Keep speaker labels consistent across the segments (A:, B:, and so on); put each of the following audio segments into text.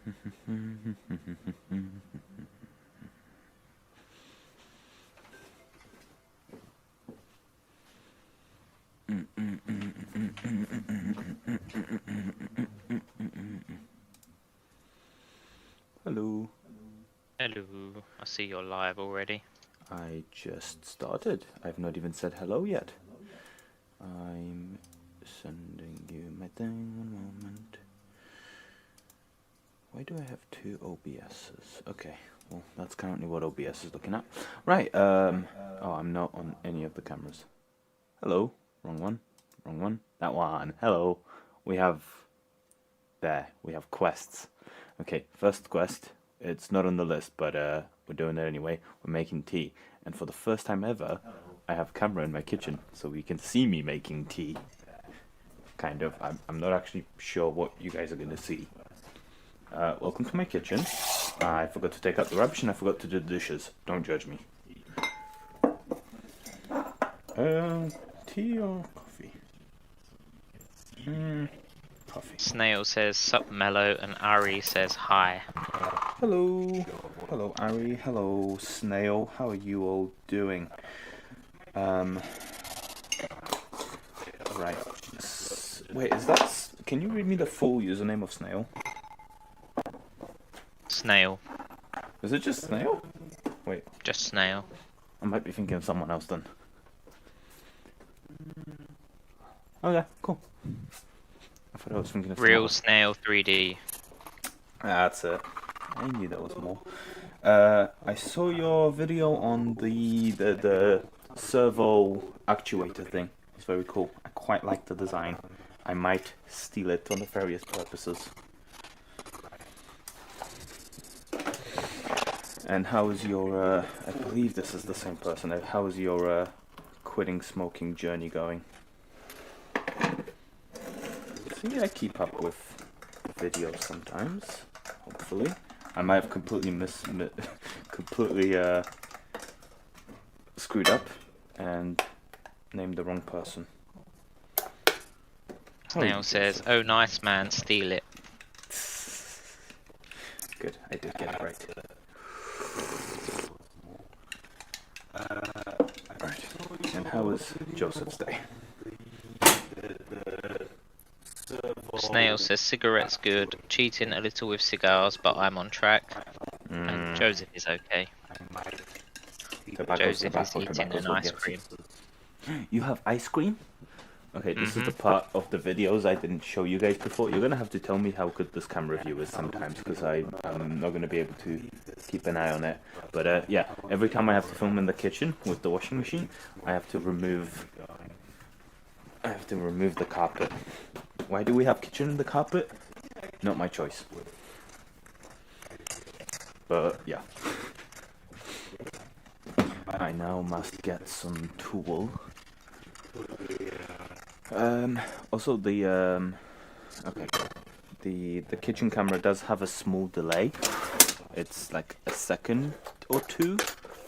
A: Hello.
B: Hello, I see you're live already.
A: I just started. I've not even said hello yet. I'm sending you my thing. One moment. Why do I have two OBSs? Okay, well, that's currently what OBS is looking at. Right, oh, I'm not on any of the cameras. Hello. Wrong one. Wrong one. That one. Hello. We have quests. Okay, first quest. It's not on the list, but we're doing it anyway. We're making tea. And for the first time ever, I have a camera in my kitchen, so you can see me making tea. Kind of. I'm not actually sure what you guys are going to see. Welcome to my kitchen. I forgot to take out the rubbish and I forgot to do the dishes. Don't judge me. Tea or coffee? Coffee.
B: Snail says sup mellow and Ari says hi.
A: Hello. Hello, Ari. Hello, Snail. How are you all doing? Right. Wait, is that... Can you read me the full username of Snail?
B: Snail.
A: Is it just Snail? Wait.
B: Just Snail.
A: I might be thinking of someone else then. Okay, cool. I thought I was thinking of
B: Real
A: someone.
B: Snail 3D.
A: That's it. I knew there was more. I saw your video on the servo actuator thing. It's very cool. I quite like the design. I might steal it on the various purposes. And how is your, I believe this is the same person, how is your quitting smoking journey going? See, I keep up with videos sometimes, hopefully. I might have completely screwed up and named the wrong person.
B: Snail says, oh nice man, steal it.
A: Good, I did get it right. Right. And how was Joseph's day?
B: Snail says cigarettes good, cheating a little with cigars, but I'm on track. And Joseph is okay. Joseph is eating an ice cream.
A: You have ice cream? Okay, this is the part of the videos I didn't show you guys before. You're gonna have to tell me how good this camera view is sometimes, because I'm not gonna be able to keep an eye on it. But yeah, every time I have to film in the kitchen with the washing machine, I have to remove the carpet. Why do we have kitchen in the carpet? Not my choice. But yeah. I now must get some tool. Also the kitchen camera does have a small delay. It's like a second or two,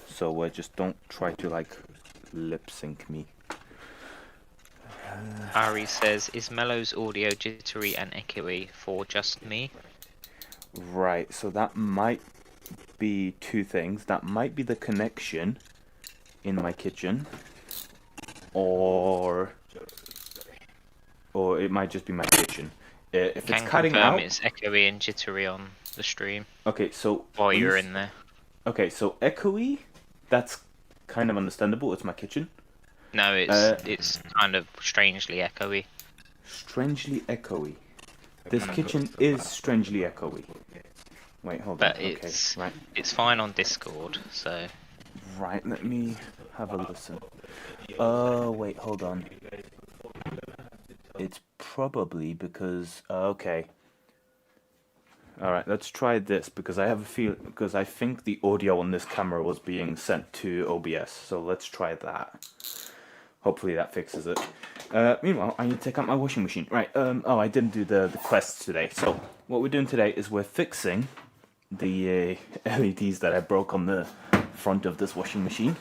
A: so just don't try to like lip sync me.
B: Ari says, is Mellow's audio jittery and echoey for just me?
A: Right, so that might be two things. That might be the connection in my kitchen, or it might just be my kitchen. If it's cutting out,
B: it's echoey and jittery on the stream.
A: Okay, so
B: while you're in there.
A: Okay, so echoey, that's kind of understandable. It's my kitchen.
B: No, it's kind of strangely echoey.
A: Strangely echoey. This kitchen is strangely echoey. Wait, hold on.
B: But it's fine on Discord, so.
A: Right, let me have a listen. Oh, wait, hold on. It's probably because okay. All right, let's try this because I have a feel because I think the audio on this camera was being sent to OBS. So let's try that. Hopefully that fixes it. Meanwhile, I need to take out my washing machine. Right. Oh, I didn't do the quests today. So what we're doing today is we're fixing the LEDs that I broke on the front of this washing machine.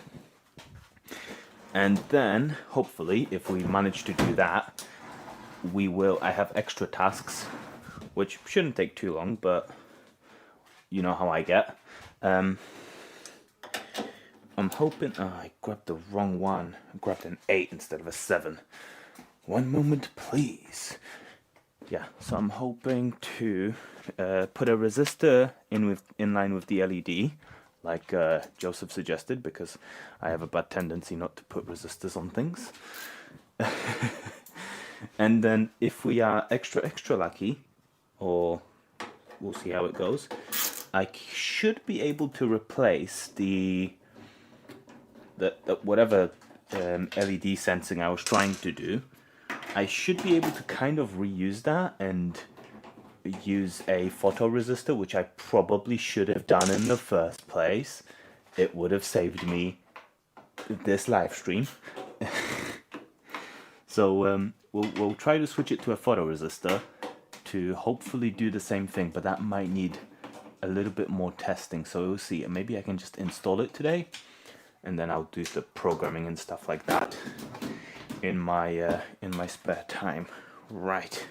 A: And then, hopefully, if we manage to do that, I have extra tasks, which shouldn't take too long, but you know how I get. I'm hoping... Oh, I grabbed the wrong one. I grabbed an 8 instead of a 7. One moment, please. Yeah, so I'm hoping to put a resistor in line with the LED, like Joseph suggested, because I have a bad tendency not to put resistors on things. And then if we are extra lucky, or we'll see how it goes, I should be able to replace the whatever LED sensing I was trying to do. I should be able to kind of reuse that and use a photoresistor, which I probably should have done in the first place. It would have saved me this live stream. So we'll try to switch it to a photoresistor to hopefully do the same thing, but that might need a little bit more testing. So we'll see. Maybe I can just install it today, and then I'll do the programming and stuff like that in my spare time. Right.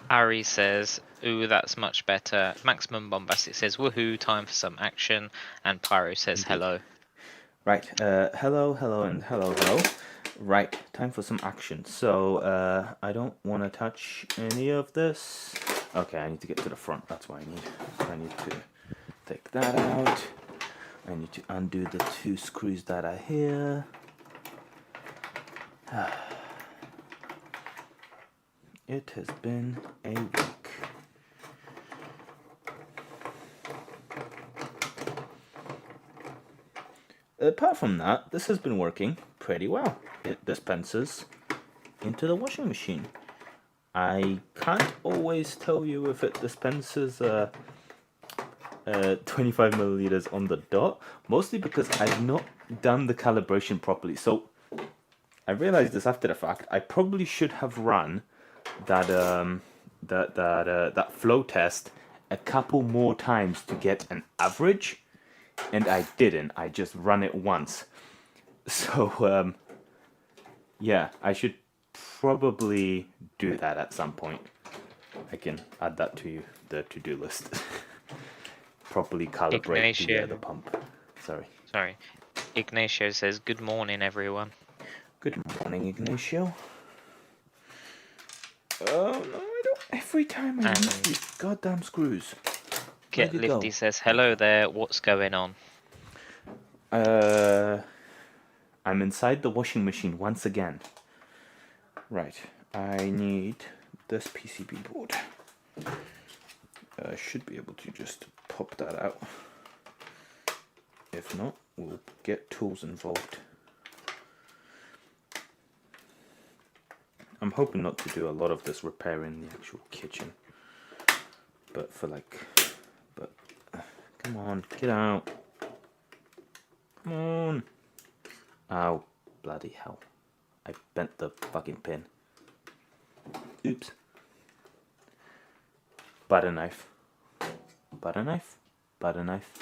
B: Ari says, "Ooh, that's much better." Maximum Bombastic says, "Woohoo! Time for some action." And Pyro says, "Hello."
A: Right. Hello, and hello. Right. Time for some action. So I don't want to touch any of this. Okay, I need to get to the front. That's what I need. I need to take that out. I need to undo the 2 screws that are here. It has been a week. Apart from that, this has been working pretty well. It dispenses into the washing machine. I can't always tell you if it dispenses 25 milliliters on the dot, mostly because I've not done the calibration properly. So I realized this after the fact. I probably should have run that flow test a couple more times to get an average, and I didn't. I just run it once. So yeah, I should probably do that at some point. I can add that to the to-do list. Properly calibrate the pump.
B: Sorry. Ignacio says, "Good morning, everyone."
A: Good morning, Ignacio. Oh no, I don't. Every time I use these goddamn screws.
B: Get Lifty says, "Hello there. What's going on?"
A: I'm inside the washing machine once again. Right, I need this PCB board. I should be able to just pop that out. If not, we'll get tools involved. I'm hoping not to do a lot of this repair in the actual kitchen. But come on, get out. Come on. Ow, bloody hell. I bent the fucking pin. Oops. Butter knife. Butter knife? Butter knife.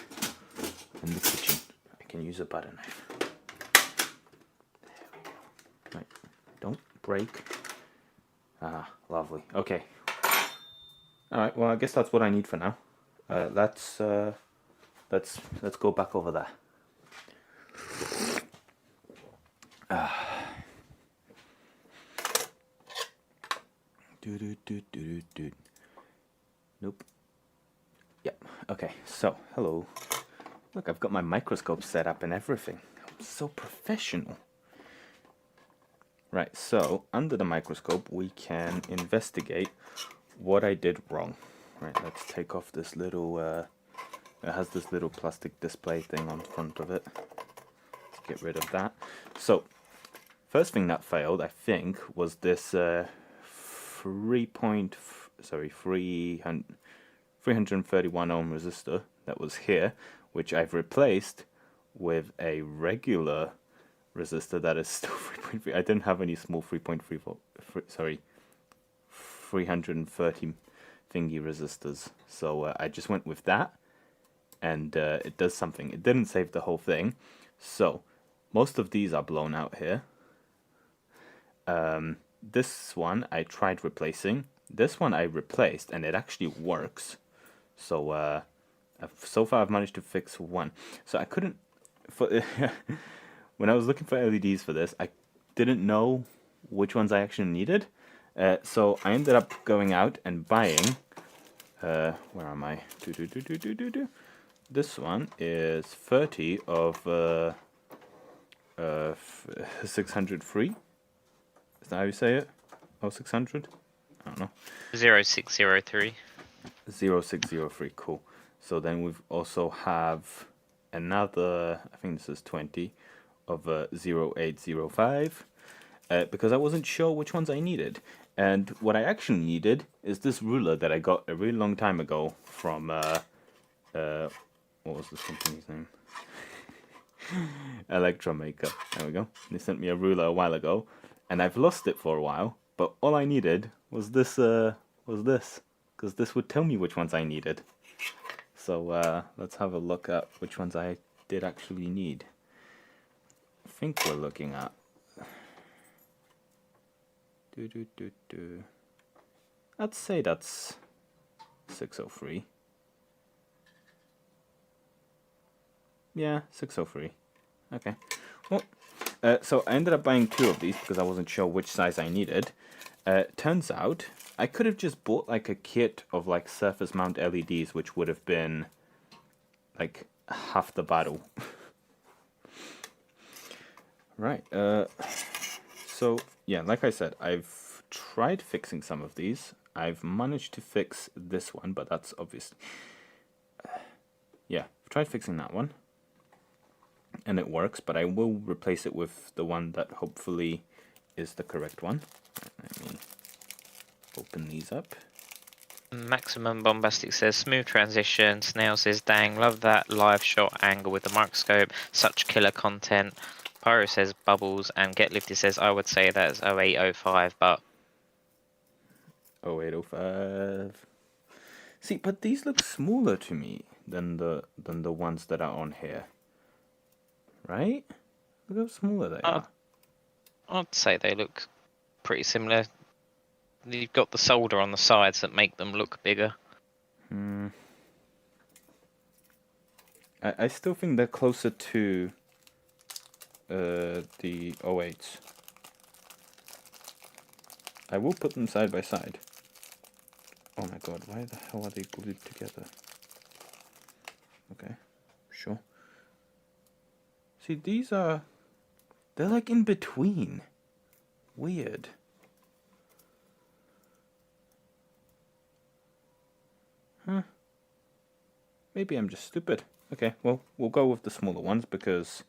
A: In the kitchen. I can use a butter knife. There we go. Right. Don't break. Ah, lovely. Okay. Alright, well I guess that's what I need for now. Let's go back over there. Nope. Yep. Okay. So, hello. Look, I've got my microscope set up and everything. I'm so professional. Right. So, under the microscope, we can investigate what I did wrong. Right. Let's take off this little. It has this little plastic display thing on front of it. Let's get rid of that. So, first thing that failed, I think, was this 331 ohm resistor that was here, which I've replaced with a regular resistor that is still 3.3. I didn't have any small 3.3 volt, 330 thingy resistors, so I just went with that, and it does something. It didn't save the whole thing, so most of these are blown out here. This one I tried replacing. This one I replaced, and it actually works. So So far, I've managed to fix one. So I couldn't. For when I was looking for LEDs for this, I didn't know which ones I actually needed. So I ended up going out and buying. Where am I? This one is 30 of 600 free. Is that how you say it? Oh, 600? I don't know.
B: 0603.
A: 0603, cool. So then we've also have another, I think this is 20, of 0805, because I wasn't sure which ones I needed. And what I actually needed is this ruler that I got a really long time ago from, what was this company's name? Electromaker. There we go. They sent me a ruler a while ago, and I've lost it for a while, but all I needed was this, because this would tell me which ones I needed. So let's have a look at which ones I did actually need. I think we're looking at I'd say that's 603. Yeah, 603. Okay. Well, so I ended up buying 2 of these because I wasn't sure which size I needed. Turns out I could have just bought like a kit of like surface mount LEDs, which would have been like half the battle. Right. So yeah, like I said, I've tried fixing some of these. I've managed to fix this one, but that's obviously yeah, I've tried fixing that one, and it works. But I will replace it with the one that hopefully is the correct one. Let me open these up.
B: Maximum Bombastic says smooth transition. Snail says dang, love that live shot angle with the microscope. Such killer content. Pyro says bubbles, and Get Lifted says I would say that's 0805, but
A: 0805. See, but these look smaller to me than the ones that are on here. Right? Look how smaller they are.
B: I'd say they look pretty similar. You've got the solder on the sides that make them look bigger.
A: I still think they're closer to the 08s. I will put them side by side. Oh my god, why the hell are they glued together? Okay, sure. See, they're like in between. Weird. Huh. Maybe I'm just stupid. Okay, well, we'll go with the smaller ones because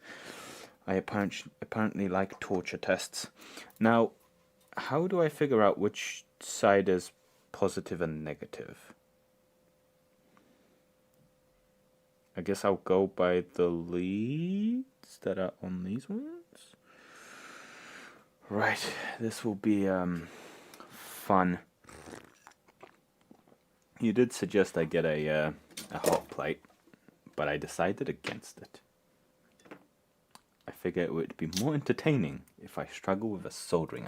A: I apparently like torture tests. Now, how do I figure out which side is positive and negative? I guess I'll go by the leads that are on these ones. Right, this will be fun. You did suggest I get a hot plate, but I decided against it. I figure it would be more entertaining if I struggle with a soldering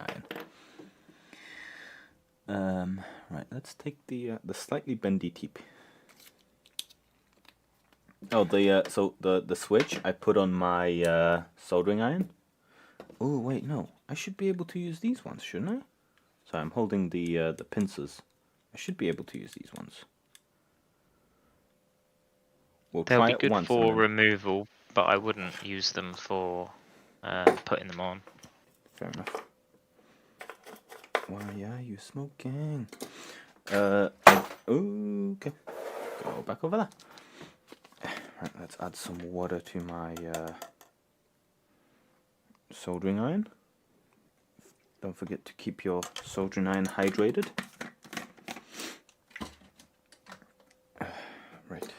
A: iron. Right, let's take the slightly bendy tip. Oh, so the switch I put on my soldering iron. Oh wait, no, I should be able to use these ones, shouldn't I? So I'm holding the pincers. I should be able to use these ones. We'll
B: They'll
A: try
B: be
A: it
B: good
A: once.
B: for removal, but I wouldn't use them for putting them on.
A: Fair enough. Why are you smoking? Okay. Go back over there. Right, let's add some water to my soldering iron. Don't forget to keep your soldering iron hydrated. Right.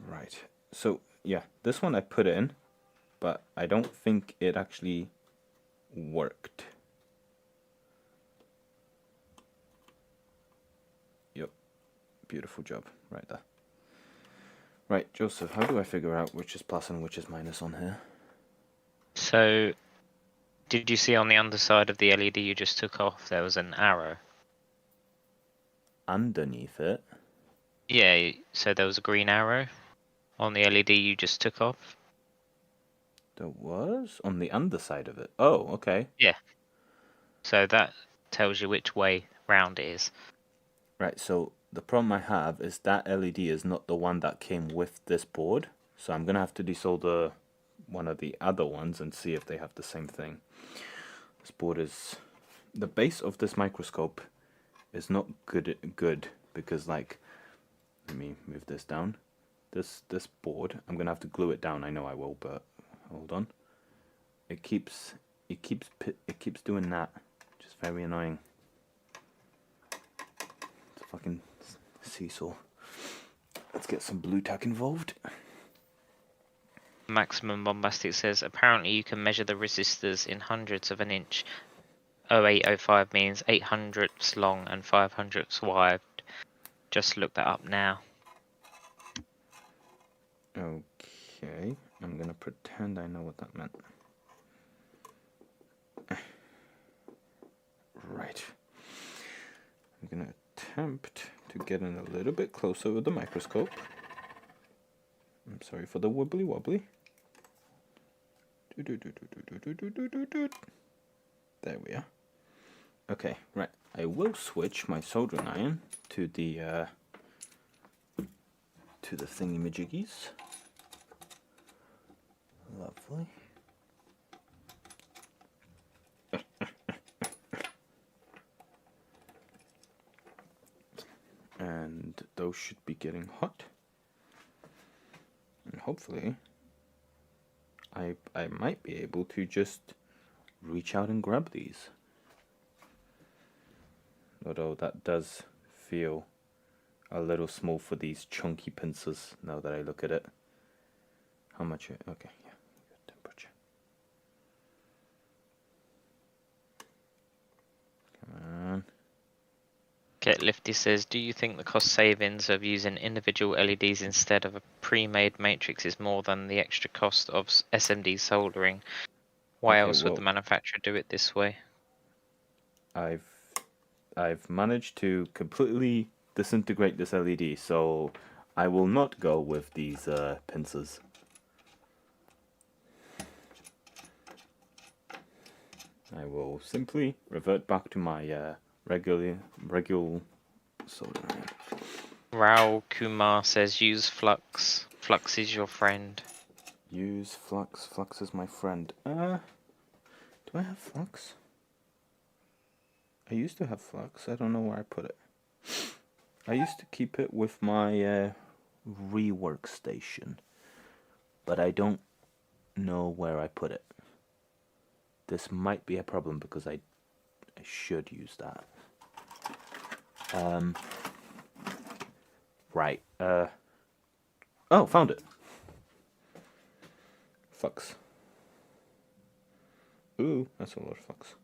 A: Right. So, yeah, this one I put in, but I don't think it actually worked. Yep. Beautiful job. Right there. Right, Joseph, how do I figure out which is plus and which is minus on here?
B: So, did you see on the underside of the LED you just took off, there was an arrow?
A: underneath it.
B: Yeah, so there was a green arrow on the LED you just took off.
A: There was? On the underside of it. Oh, okay.
B: Yeah. So that tells you which way round it is.
A: Right, so the problem I have is that LED is not the one that came with this board. So I'm going to have to desolder one of the other ones and see if they have the same thing. This board is... The base of this microscope is not good because, like... Let me move this down. This board, I'm going to have to glue it down. I know I will, but hold on. It keeps doing that. Which is very annoying. It's a fucking seesaw. Let's get some blue tack involved.
B: Maximum Bombastic says, apparently you can measure the resistors in hundredths of an inch. 0805 means 800ths long and 500ths wide. Just look that up now.
A: Okay, I'm gonna pretend I know what that meant. Right. I'm gonna attempt to get in a little bit closer with the microscope. I'm sorry for the wibbly wobbly. There we are. Okay, right. I will switch my soldering iron to the thingy-majiggies. Lovely. And those should be getting hot. And hopefully I might be able to just reach out and grab these. Although that does feel a little small for these chunky pincers now that I look at it. How much? Okay, yeah, good temperature. Come on.
B: Get Lifty says, do you think the cost savings of using individual LEDs instead of a pre-made matrix is more than the extra cost of SMD soldering? Why
A: Okay,
B: else would
A: well,
B: the manufacturer do it this way?
A: I've managed to completely disintegrate this LED, so I will not go with these pincers. I will simply revert back to my regular soldering iron.
B: Raul Kumar says, use flux. Flux is your friend.
A: Use flux. Flux is my friend. Do I have flux? I used to have flux. I don't know where I put it. I used to keep it with my rework station, but I don't know where I put it. This might be a problem because I should use that. Right. Oh, found it. Flux. Ooh, that's a lot of flux.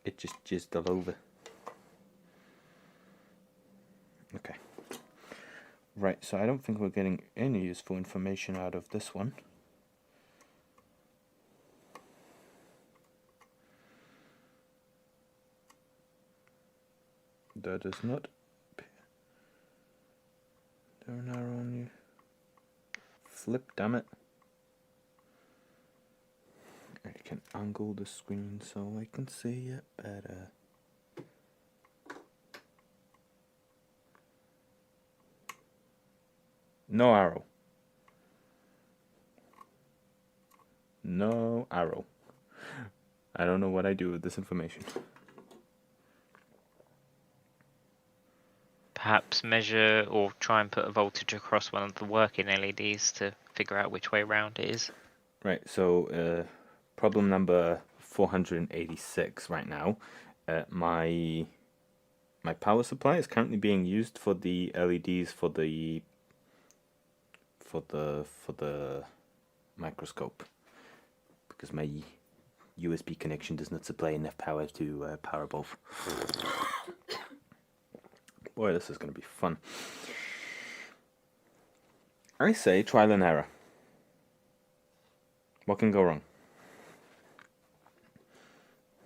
A: It just jizzed all over. Okay. Right, so I don't think we're getting any useful information out of this one. That does not appear. There an arrow on you. Flip, damn it. I can angle the screen so I can see it better. No arrow. No arrow. I don't know what I do with this information.
B: Perhaps measure or try and put a voltage across one of the working LEDs to figure out which way round it is.
A: Right, so problem number 486 right now. My power supply is currently being used for the LEDs for the microscope because my USB connection does not supply enough power to power both. Boy, this is going to be fun. I say trial and error. What can go wrong?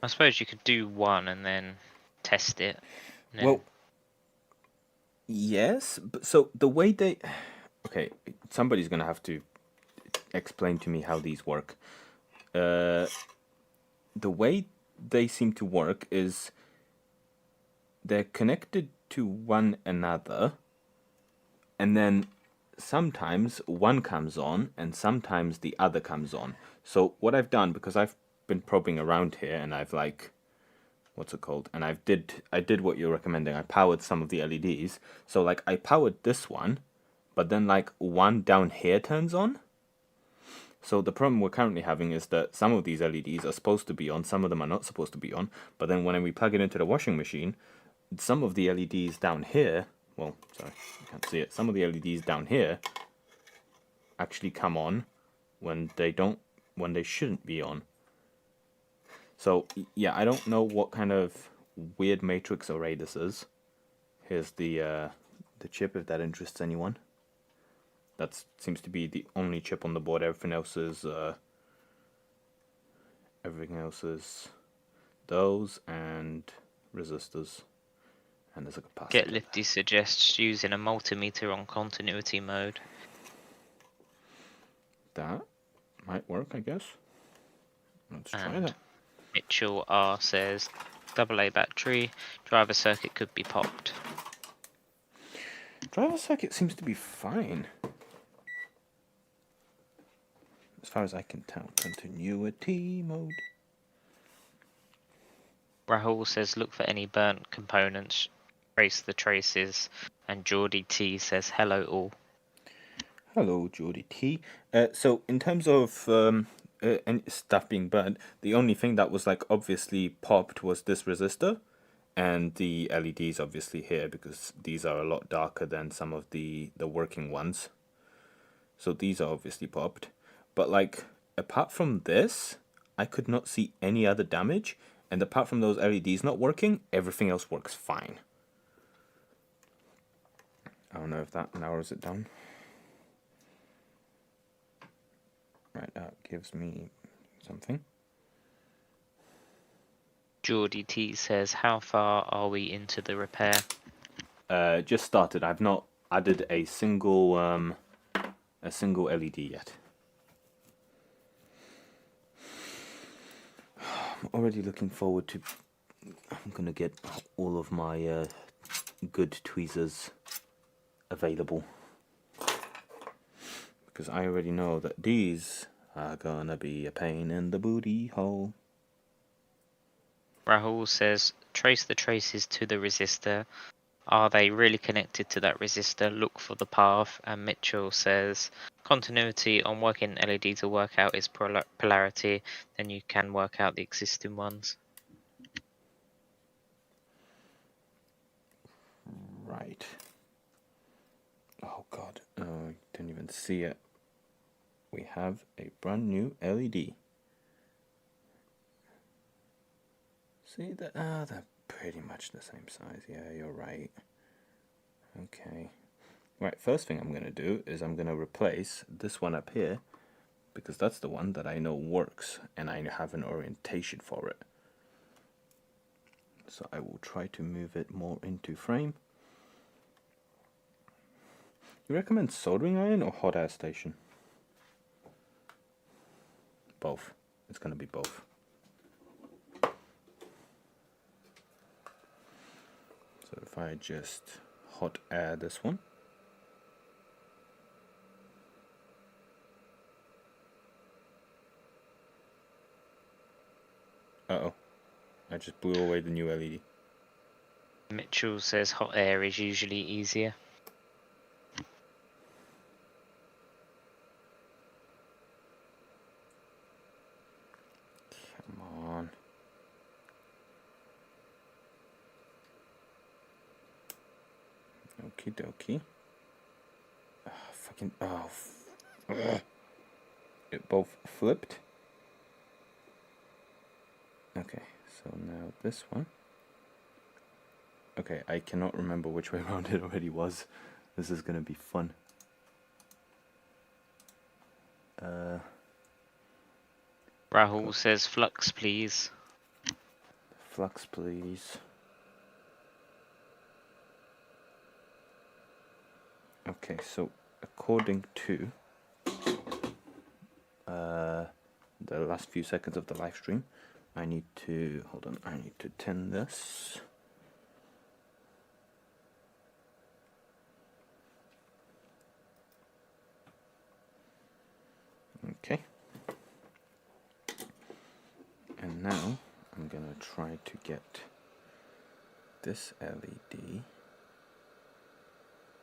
B: I suppose you could do one and then test it.
A: Well, Yes, but so the way they... Okay, somebody's gonna have to explain to me how these work. The way they seem to work is they're connected to one another, and then sometimes one comes on and sometimes the other comes on. So what I've done, because I've been probing around here and I've like, what's it called? And I did what you're recommending. I powered some of the LEDs. So like I powered this one, but then like one down here turns on. So the problem we're currently having is that some of these LEDs are supposed to be on, some of them are not supposed to be on. But then when we plug it into the washing machine, some of the LEDs down here, well, sorry, you can't see it. Some of the LEDs down here actually come on when they shouldn't be on. So yeah, I don't know what kind of weird matrix array this is. Here's the chip if that interests anyone. That seems to be the only chip on the board. Everything else is those and resistors, and there's a capacitor.
B: Get Lifty suggests using a multimeter on continuity mode.
A: That might work, I guess. Let's try
B: And
A: that.
B: Mitchell R says AA battery, driver circuit could be popped.
A: Driver circuit seems to be fine. As far as I can tell. Continuity mode.
B: Rahul says look for any burnt components, trace the traces, and Geordie T says hello all.
A: Hello, Geordie T. So in terms of any stuff being burnt, the only thing that was like obviously popped was this resistor, and the LEDs obviously here because these are a lot darker than some of the working ones. So these are obviously popped, but like apart from this, I could not see any other damage, and apart from those LEDs not working, everything else works fine. I don't know if that narrows it down. Right, that gives me something.
B: Geordie T says how far are we into the repair?
A: Just started. I've not added a single LED yet. I'm already looking forward to. I'm gonna get all of my good tweezers available because I already know that these are gonna be a pain in the booty hole.
B: Rahul says trace the traces to the resistor. Are they really connected to that resistor? Look for the path. And Mitchell says continuity on working LED to work out its polarity, then you can work out the existing ones.
A: Right. Oh god, I didn't even see it. We have a brand new LED. See that? They're pretty much the same size. Yeah, you're right. Okay. Right, first thing I'm going to do is I'm going to replace this one up here because that's the one that I know works and I have an orientation for it. So I will try to move it more into frame. You recommend soldering iron or hot air station? Both. It's going to be both. So if I just hot air this one. Uh-oh. I just blew away the new LED.
B: Mitchell says hot air is usually easier.
A: Come on. Okie dokie. Fucking. Oh. It both flipped. Okay, so now this one. Okay, I cannot remember which way around it already was. This is gonna be fun.
B: Rahul says flux please.
A: Flux, please. Okay, so according to the last few seconds of the live stream, I need to turn this. Okay. And now I'm gonna try to get this LED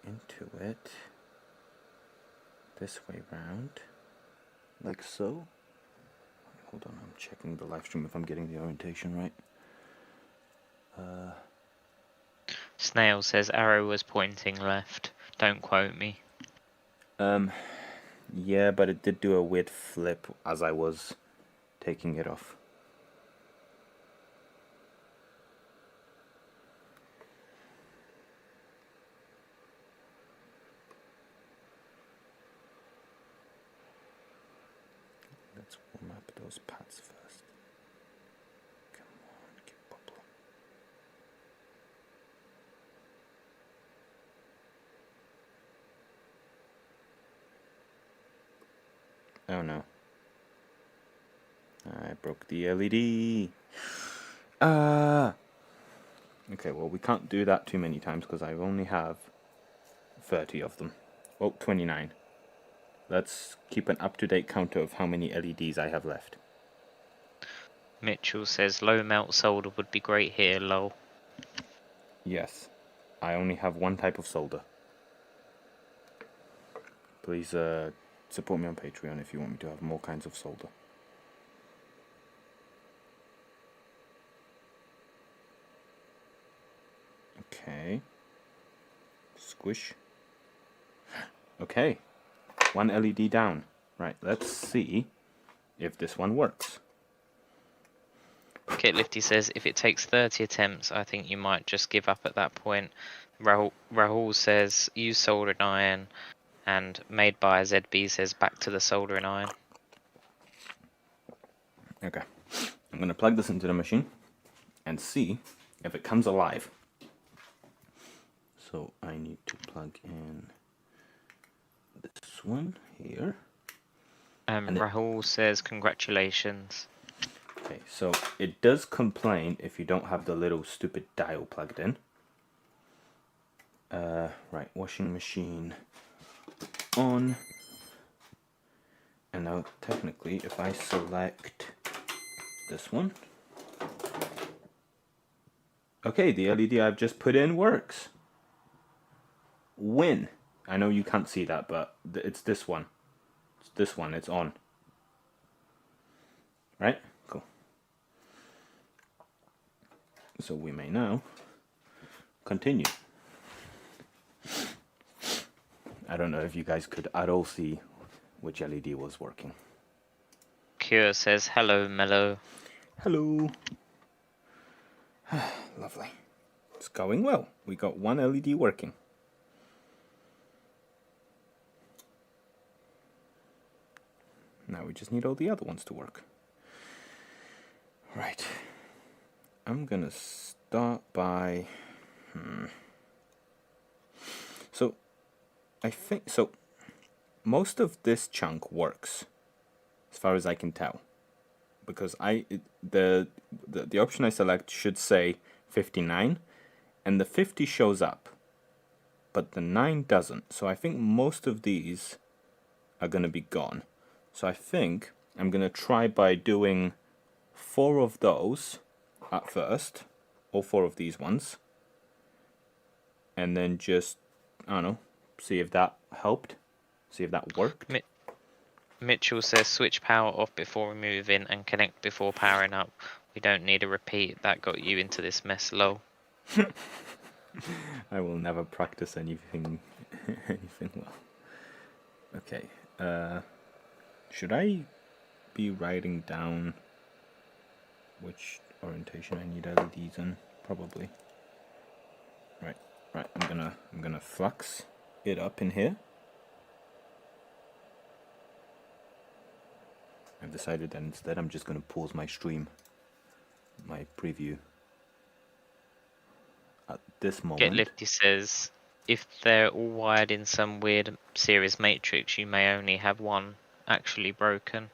A: into it this way round, like so. Hold on, I'm checking the live stream if I'm getting the orientation right.
B: Snail says arrow was pointing left. Don't quote me.
A: Yeah, but it did do a weird flip as I was taking it off. Let's warm up those pads first. Come on, get bubble. Oh no. I broke the LED. Okay, well, we can't do that too many times because I only have 30 of them. Oh, 29. Let's keep an up-to-date counter of how many LEDs I have left.
B: Mitchell says low melt solder would be great here, lol.
A: Yes, I only have one type of solder. Please support me on Patreon if you want me to have more kinds of solder. Okay. Squish. Okay. One LED down. Right, let's see if this one works.
B: Kit Lifty says if it takes 30 attempts, I think you might just give up at that point. Rahul says use soldering iron, and made by ZB says back to the soldering iron.
A: Okay. I'm going to plug this into the machine and see if it comes alive. So I need to plug in this one here.
B: And Rahul says congratulations.
A: Okay, so it does complain if you don't have the little stupid dial plugged in. Right, washing machine on. And now technically if I select this one. Okay, the LED I've just put in works. Win. I know you can't see that, but it's this one. It's this one, it's on. Right? Cool. So we may now continue. I don't know if you guys could at all see which LED was working.
B: Cure says hello, Mellow.
A: Hello. Lovely. It's going well. We got one LED working. Now we just need all the other ones to work. Right. I'm gonna start by... So, I think... So, most of this chunk works, as far as I can tell. Because the option I select should say 59, and the 50 shows up, but the 9 doesn't. So I think most of these are going to be gone. So I think I'm going to try by doing 4 of those at first, all 4 of these ones, and then just, I don't know, see if that helped, see if that worked.
B: Mitchell says switch power off before removing and connect before powering up. We don't need a repeat. That got you into this mess, lol.
A: I will never practice anything well. Okay, should I be writing down which orientation I need LEDs in? Probably. Right. I'm gonna flux it up in here. I've decided that instead I'm just gonna pause my stream, my preview at this moment.
B: Get Lifty says if they're all wired in some weird series matrix, you may only have one actually broken.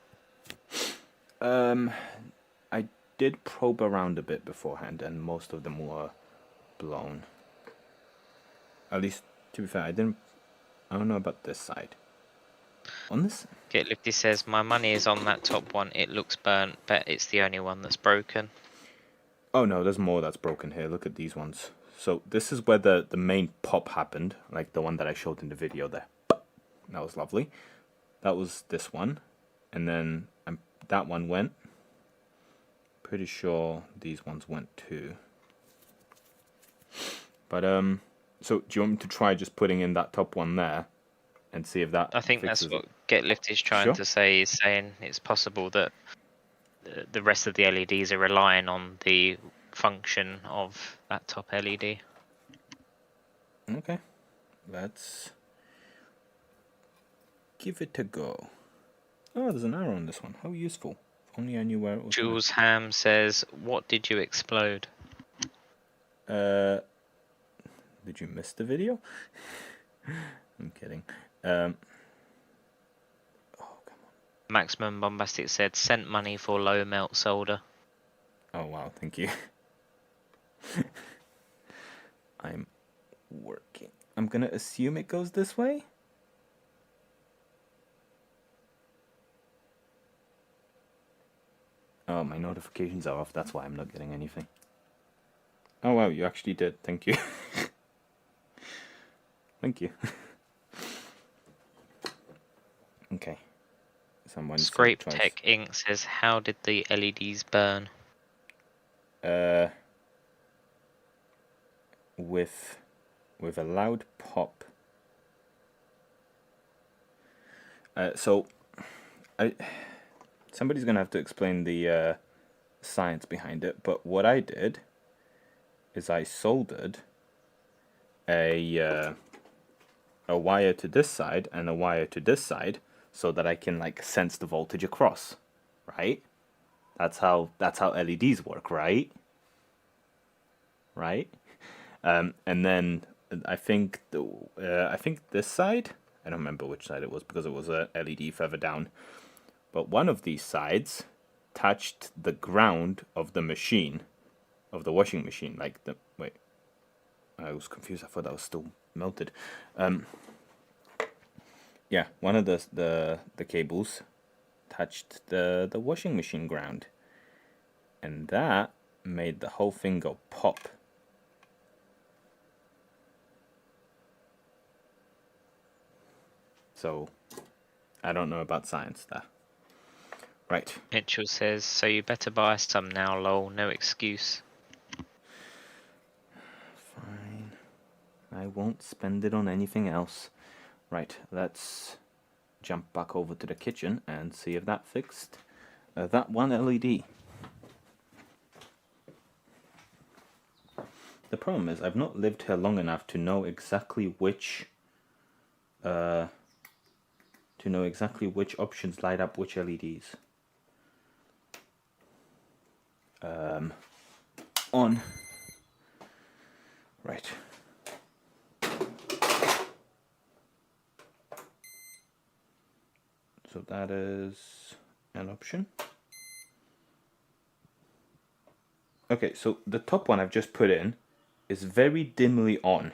A: I did probe around a bit beforehand, and most of them were blown. At least, to be fair, I don't know about this side. On this?
B: Get Lifty says, my money is on that top one. It looks burnt. Bet it's the only one that's broken.
A: Oh no, there's more that's broken here. Look at these ones. So this is where the main pop happened, like the one that I showed in the video there. That was lovely. That was this one. And then that one went. Pretty sure these ones went too. But so do you want me to try just putting in that top one there and see if that
B: I think
A: fixes
B: that's what
A: it?
B: Get Lift is trying to say. Is saying it's possible that the rest of the LEDs are relying on the function of that top LED.
A: Okay, let's give it a go. Oh, there's an arrow on this one. How useful. If only I knew where it was.
B: Jules Ham says, what did you explode?
A: Did you miss the video? I'm kidding. Oh, come on.
B: Maximum Bombastic said, sent money for low melt solder.
A: Oh, wow. Thank you. I'm working. I'm going to assume it goes this way. Oh, my notifications are off. That's why I'm not getting anything. Oh, wow. You actually did. Thank you. Thank you. Okay. Someone
B: Scrape Tech Inc. says, how did the LEDs burn?
A: With a loud pop. So, somebody's gonna have to explain the science behind it. But what I did is I soldered a wire to this side and a wire to this side, so that I can like sense the voltage across, right? That's how LEDs work, right? Right? And then I think this side, I don't remember which side it was because it was a LED further down, but one of these sides touched the ground of the machine, of the washing machine. Like the wait, I was confused. I thought that was still melted. Yeah, one of the cables touched the washing machine ground, and that made the whole thing go pop. So, I don't know about science there. Right.
B: Mitchell says, so you better buy some now, lol, no excuse.
A: Fine. I won't spend it on anything else. Right, let's jump back over to the kitchen and see if that fixed that one LED. The problem is I've not lived here long enough to know exactly which options light up which LEDs. On. Right. So that is an option. Okay, so the top one I've just put in is very dimly on.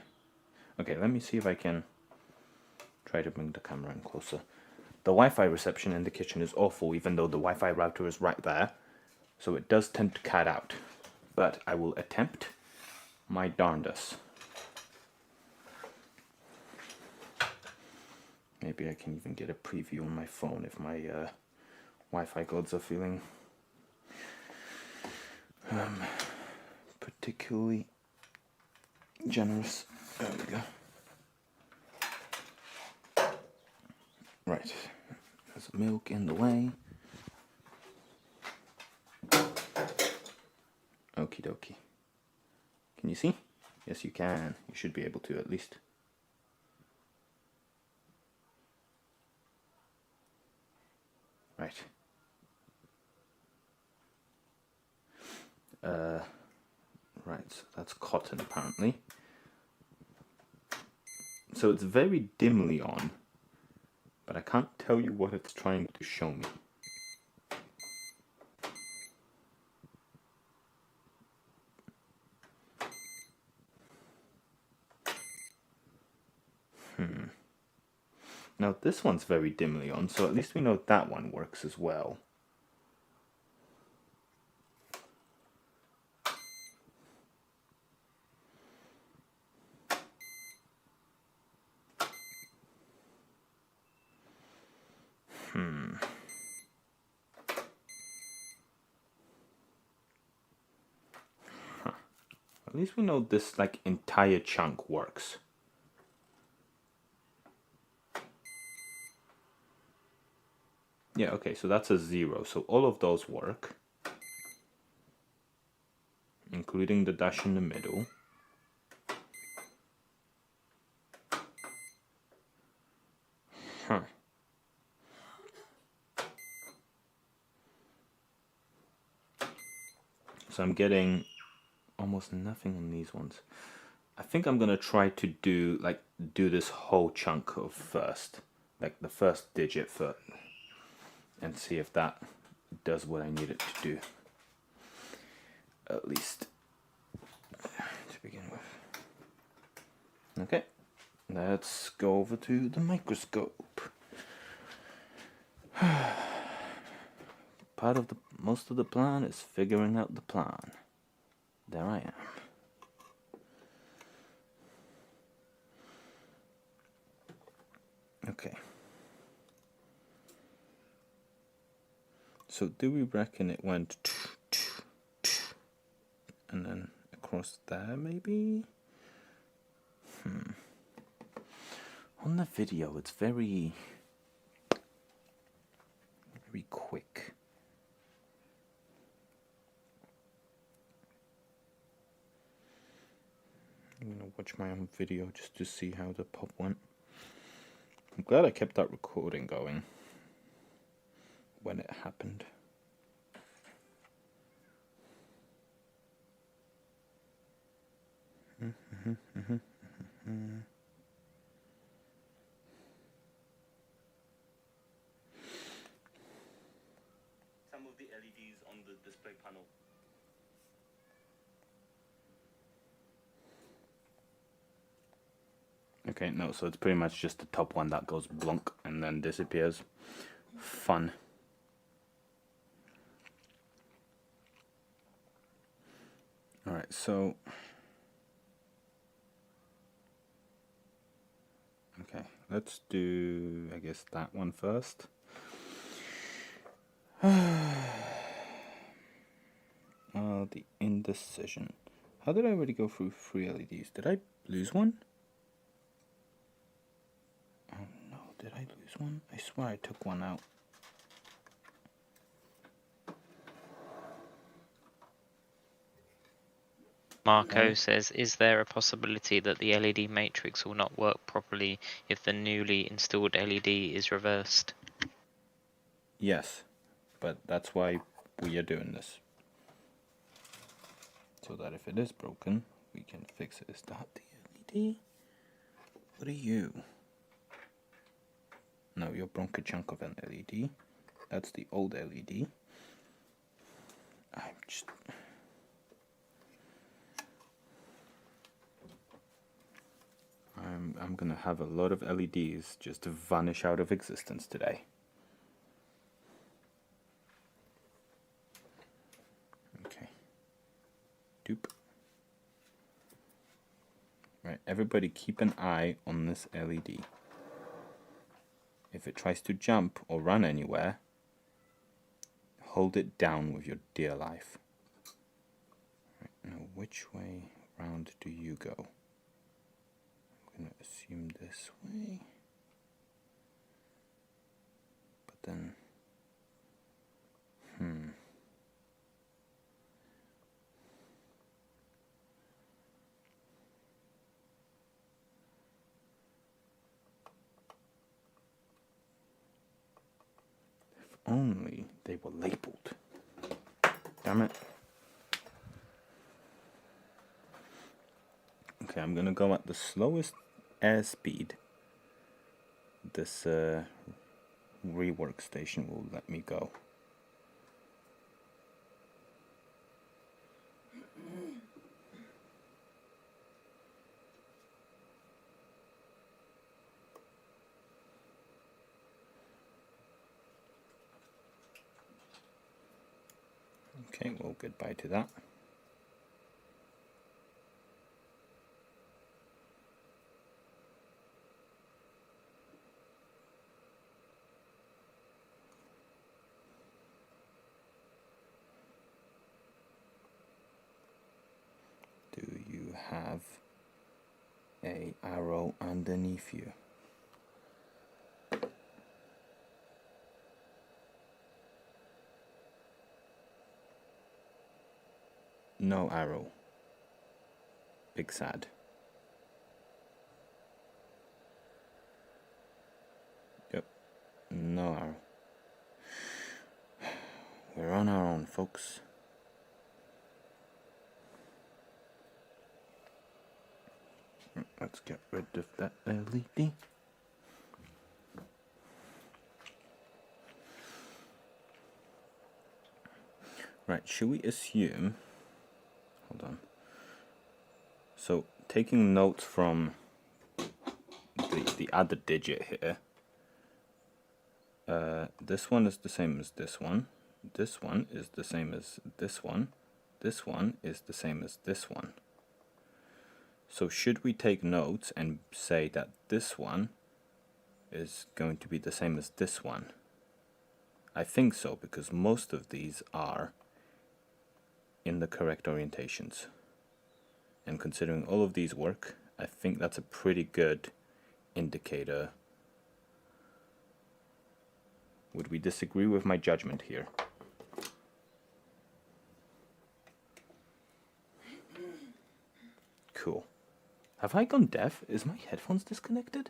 A: Okay, let me see if I can try to bring the camera in closer. The Wi-Fi reception in the kitchen is awful, even though the Wi-Fi router is right there. So it does tend to cut out. But I will attempt my darndest. Maybe I can even get a preview on my phone if my Wi-Fi gods are feeling particularly generous. There we go. Right, there's milk in the way. Okie dokie. Can you see? Yes, you can. You should be able to at least. Right. Right, so that's cotton apparently. So it's very dimly on, but I can't tell you what it's trying to show me. Now this one's very dimly on, so at least we know that one works as well. At least we know this like entire chunk works. Yeah, okay, so that's a 0. So all of those work, including the dash in the middle. Huh. So I'm getting almost nothing on these ones. I think I'm gonna try to do this whole chunk of first, like the first digit first, and see if that does what I need it to do. At least to begin with. Okay, let's go over to the microscope. Most of the plan is figuring out the plan. There I am. Okay. So do we reckon it went and then across there maybe? On the video it's very quick. I'm gonna watch my own video just to see how the pop went. I'm glad I kept that recording going when it happened. Some of the LEDs on the display panel. Okay, no, so it's pretty much just the top one that goes blunk and then disappears. Fun. Alright, so... Okay, let's do, I guess, that one first. The indecision. How did I already go through 3 LEDs? Did I lose one? Oh no, did I lose one? I swear I took one out.
B: Marco says, is there a possibility that the LED matrix will not work properly if the newly installed LED is reversed?
A: Yes, but that's why we are doing this. So that if it is broken, we can fix it. Is that the LED? What are you? No, you're broke a chunk of an LED. That's the old LED. I'm gonna have a lot of LEDs just vanish out of existence today. Okay. Doop. Right, everybody keep an eye on this LED. If it tries to jump or run anywhere, hold it down with your dear life. Right, now which way round do you go? I'm going to assume this way. But then... If only they were labeled. Damn it. Okay, I'm going to go at the slowest airspeed this rework station will let me go. Okay, well, goodbye to that. Do you have a arrow underneath you? No arrow. Big sad. Yep, no arrow. We're on our own, folks. Let's get rid of that LED. Right, should we assume... Hold on. So, taking notes from the other digit here, this one is the same as this one. This one is the same as this one. This one is the same as this one. So should we take notes and say that this one is going to be the same as this one? I think so, because most of these are in the correct orientations. And considering all of these work, I think that's a pretty good indicator. Would we disagree with my judgment here? Cool. Have I gone deaf? Is my headphones disconnected?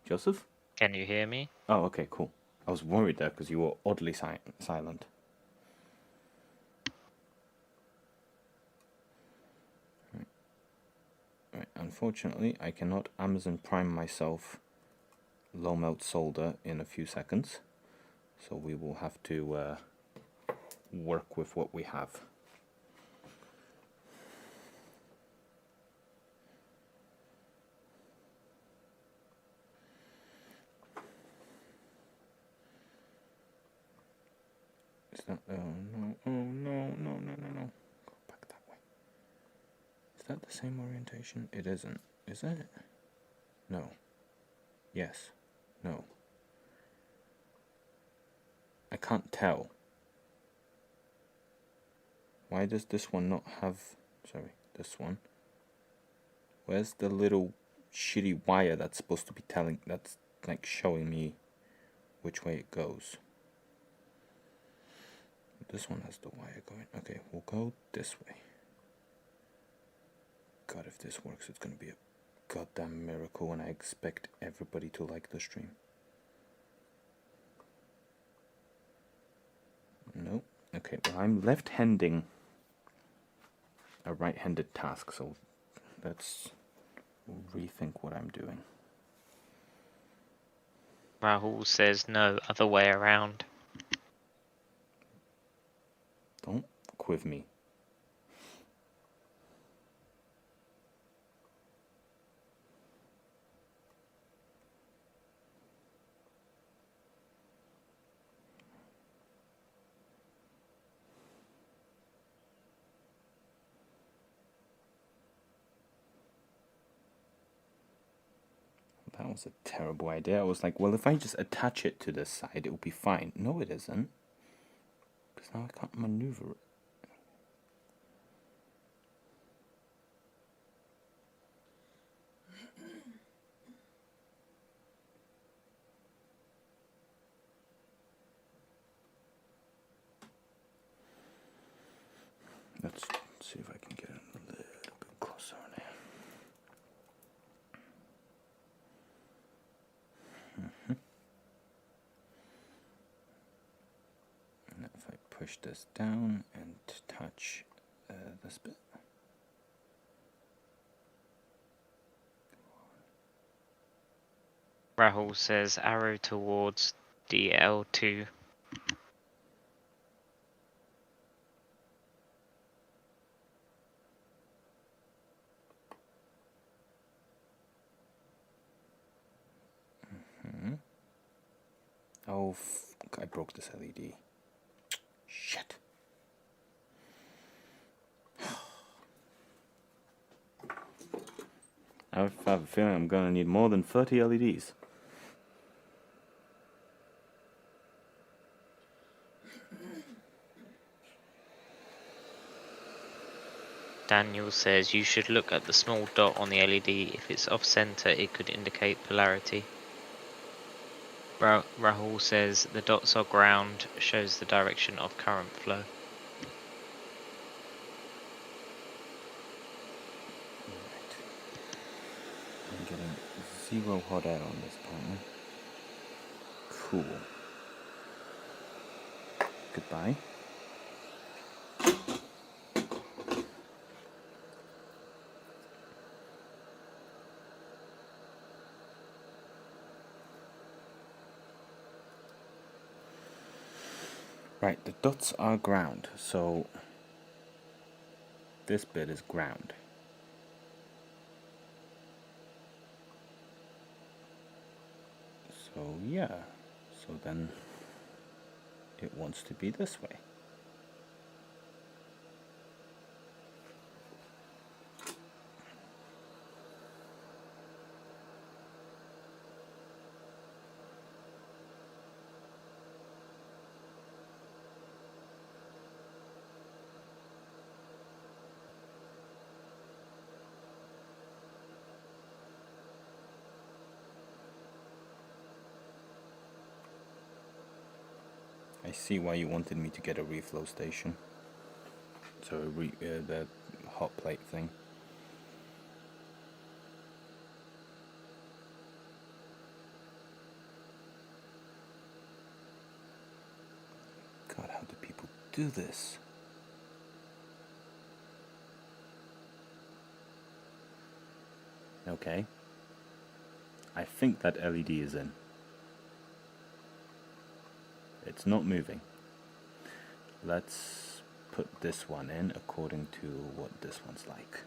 A: Joseph?
B: Can you hear me?
A: Oh, okay, cool. I was worried there because you were oddly silent. Right, unfortunately, I cannot Amazon Prime myself low melt solder in a few seconds, so we will have to work with what we have. Is that, oh no, oh no, no, no, no, no. Go back that way. Is that the same orientation? It isn't. Is it? No. Yes. No. I can't tell. Why does this one not have... Sorry, this one. Where's the little shitty wire that's supposed to be telling... That's like showing me which way it goes. This one has the wire going. Okay, we'll go this way. God, if this works, it's gonna be a goddamn miracle, and I expect everybody to like the stream. Nope. Okay, well, I'm left-handing a right-handed task, so let's rethink what I'm doing.
B: Rahul says no, other way around.
A: Don't quiv me. That was a terrible idea. I was like, well, if I just attach it to this side, it will be fine. No, it isn't. Because now I can't maneuver it. Let's see if I can get it a little bit closer on here. And if I push this down and touch this bit.
B: Rahul says arrow towards DL2.
A: Oh, I broke this LED. Shit. I have a feeling I'm gonna need more than 30 LEDs.
B: Daniel says you should look at the small dot on the LED. If it's off center, it could indicate polarity. Rahul says the dots are ground, shows the direction of current flow.
A: Right. I'm getting 0 hot air on this partner. Cool. Goodbye. Right, the dots are ground, so this bit is ground. So yeah, so then it wants to be this way. I see why you wanted me to get a reflow station. So the hot plate thing. God, how do people do this? Okay. I think that LED is in. It's not moving. Let's put this one in according to what this one's like.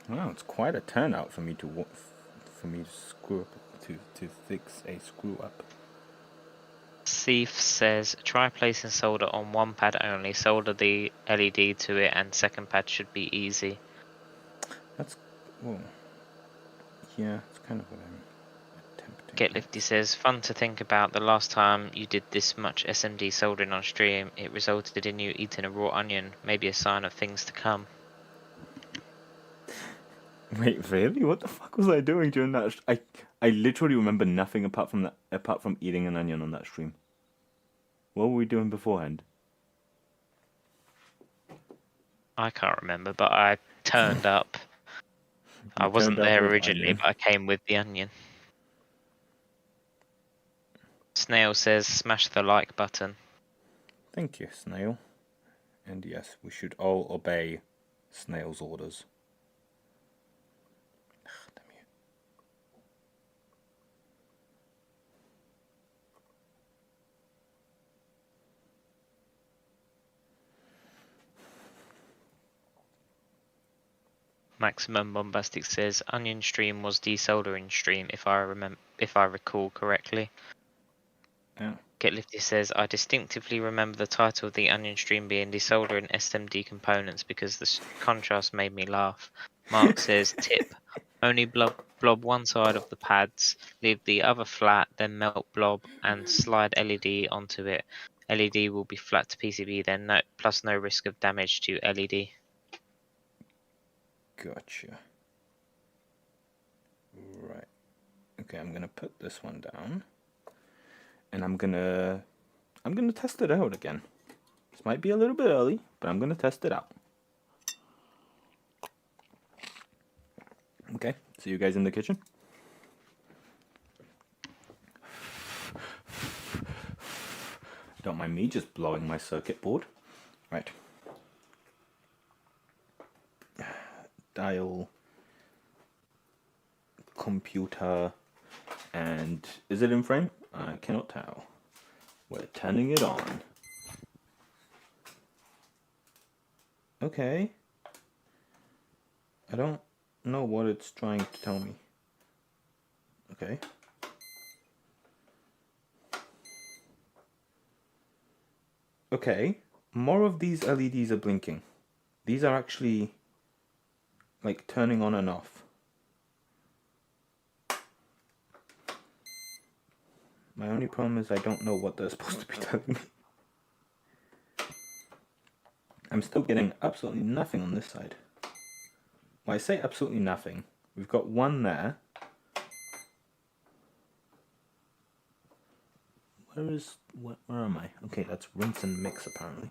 A: Wow, it's quite a turnout for me to screw up to fix a screw up.
B: Thief says try placing solder on one pad only. Solder the LED to it, and second pad should be easy.
A: That's well, yeah, it's kind of what I'm attempting.
B: Get Lifty says fun to think about. The last time you did this much SMD soldering on stream, it resulted in you eating a raw onion. Maybe a sign of things to come.
A: Wait, really? What the fuck was I doing during that? I literally remember nothing apart from eating an onion on that stream. What were we doing beforehand?
B: I can't remember, but I turned up. I wasn't there originally, but I came with the onion. Snail says smash the like button.
A: Thank you, Snail. And yes, we should all obey Snail's orders. Damn you.
B: Maximum Bombastic says onion stream was desoldering stream if I recall correctly.
A: Yeah.
B: Get Lifty says I distinctively remember the title of the onion stream being desoldering SMD components because the contrast made me laugh. Mark says tip only blob one side of the pads, leave the other flat, then melt blob and slide LED onto it. LED will be flat to PCB then, plus no risk of damage to LED.
A: Gotcha. Right. Okay, I'm gonna put this one down. And I'm gonna test it out again. This might be a little bit early, but I'm gonna test it out. Okay, see you guys in the kitchen. Don't mind me just blowing my circuit board. Right. Dial. Computer. And is it in frame? I cannot tell. We're turning it on. Okay. I don't know what it's trying to tell me. Okay. Okay. More of these LEDs are blinking. These are actually like turning on and off. My only problem is I don't know what they're supposed to be telling me. I'm still getting absolutely nothing on this side. Well, I say absolutely nothing. We've got one there. Where am I? Okay, that's rinse and mix apparently.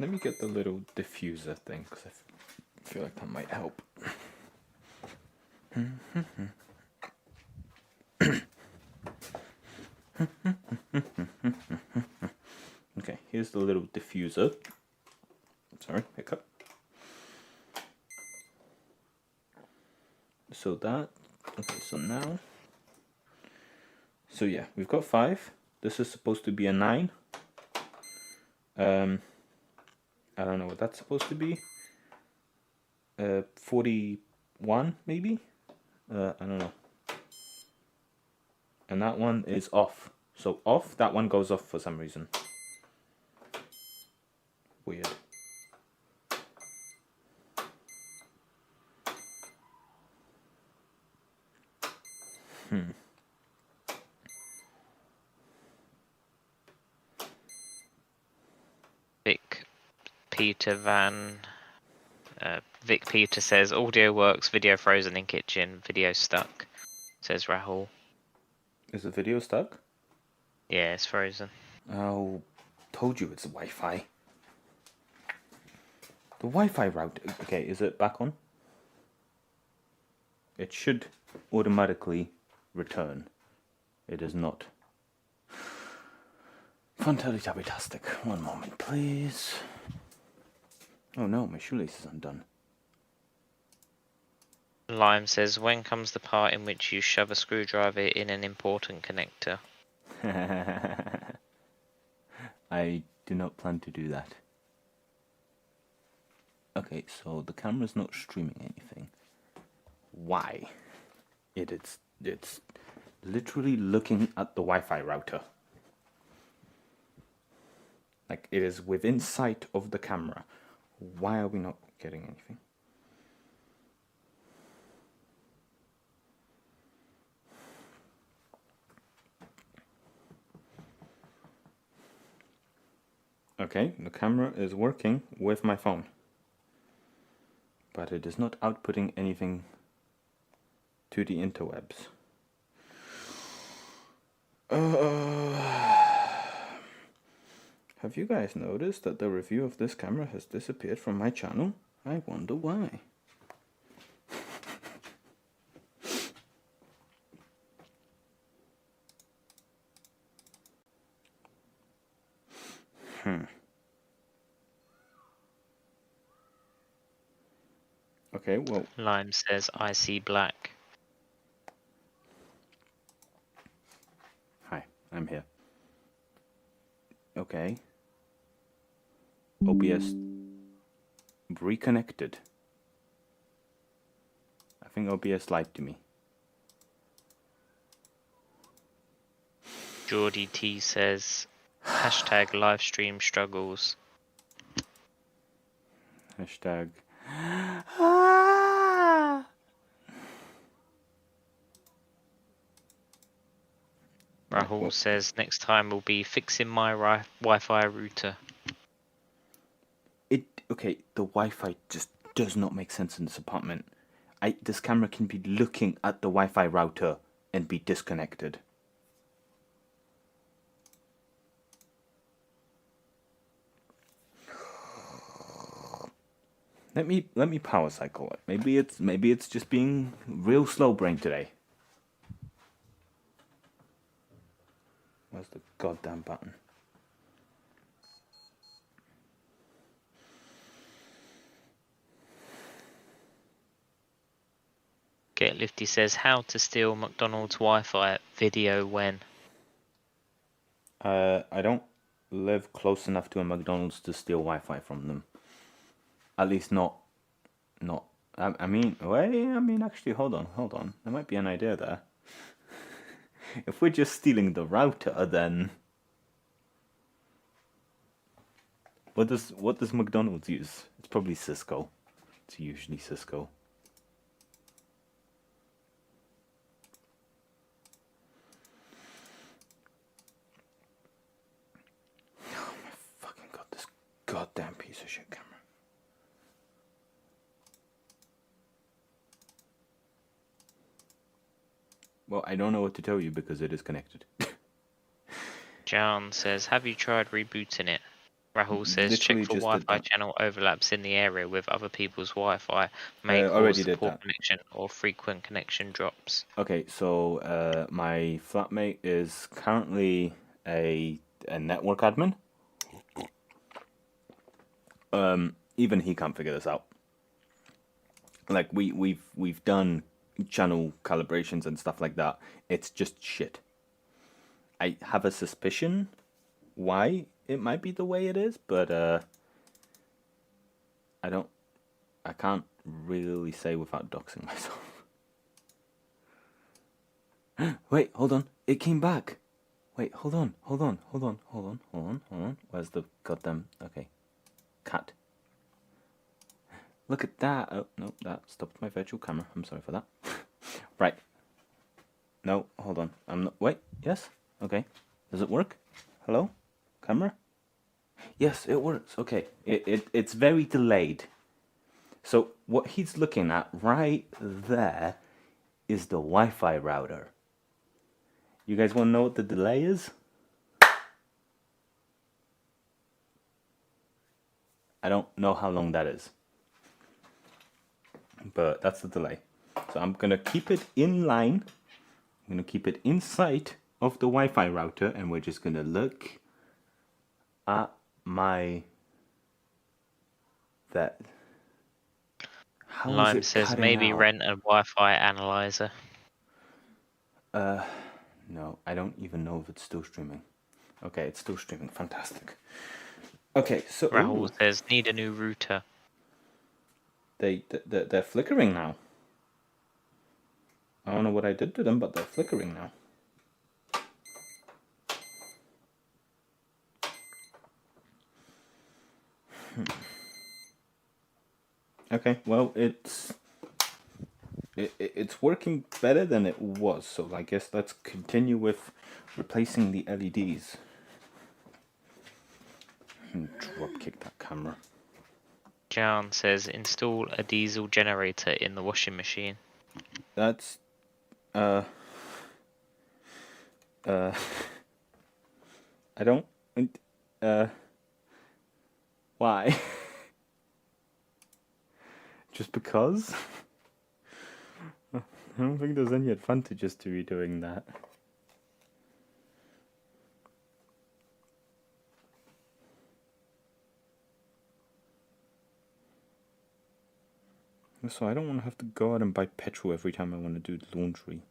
A: Let me get the little diffuser thing because I feel like that might help. Okay, here's the little diffuser. Sorry, hiccup. So that, okay, so now, so yeah, we've got 5. This is supposed to be a 9. I don't know what that's supposed to be. 41 maybe? I don't know. And that one is off. So off, that one goes off for some reason. Weird.
B: Vic Peter says audio works, video frozen in kitchen, video stuck. Says Rahul.
A: Is the video stuck?
B: Yeah, it's frozen.
A: Oh, told you it's the Wi-Fi. The Wi-Fi router. Okay, is it back on? It should automatically return. It is not. Fantastic. One moment, please. Oh no, my shoelace is undone.
B: Lime says, when comes the part in which you shove a screwdriver in an important connector?
A: I do not plan to do that. Okay, so the camera's not streaming anything. Why? It's literally looking at the Wi-Fi router. Like, it is within sight of the camera. Why are we not getting anything? Okay, the camera is working with my phone. But it is not outputting anything to the interwebs. Have you guys noticed that the review of this camera has disappeared from my channel? I wonder why. Okay, well.
B: Lime says, I see black.
A: Hi, I'm here. Okay. OBS reconnected. I think OBS lied to me.
B: Geordie T says, hashtag livestream struggles.
A: Hashtag.
B: Rahul says, next time will be fixing my Wi-Fi router.
A: Okay, the Wi-Fi just does not make sense in this apartment. This camera can be looking at the Wi-Fi router and be disconnected. Let me power cycle it. Maybe it's just being real slow brain today. Where's the goddamn button?
B: Get Lifty says, how to steal McDonald's Wi-Fi video when?
A: I don't live close enough to a McDonald's to steal Wi-Fi from them. At least not. I mean, wait. I mean, actually, hold on. There might be an idea there. If we're just stealing the router, then what does McDonald's use? It's probably Cisco. It's usually Cisco. Oh my fucking god! This goddamn piece of shit camera. Well, I don't know what to tell you because it is connected.
B: John says, have you tried rebooting it? Rahul says,
A: Literally
B: check for
A: just did
B: Wi-Fi
A: that.
B: channel overlaps in the area with other people's Wi-Fi. May
A: Already
B: cause the
A: did
B: poor
A: that.
B: connection or frequent connection drops.
A: Okay, so my flatmate is currently a network admin. Even he can't figure this out. Like we've done channel calibrations and stuff like that. It's just shit. I have a suspicion why it might be the way it is, but I can't really say without doxing myself. Wait, hold on. It came back. Wait, hold on. Where's the goddamn... Okay. Cat. Look at that. Oh, no, that stopped my virtual camera. I'm sorry for that. Right. No, hold on. I'm not... Wait, yes? Okay. Does it work? Hello? Camera? Yes, it works. Okay. It's very delayed. So what he's looking at right there is the Wi-Fi router. You guys want to know what the delay is? I don't know how long that is, but that's the delay. So I'm going to keep it in line. I'm going to keep it in sight of the Wi-Fi router, and we're just going to look at my... That... How
B: Lime
A: is it
B: says,
A: cutting
B: maybe
A: out?
B: rent a Wi-Fi analyzer.
A: No, I don't even know if it's still streaming. Okay, it's still streaming. Fantastic. Okay, so...
B: Rahul
A: Ooh,
B: says, need a new router.
A: they're flickering now. I don't know what I did to them, but they're flickering now. Okay, well, it's working better than it was, so I guess let's continue with replacing the LEDs. Drop kick that camera.
B: John says, install a diesel generator in the washing machine.
A: That's I don't why? Just because? I don't think there's any advantages to you doing that. So I don't want to have to go out and buy petrol every time I want to do laundry.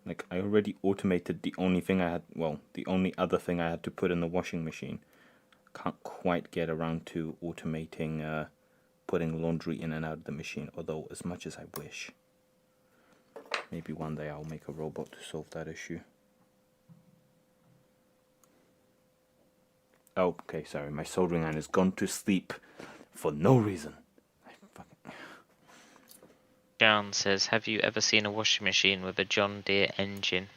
A: Like, I already automated the only thing I had, well, the only other thing I had to put in the washing machine. Can't quite get around to automating putting laundry in and out of the machine, although as much as I wish. Maybe one day I'll make a robot to solve that issue. Oh, okay, sorry, my soldering iron has gone to sleep for no reason.
B: John says, have you ever seen a washing machine with a John Deere engine?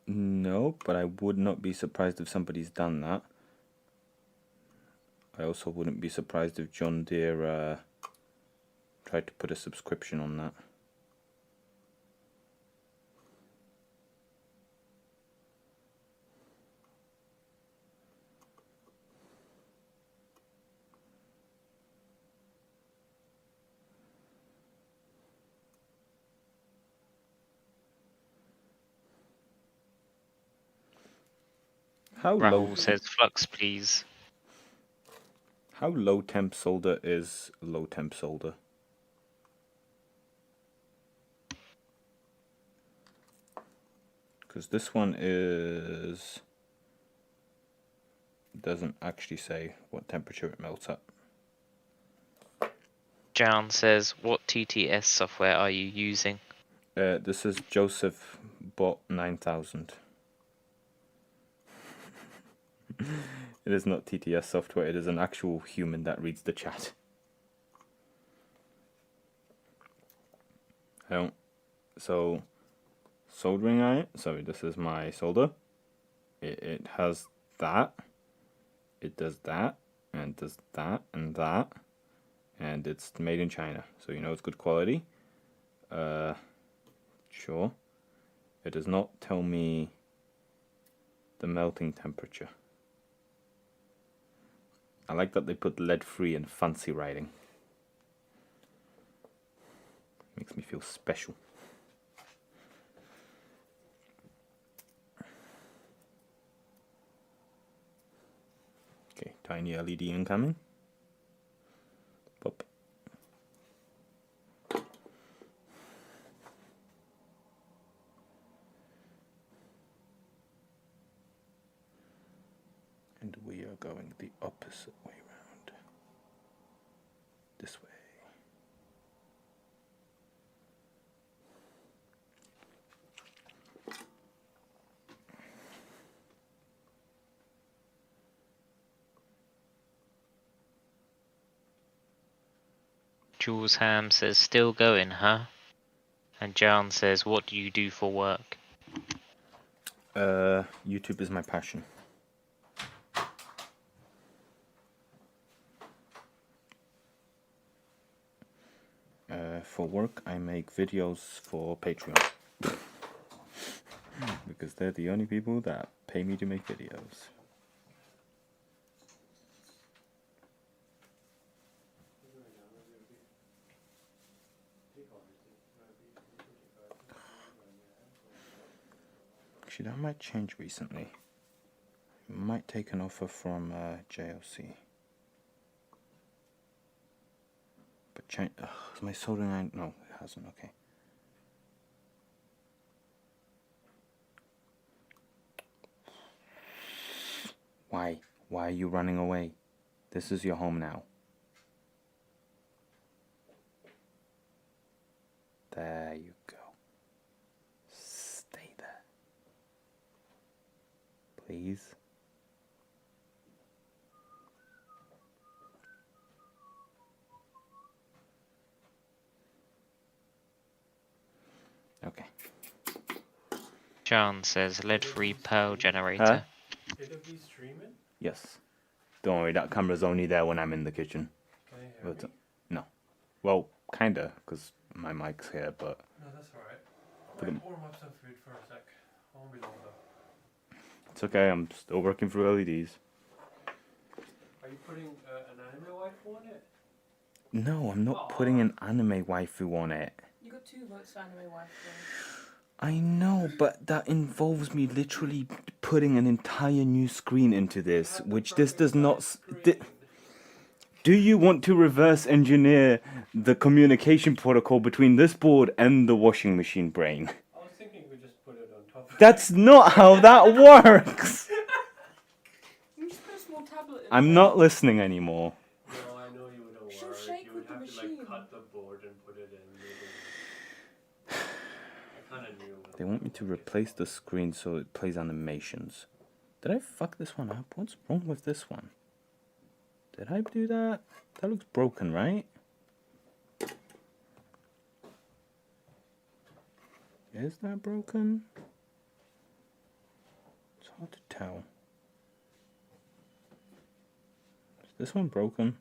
A: No, but I would not be surprised if somebody's done that. I also wouldn't be surprised if John Deere tried to put a subscription on that. How
B: Rahul says flux, please.
A: How low temp solder is low temp solder? Because this one doesn't actually say what temperature it melts at.
B: Jan says, what TTS software are you using?
A: This is Joseph Bot 9000. It is not TTS software, it is an actual human that reads the chat. So, soldering iron, sorry, this is my solder. It has that, it does that, and does that, and that, and it's made in China, so you know it's good quality. Sure. It does not tell me the melting temperature. I like that they put lead-free and fancy writing. Makes me feel special. Okay, tiny LED incoming. Pop. And we are going the opposite way around. This way.
B: Jules Ham says, still going, huh? And Jan says, what do you do for work?
A: YouTube is my passion. For work, I make videos for Patreon. Because they're the only people that pay me to make videos. Actually, that might change recently. I might take an offer from JLC. But change. Is my soldering iron? No, it hasn't. Okay. Why? Why are you running away? This is your home now. There you go. Stay there. Please. Okay.
B: Jan says, lead-free pearl generator.
A: Huh?
C: AW streaming?
A: Yes. Don't worry, that camera's only there when I'm in the kitchen.
C: Can you hear
A: But,
C: me?
A: no. Well, kinda, because my mic's here, but...
C: No, that's alright.
A: For
C: I'll
A: the-
C: warm up some food for a sec. I won't be long though.
A: It's okay, I'm still working through LEDs.
C: Are you putting an anime waifu on it?
A: No, I'm not putting an anime waifu on it.
D: You got 2 votes for anime wife.
A: I know, but that involves me literally putting an entire new screen into this, which this does not... Do you want to reverse engineer the communication protocol between this board and the washing machine brain?
C: I was thinking we just put it on top of
A: That's not how that works!
D: You just put a small tablet in
A: I'm
D: there.
A: not listening anymore.
C: No, I know you wouldn't
D: She'll
C: work.
D: shake
C: You
D: with
C: would
D: the
C: have to
D: machine.
C: like cut the board and put it in. I kinda knew.
A: They want me to replace the screen so it plays animations. Did I fuck this one up? What's wrong with this one? Did I do that? That looks broken, right? Is that broken? It's hard to tell. Is this one broken?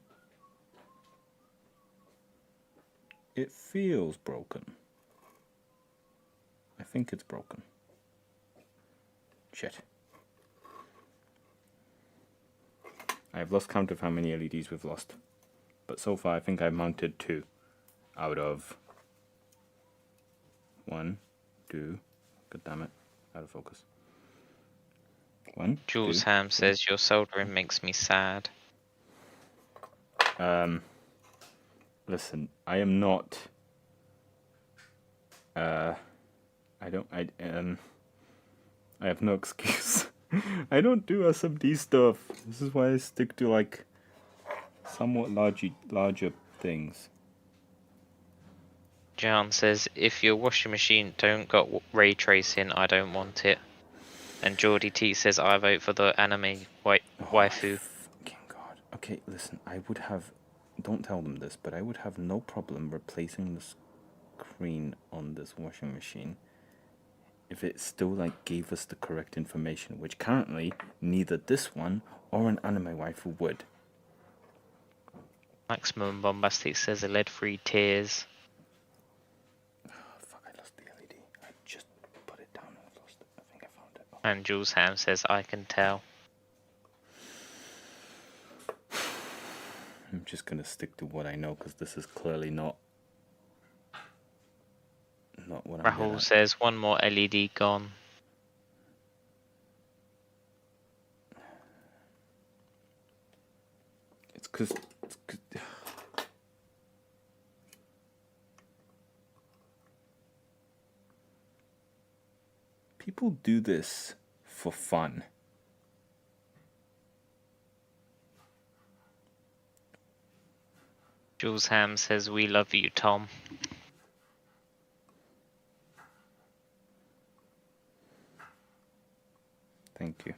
A: It feels broken. I think it's broken. Shit. I've lost count of how many LEDs we've lost. But so far I think I've mounted 2 out of 1, 2, god damn it, out of focus. 1,
B: Jules
A: 2,
B: Ham says your soldering makes me sad.
A: Listen, I am not. I have no excuse. I don't do SMD stuff. This is why I stick to like somewhat larger things.
B: Jan says, if your washing machine don't got ray tracing, I don't want it. And Geordie T says, I vote for the anime waifu.
A: Fucking God. Okay, listen, I would have. Don't tell them this, but I would have no problem replacing the screen on this washing machine if it still like gave us the correct information, which currently neither this one or an anime waifu would.
B: Maximum Bombastic says, a lead-free tears.
A: Oh, fuck, I lost the LED. I just put it down and I lost it. I think I found it. Oh.
B: And Jules Ham says, I can tell.
A: I'm just gonna stick to what I know because this is clearly not what I'm good
B: Rahul
A: at.
B: says, one more LED gone.
A: It's because people do this for fun.
B: Jules Ham says, we love you, Tom.
A: Thank you.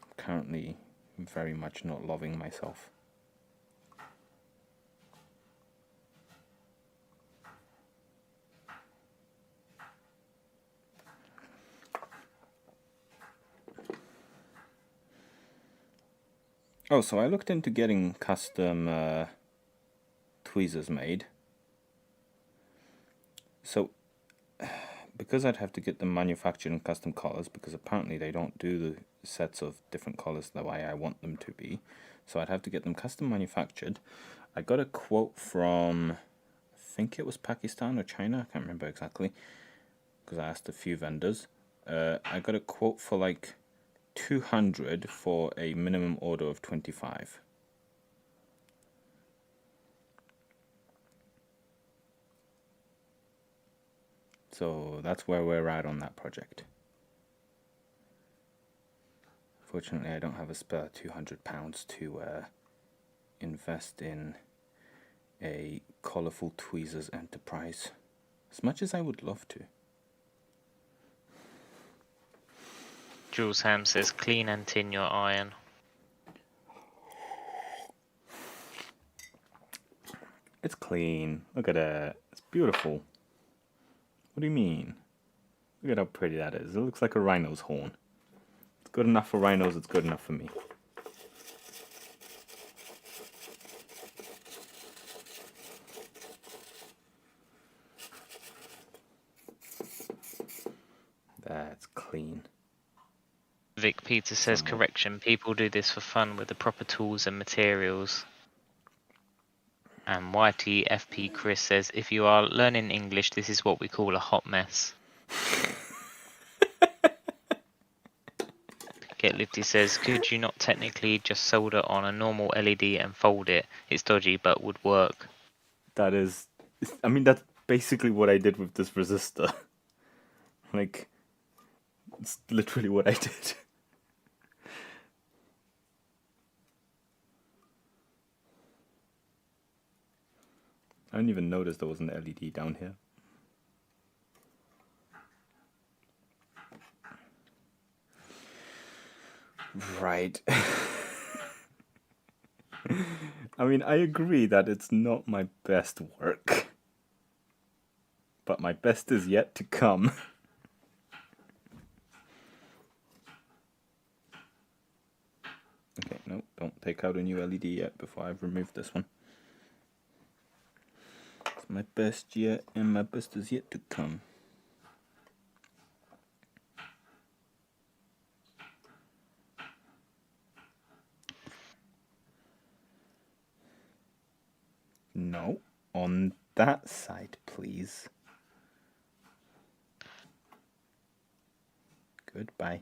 A: I'm currently very much not loving myself. Oh, so I looked into getting custom tweezers made. So, because I'd have to get them manufactured in custom colors, because apparently they don't do the sets of different colors the way I want them to be, so I'd have to get them custom manufactured. I got a quote from, I think it was Pakistan or China, I can't remember exactly, because I asked a few vendors. I got a quote for like 200 for a minimum order of 25. So that's where we're at on that project. Fortunately, I don't have a spare £200 to invest in a colourful tweezers enterprise, as much as I would love to.
B: Jules Ham says, clean and tin your iron.
A: It's clean. Look at that. It's beautiful. What do you mean? Look at how pretty that is. It looks like a rhino's horn. It's good enough for rhinos, it's good enough for me. That's clean.
B: Vic Peter says,
A: Somewhat.
B: correction, people do this for fun with the proper tools and materials. And YTFP Chris says, if you are learning English, this is what we call a hot mess. Get Lifty says, could you not technically just solder on a normal LED and fold it? It's dodgy, but would work.
A: That is, I mean, that's basically what I did with this resistor. Like, it's literally what I did. I didn't even notice there was an LED down here. Right. I mean, I agree that it's not my best work. But my best is yet to come. Okay, no, don't take out a new LED yet before I've removed this one. It's my best yet, and my best is yet to come. No, on that side, please. Goodbye.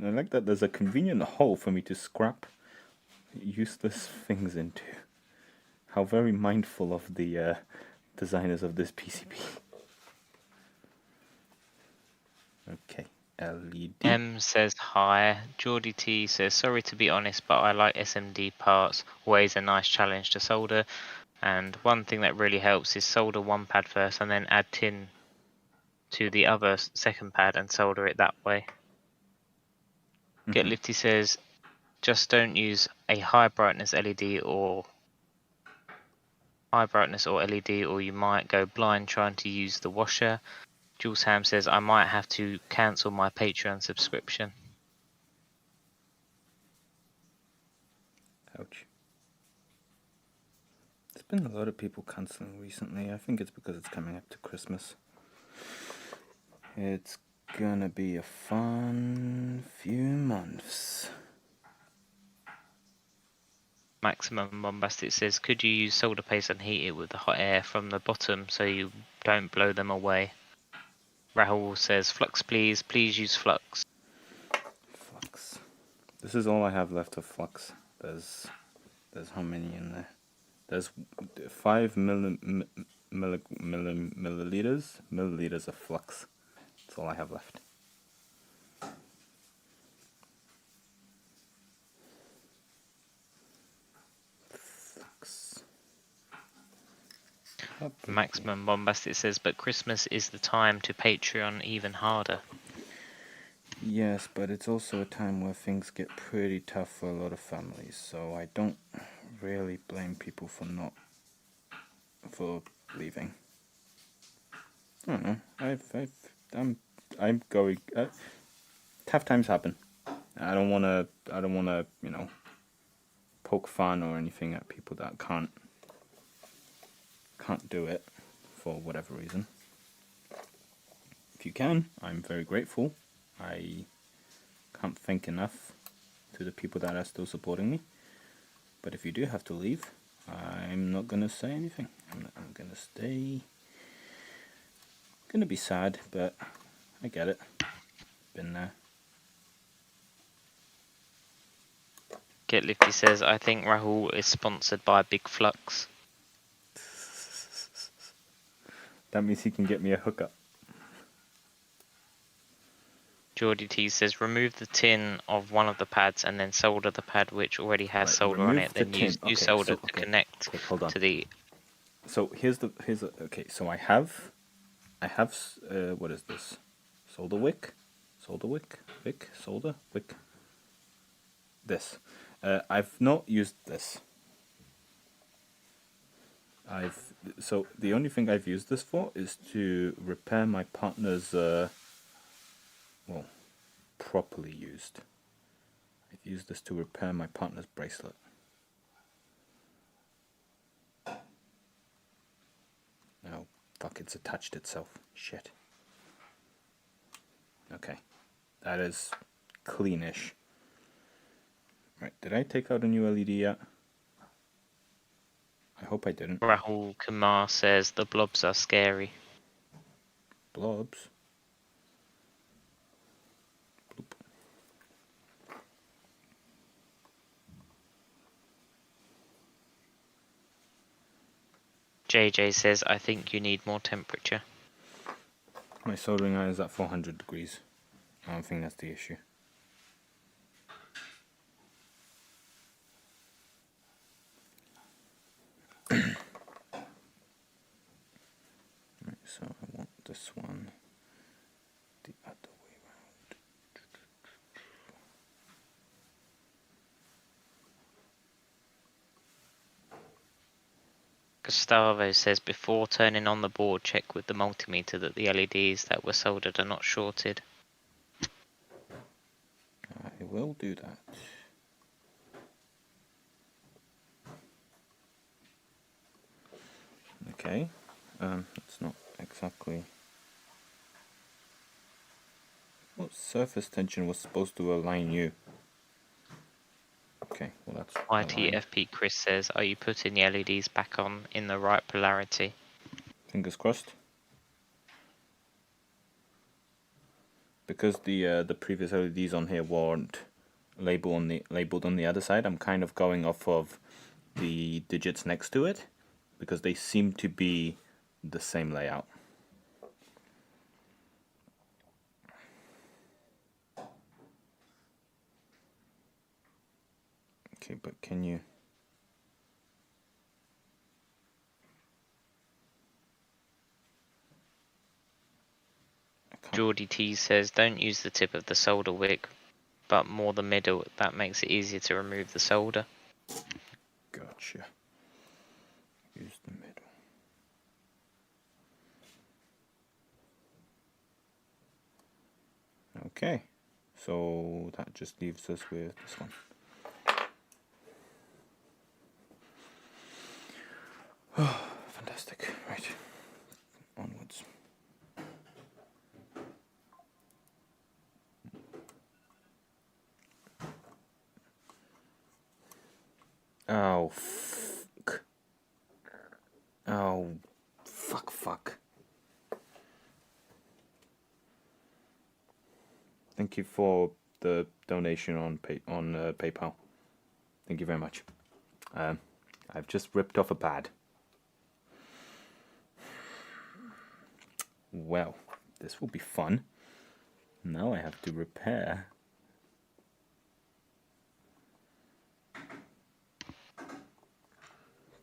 A: I like that there's a convenient hole for me to scrap useless things into. How very mindful of the designers of this PCB. Okay, LED.
B: M says hi. Geordie T says, sorry to be honest, but I like SMD parts. Always a nice challenge to solder. And one thing that really helps is solder one pad first and then add tin to the other second pad and solder it that way. Get Lifty says, just don't use a high brightness LED or LED, or you might go blind trying to use the washer. Jules Ham says, I might have to cancel my Patreon subscription.
A: Ouch. There's been a lot of people cancelling recently. I think it's because it's coming up to Christmas. It's gonna be a fun few months.
B: Maximum Bombastic says, could you use solder paste and heat it with the hot air from the bottom so you don't blow them away? Rahul says, flux please use flux.
A: Flux. This is all I have left of flux. There's how many in there? There's 5 milliliters of flux. That's all I have left. Flux.
B: Maximum Bombastic says, but Christmas is the time to Patreon even harder.
A: Yes, but it's also a time where things get pretty tough for a lot of families, so I don't really blame people for leaving. I don't know. I'm going. Tough times happen. I don't wanna, poke fun or anything at people that can't do it for whatever reason. If you can, I'm very grateful. I can't thank enough to the people that are still supporting me. But if you do have to leave, I'm not gonna say anything. I'm gonna stay. Gonna be sad, but I get it. Been there.
B: Get Lifty says, I think Rahul is sponsored by Big Flux.
A: That means he can get me a hookup.
B: Geordie T says, remove the tin of one of the pads and then solder the pad which already has
A: Right,
B: solder on
A: remove
B: it.
A: the
B: Then
A: tin.
B: use
A: Okay,
B: solder
A: so-
B: to connect
A: hold on.
B: to the.
A: So here's okay. So I have what is this? Solder wick. This. I've not used this. So the only thing I've used this for is to repair my partner's properly used. I've used this to repair my partner's bracelet. Oh, fuck, it's attached itself. Shit. Okay. That is cleanish. Right, did I take out a new LED yet? I hope I didn't.
B: Rahul Kumar says, the blobs are scary.
A: Blobs? Bloop.
B: JJ says, I think you need more temperature.
A: My soldering iron is at 400 degrees. I don't think that's the issue. Right, so I want this one the other way around.
B: Gustavo says, before turning on the board, check with the multimeter that the LEDs that were soldered are not shorted.
A: I will do that. Okay, it's not exactly what surface tension was supposed to align you. Okay, well that's aligned.
B: ITFP Chris says, are you putting the LEDs back on in the right polarity?
A: Fingers crossed. because the previous LEDs on here weren't labeled on the other side, I'm kind of going off of the digits next to it because they seem to be the same layout. Okay, but can you...
B: Geordie T says, don't use the tip of the solder wick, but more the middle. That makes it easier to remove the solder.
A: Gotcha. Use the middle. Okay, so that just leaves us with this one. Oh, fantastic. Right, onwards. Oh, fuck. Oh, fuck. Thank you for the donation on PayPal. Thank you very much. I've just ripped off a pad. Well, this will be fun. Now I have to repair.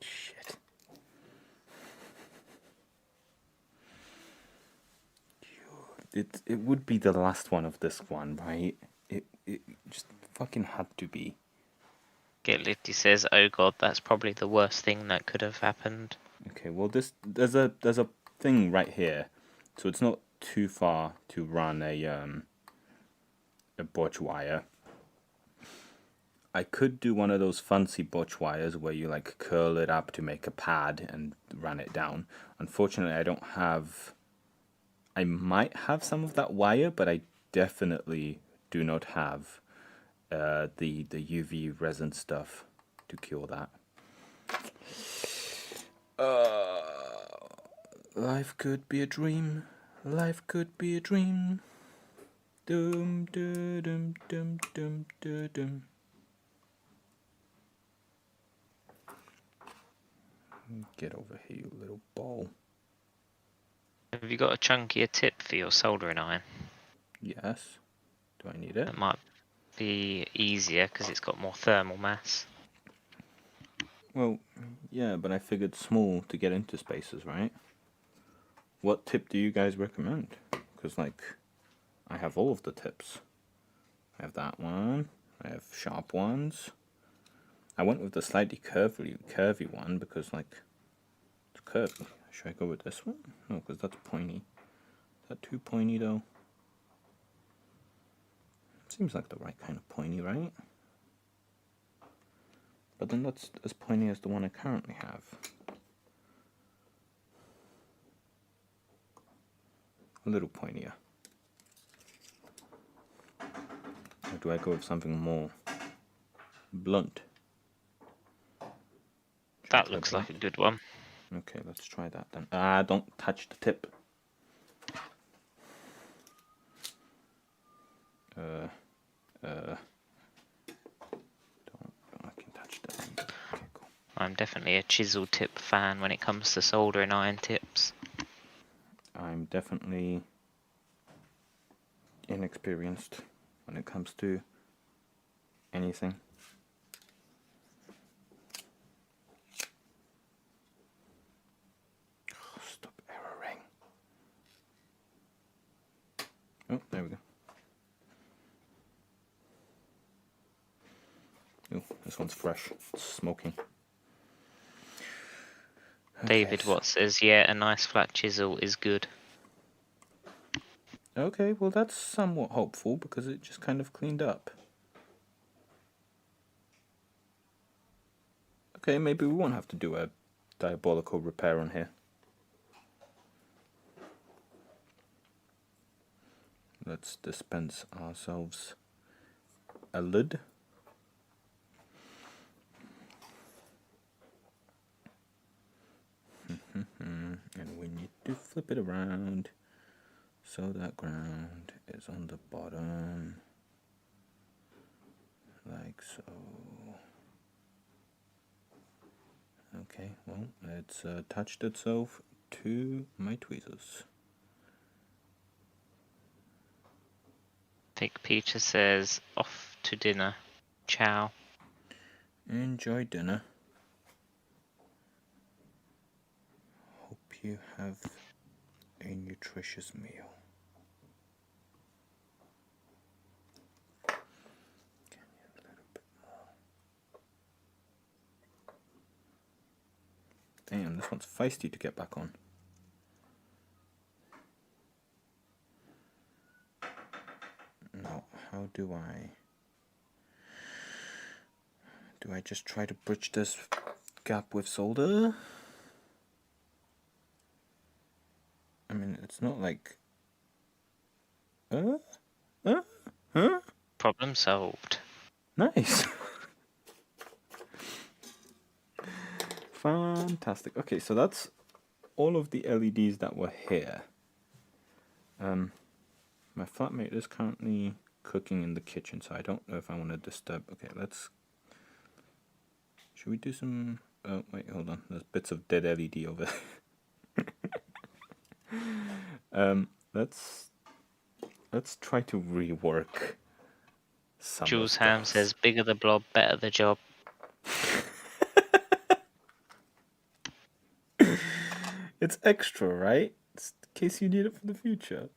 A: Shit. It would be the last one of this one, right? It just fucking had to be.
B: Get Lifty says, oh god, that's probably the worst thing that could have happened.
A: Okay, well there's a thing right here, so it's not too far to run a botch wire. I could do one of those fancy botch wires where you like curl it up to make a pad and run it down. Unfortunately, I don't have. I might have some of that wire, but I definitely do not have the UV resin stuff to cure that. Life could be a dream. Life could be a dream. Dum dum dum dum dum dum dum. Get over here, you little ball.
B: Have you got a chunkier tip for your soldering iron?
A: Yes. Do I need it?
B: That might be easier because it's got more thermal mass.
A: Well, yeah, but I figured small to get into spaces, right? What tip do you guys recommend? Because, like, I have all of the tips. I have that one. I have sharp ones. I went with the slightly curvy one because, like, it's curvy. Should I go with this one? No, because that's pointy. Is that too pointy, though? Seems like the right kind of pointy, right? But then that's as pointy as the one I currently have. A little pointier. Or do I go with something more blunt?
B: That looks like a good one.
A: Okay, let's try that then. Don't touch the tip. I can touch that. Okay, cool.
B: I'm definitely a chisel tip fan when it comes to soldering iron tips.
A: I'm definitely inexperienced when it comes to anything. Oh, stop erroring. Oh, there we go. Oh, this one's fresh. It's smoking.
B: David
A: Okay,
B: Watt says, yeah, a nice flat chisel is good.
A: okay, well that's somewhat hopeful because it just kind of cleaned up. Okay, maybe we won't have to do a diabolical repair on here. Let's dispense ourselves a lid. And we need to flip it around So that ground is on the bottom, like so. Okay, well, it's attached itself to my tweezers.
B: Think Peter says off to dinner. Ciao.
A: Enjoy dinner. Hope you have a nutritious meal. Damn, this one's feisty to get back on. Now, how do I... Do I just try to bridge this gap with solder? I mean, it's not like...
B: Problem solved.
A: Nice! Fantastic. Okay, so that's all of the LEDs that were here. My flatmate is currently cooking in the kitchen, so I don't know if I want to disturb. Okay, let's... Should we do some... Oh, wait, hold on. There's bits of dead LED over there. Let's try to rework some
B: Jules
A: of
B: Ham
A: those.
B: says bigger the blob, better the job.
A: It's extra, right? It's in case you need it for the future.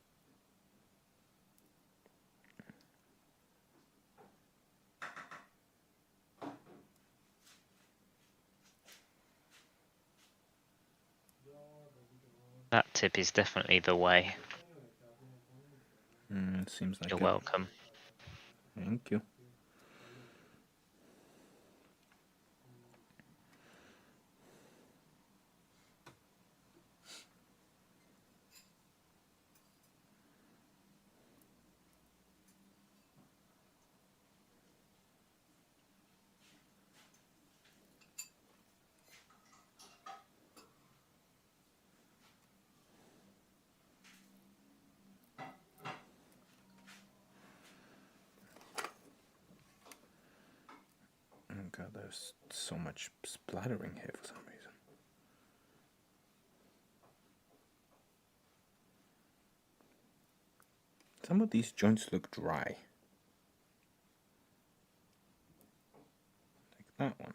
B: That tip is definitely the way.
A: It seems like
B: You're
A: it.
B: welcome.
A: Thank you. Oh god, there's so much splattering here for some reason. Some of these joints look dry. Like that one.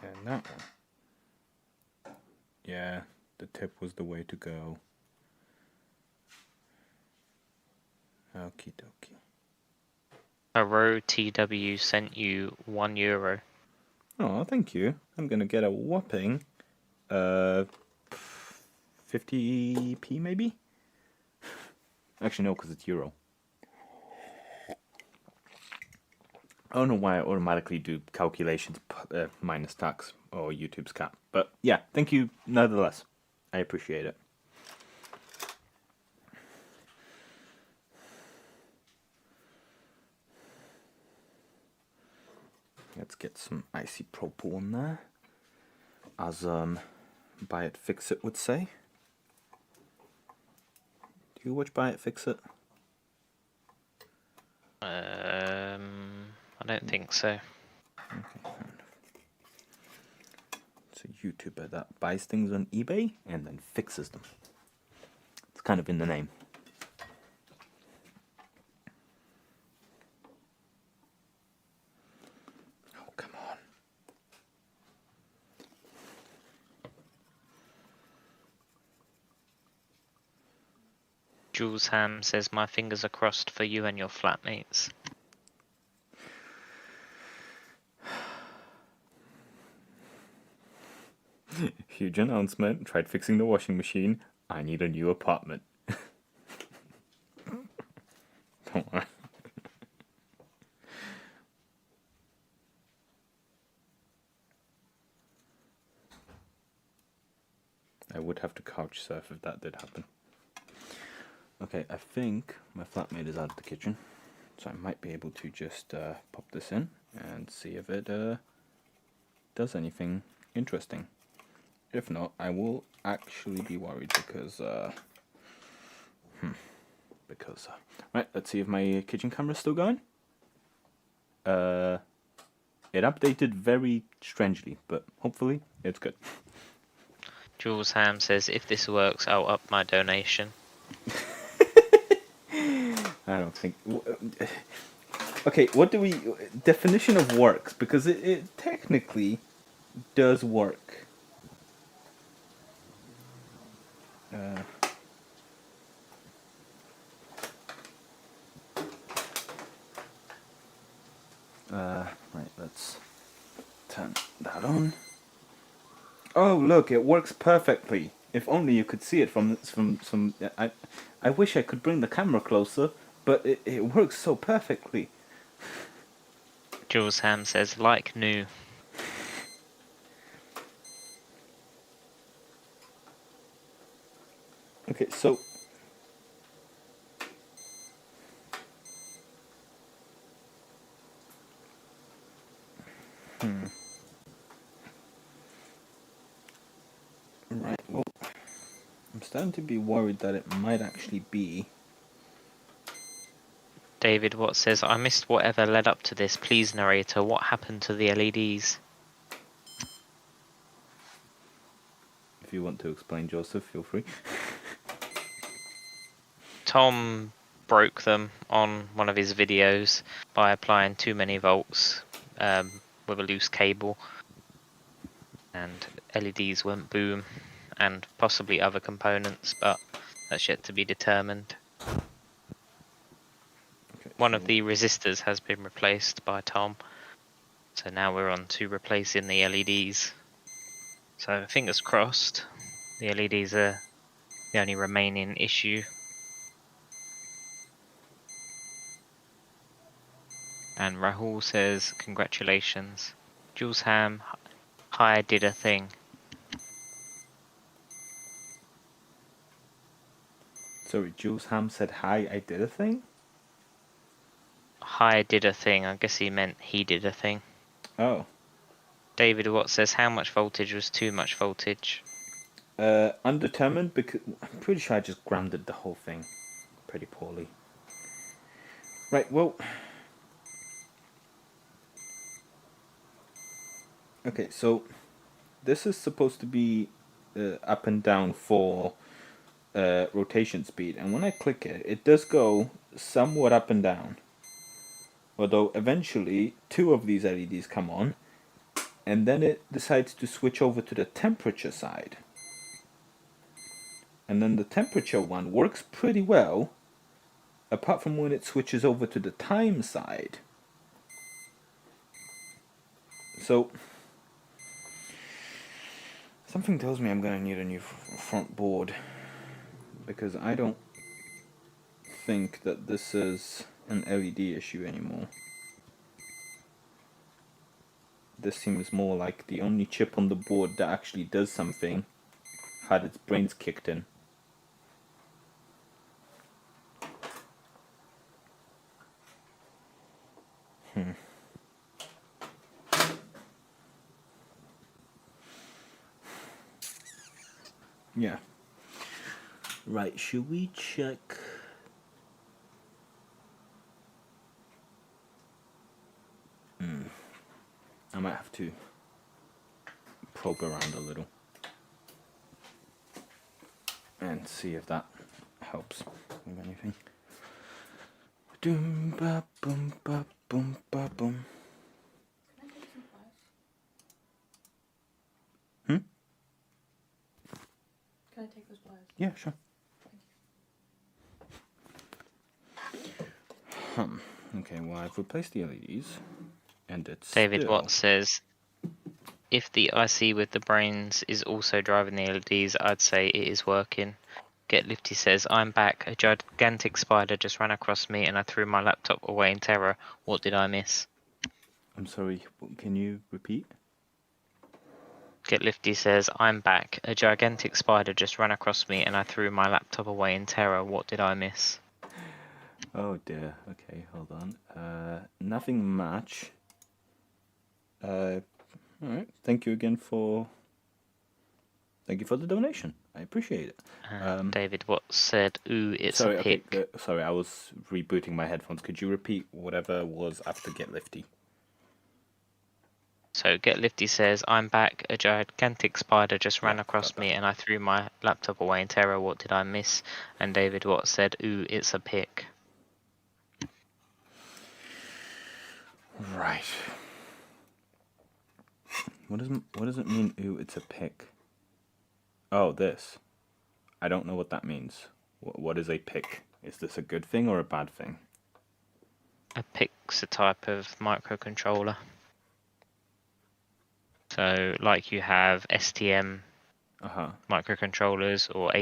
A: And that one. Yeah, the tip was the way to go. Okie dokie.
B: Haro TW sent you €1.
A: Oh, thank you. I'm gonna get a whopping 50p maybe? Actually no, because it's euro. I don't know why I automatically do calculations minus tax or YouTube's cap. But yeah, thank you nonetheless. I appreciate it. Let's get some icy propel on there. As Buy It Fix It would say. Do you watch Buy It Fix It?
B: I don't think so.
A: Okay, fair enough. It's a YouTuber that buys things on eBay and then fixes them. It's kind of in the name. Oh, come on.
B: Jules Ham says my fingers are crossed for you and your flatmates.
A: Huge announcement. Tried fixing the washing machine. I need a new apartment. Don't worry. I would have to couch surf if that did happen. Okay, I think my flatmate is out of the kitchen, so I might be able to just pop this in and see if it does anything interesting. If not, I will actually be worried because because right, let's see if my kitchen camera's still going. It updated very strangely, but hopefully it's good.
B: Jules Ham says, if this works, I'll up my donation.
A: I don't think. Okay, what do we definition of works? Because it technically does work. Right, let's turn that on. Oh, look, it works perfectly. If only you could see it from. I wish I could bring the camera closer, but it works so perfectly.
B: Jules Ham says, like new.
A: Okay, so. Right, well, I'm starting to be worried that it might actually be.
B: David Watt says, I missed whatever led up to this. Please, narrator, what happened to the LEDs?
A: If you want to explain, Joseph, feel free.
B: Tom broke them on one of his videos by applying too many volts with a loose cable, and LEDs went boom, and possibly other components, but that's yet to be determined.
A: Okay,
B: One
A: so
B: of the resistors has been replaced by Tom, so now we're on to replacing the LEDs. So fingers crossed, the LEDs are the only remaining issue. And Rahul says, congratulations. Jules Ham, hi, did a thing.
A: Sorry, Jules Ham said hi, I did a thing?
B: Hi, did a thing. I guess he meant he did a thing.
A: Oh.
B: David Watt says, how much voltage was too much voltage?
A: Undetermined, because I'm pretty sure I just grounded the whole thing pretty poorly. Right, well. Okay, so this is supposed to be up and down for rotation speed, and when I click it, it does go somewhat up and down. Although eventually 2 of these LEDs come on, and then it decides to switch over to the temperature side. And then the temperature one works pretty well, apart from when it switches over to the time side. So, something tells me I'm gonna need a new front board, because I don't think that this is an LED issue anymore. This seems more like the only chip on the board that actually does something had its brains kicked in. Yeah. Right, should we check? I might have to probe around a little and see if that helps with anything. Doom ba boom ba boom ba boom.
D: Can I take some pliers?
A: Hmm?
D: Can I take those pliers?
A: Yeah, sure. Okay, well, I've replaced the LEDs, and it's
B: David
A: still...
B: Watt says, if the IC with the brains is also driving the LEDs, I'd say it is working. Get Lifty says, I'm back. A gigantic spider just ran across me and I threw my laptop away in terror. What did I miss?
A: I'm sorry, can you repeat?
B: Get Lifty says, I'm back. A gigantic spider just ran across me and I threw my laptop away in terror. What did I miss?
A: Oh dear, okay, hold on. Nothing much. Alright, thank you again for Thank you for the donation. I appreciate it.
B: David Watts said, "Ooh, it's
A: Sorry,
B: a
A: okay.
B: pick."
A: Sorry, I was rebooting my headphones. Could you repeat whatever was after Get Lifty?
B: So Get Lifty says, "I'm back. A gigantic spider just ran
A: Yeah,
B: across
A: got that.
B: me, and I threw my laptop away in terror. What did I miss?" And David Watts said, "Ooh, it's a pick."
A: Right. What does it mean? Ooh, it's a pick. Oh, this. I don't know what that means. What is a pick? Is this a good thing or a bad thing?
B: A pick's a type of microcontroller. So, like you have STM microcontrollers or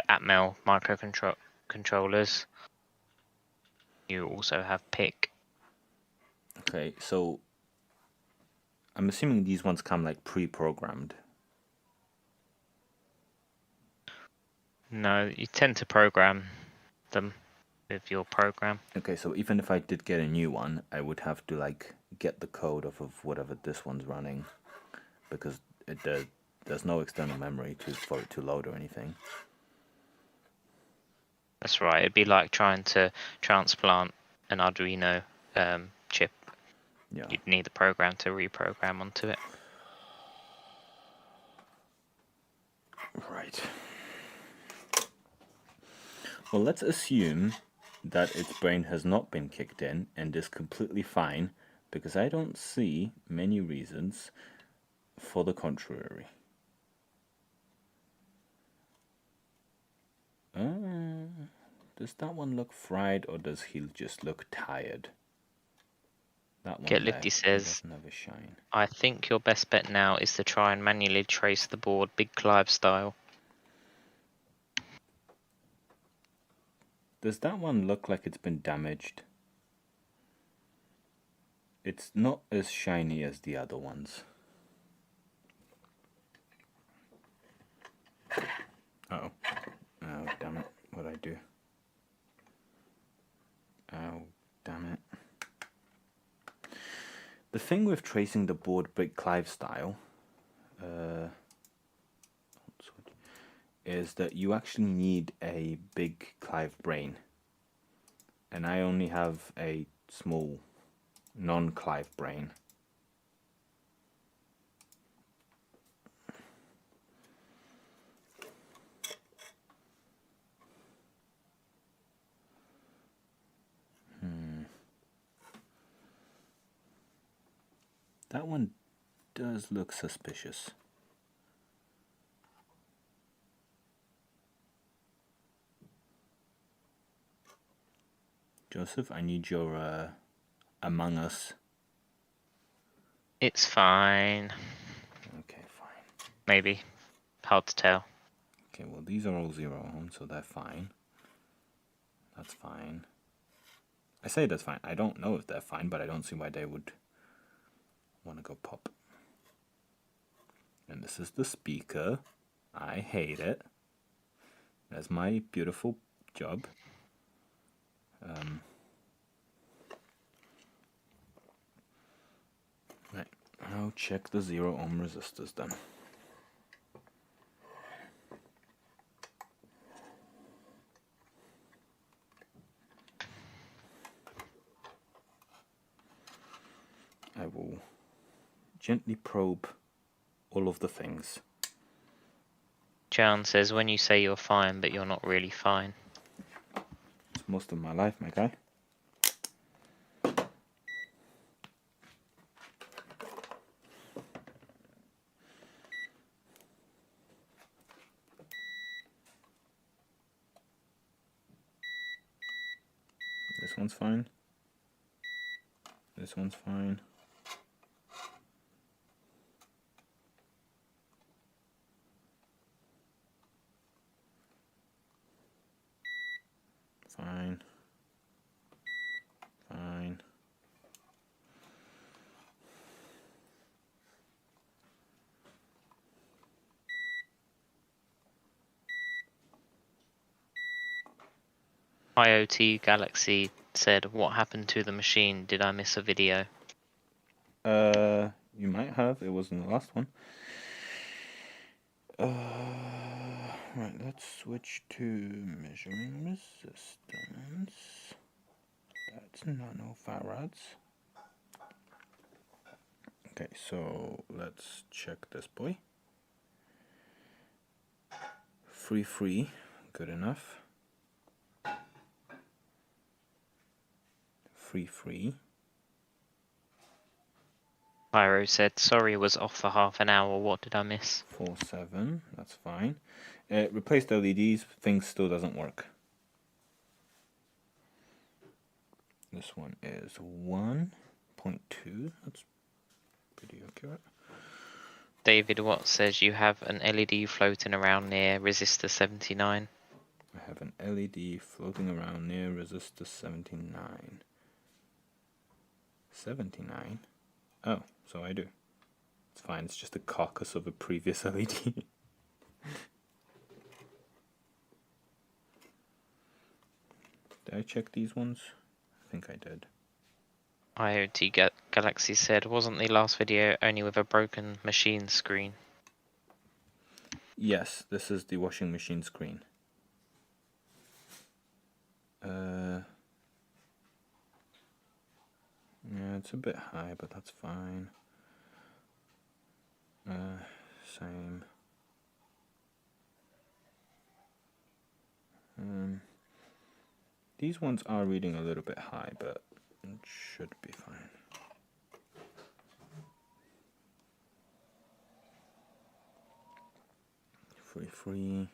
B: Atmel microcontrollers. You also have PIC.
A: Okay, so I'm assuming these ones come like pre-programmed.
B: No, you tend to program them with your program.
A: Okay, so even if I did get a new one, I would have to like get the code off of whatever this one's running, because there's no external memory for it to load or anything.
B: That's right. It'd be like trying to transplant an Arduino chip.
A: Yeah.
B: You'd need the program to reprogram onto it.
A: Right. Well, let's assume that its brain has not been kicked in and is completely fine, because I don't see many reasons for the contrary. Does that one look fried, or does he just look tired? That one
B: Get
A: there,
B: Lifty
A: he
B: says,
A: doesn't have a shine.
B: "I think your best bet now is to try and manually trace the board, Big Clive style."
A: Does that one look like it's been damaged? It's not as shiny as the other ones. Uh-oh. Oh, damn it. What'd I do? Oh, damn it. The thing with tracing the board Big Clive style is that you actually need a Big Clive brain. And I only have a small non-Clive brain. That one does look suspicious. Joseph, I need your Among Us.
B: It's fine.
A: Okay, fine.
B: Maybe. Hard to tell.
A: Okay, well, these are all 0 ohms, so they're fine. That's fine. I say that's fine. I don't know if they're fine, but I don't see why they would want to go pop. And this is the speaker. I hate it. That's my beautiful job. Right, I'll check the 0 ohm resistors then. I will gently probe all of the things.
B: Jan says, "When you say you're fine, but you're not really fine."
A: It's most of my life, my guy. This one's fine. This one's fine. Fine. Fine.
B: IoT Galaxy said, "What happened to the machine? Did I miss a video?"
A: You might have. It was in the last one. Right, let's switch to measuring resistance. That's nanofarads. Okay, so let's check this boy. Free, good enough. Free.
B: Pyro said, sorry, was off for half an hour. What did I miss?
A: 4.7, that's fine. Replaced LEDs, things still doesn't work. This one is 1.2, that's pretty accurate.
B: David Watt says you have an LED floating around near resistor 79.
A: I have an LED floating around near resistor 79. 79? Oh, so I do. It's fine, it's just a carcass of a previous LED. Did I check these ones? I think I did.
B: IoT Galaxy said, wasn't the last video only with a broken machine screen?
A: Yes, this is the washing machine screen. Yeah, it's a bit high, but that's fine. Same. These ones are reading a little bit high, but it should be fine. Free.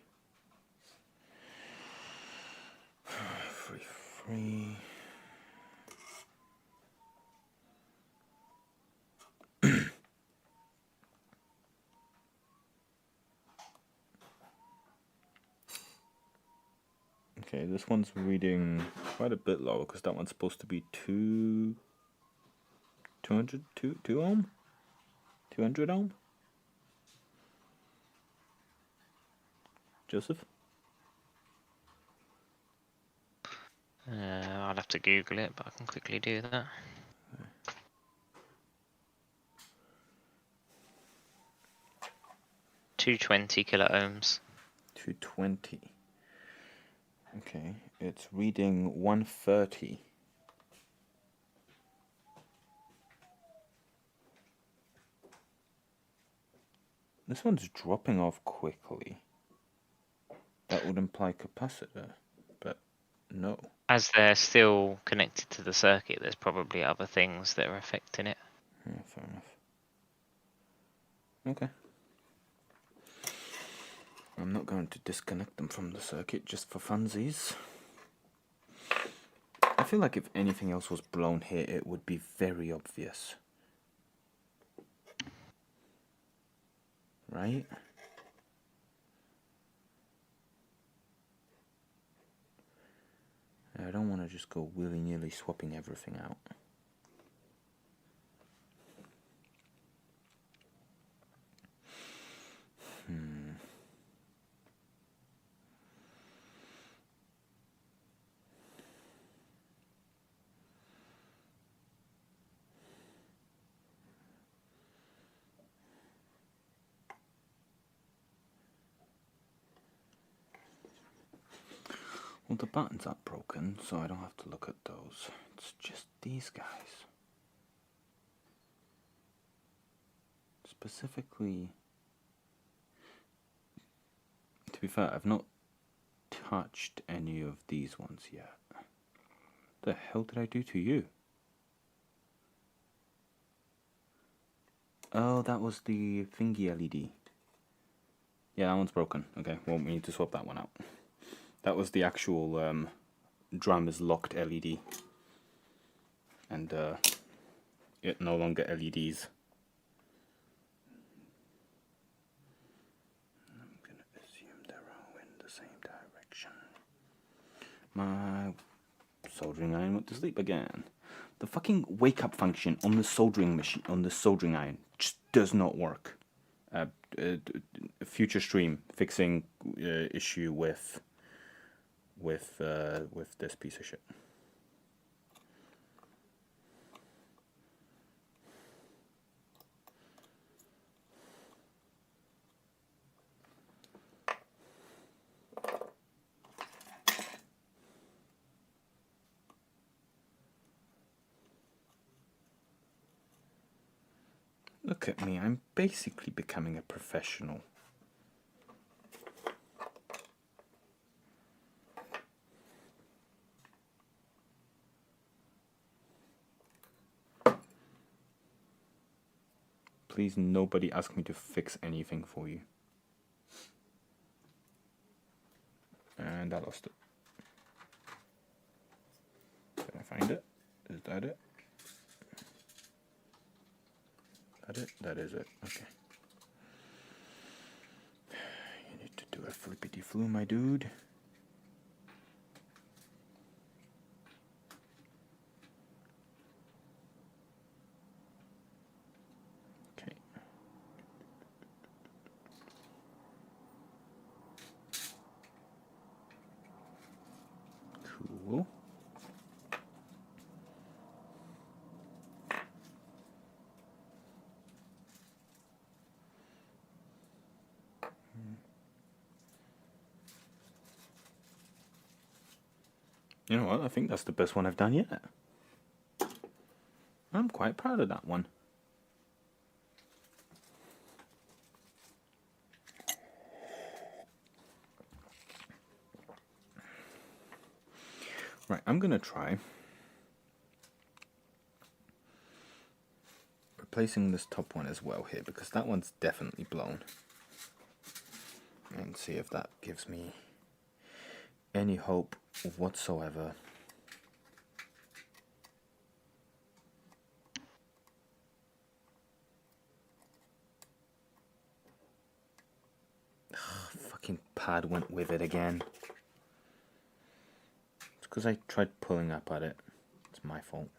A: Okay, this one's reading quite a bit lower because that one's supposed to be 200 ohm? 200 ohm? Joseph?
B: I'll have to Google it, but I can quickly do that. 220 kilo ohms.
A: 220. Okay, it's reading 130. This one's dropping off quickly. That would imply capacitor, but no.
B: As they're still connected to the circuit, there's probably other things that are affecting it.
A: Yeah, fair enough. Okay. I'm not going to disconnect them from the circuit just for funsies. I feel like if anything else was blown here, it would be very obvious. Right? I don't want to just go willy-nilly swapping everything out. Well, the buttons aren't broken, so I don't have to look at those. It's just these guys. Specifically, to be fair, I've not touched any of these ones yet. The hell did I do to you? Oh, that was the thingy LED. Yeah, that one's broken. Okay, well, we need to swap that one out. That was the actual drum is locked LED. And it no longer LEDs. I'm gonna assume they're all in the same direction. My soldering iron went to sleep again. The fucking wake up function on the soldering machine, on the soldering iron, just does not work. Future stream fixing issue with this piece of shit. Look at me, I'm basically becoming a professional. Please, nobody ask me to fix anything for you. And I lost it. Did I find it? Is that it? That it? That is it. Okay. You need to do a flippity flu, my dude. Okay. Cool. You know what? I think that's the best one I've done yet. I'm quite proud of that one. Right, I'm going to try replacing this top one as well here, because that one's definitely blown. And see if that gives me any hope whatsoever. Fucking pad went with it again. It's because I tried pulling up at it. It's my fault.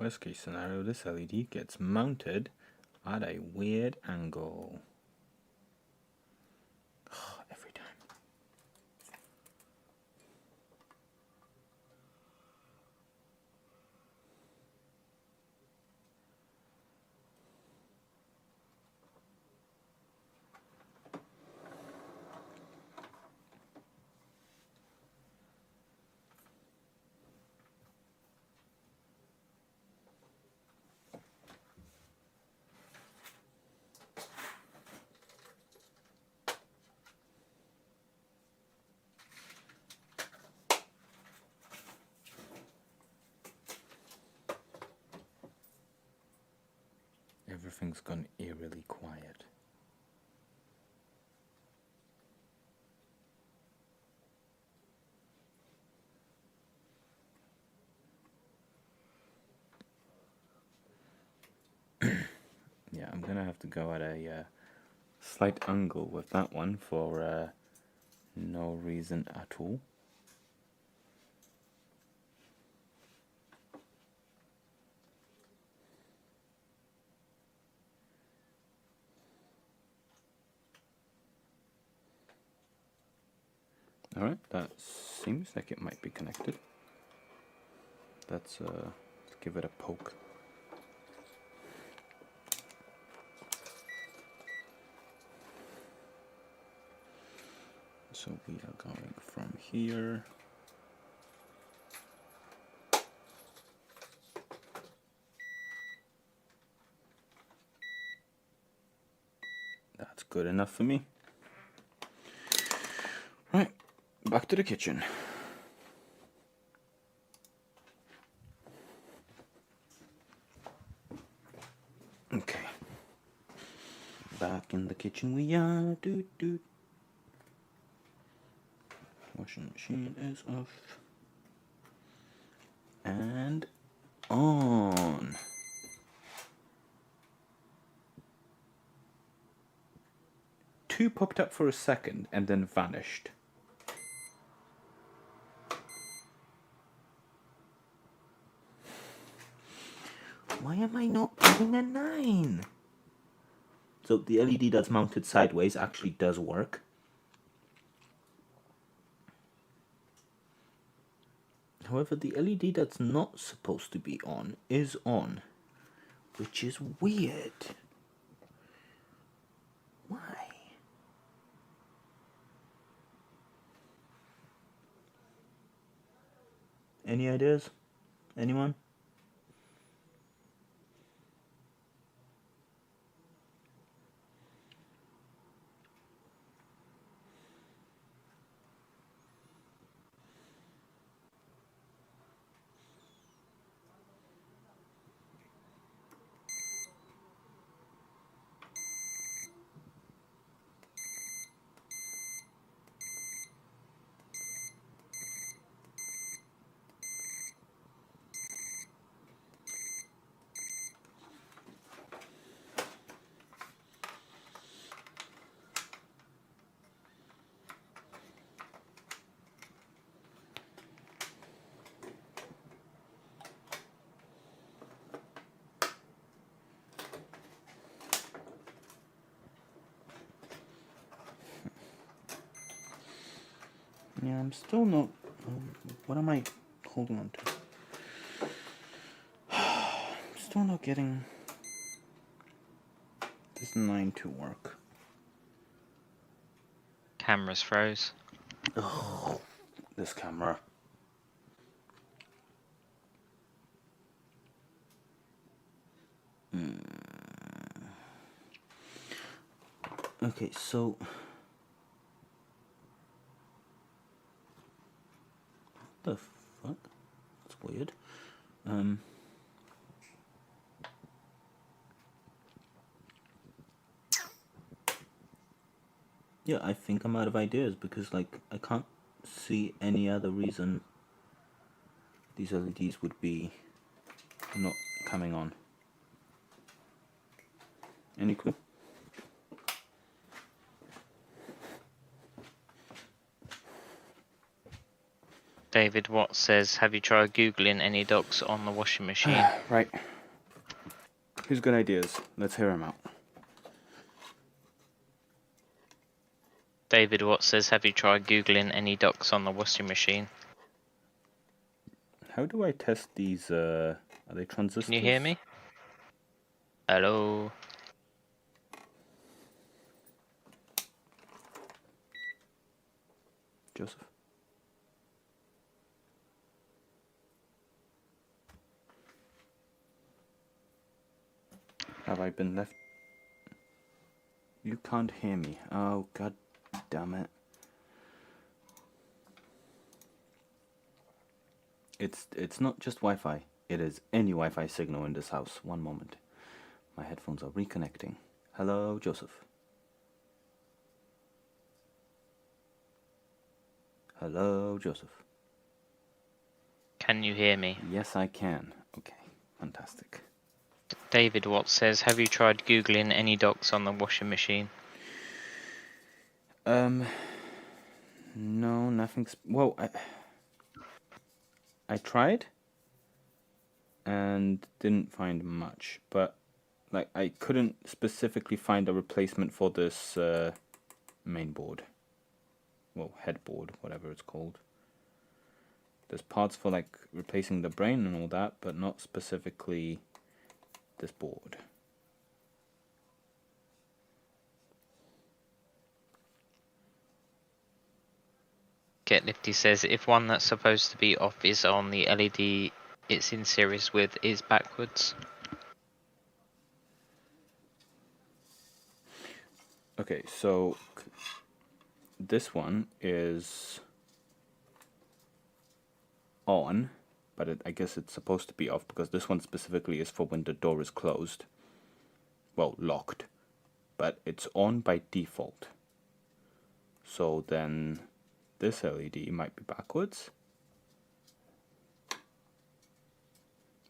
A: Worst case scenario, this LED gets mounted at a weird angle. Every time. Everything's gone eerily quiet. Yeah, I'm gonna have to go at a slight angle with that one for no reason at all. Alright, that seems like it might be connected. Let's give it a poke. So we are going from here. That's good enough for me. Right, back to the kitchen. Okay. Back in the kitchen we are. Washing machine is off. And on. Two popped up for a second and then vanished. Why am I not getting a 9? So the LED that's mounted sideways actually does work. However, the LED that's not supposed to be on is on, which is weird. Why? Any ideas? Anyone? Yeah, I'm still not... what am I holding on to? I'm still not getting this 9 to work.
B: Cameras froze.
A: Oh, this camera. Okay, so... the fuck? That's weird. Yeah, I think I'm out of ideas because, like, I can't see any other reason these LEDs would be not coming on. Any clue?
B: David Watts says, have you tried Googling any docs on the washing machine?
A: Right. Who's got ideas? Let's hear them out.
B: David Watts says, have you tried Googling any docs on the washing machine?
A: How do I test these, are they transistors?
B: Can you hear me? Hello?
A: Joseph? Have I been left? You can't hear me. Oh, god damn it. It's not just Wi-Fi. It is any Wi-Fi signal in this house. One moment. My headphones are reconnecting. Hello, Joseph. Hello, Joseph.
B: Can you hear me?
A: Yes, I can. Okay, fantastic.
B: David Watts says, have you tried Googling any docs on the washing machine?
A: No, nothing's... Well, I tried and didn't find much, but like I couldn't specifically find a replacement for this main board. Well, headboard, whatever it's called. There's parts for like replacing the brain and all that, but not specifically this board.
B: Get Lifty says, if one that's supposed to be off is on, the LED it's in series with is backwards.
A: Okay, so this one is on, but I guess it's supposed to be off because this one specifically is for when the door is closed. Well, locked. But it's on by default. So then this LED might be backwards.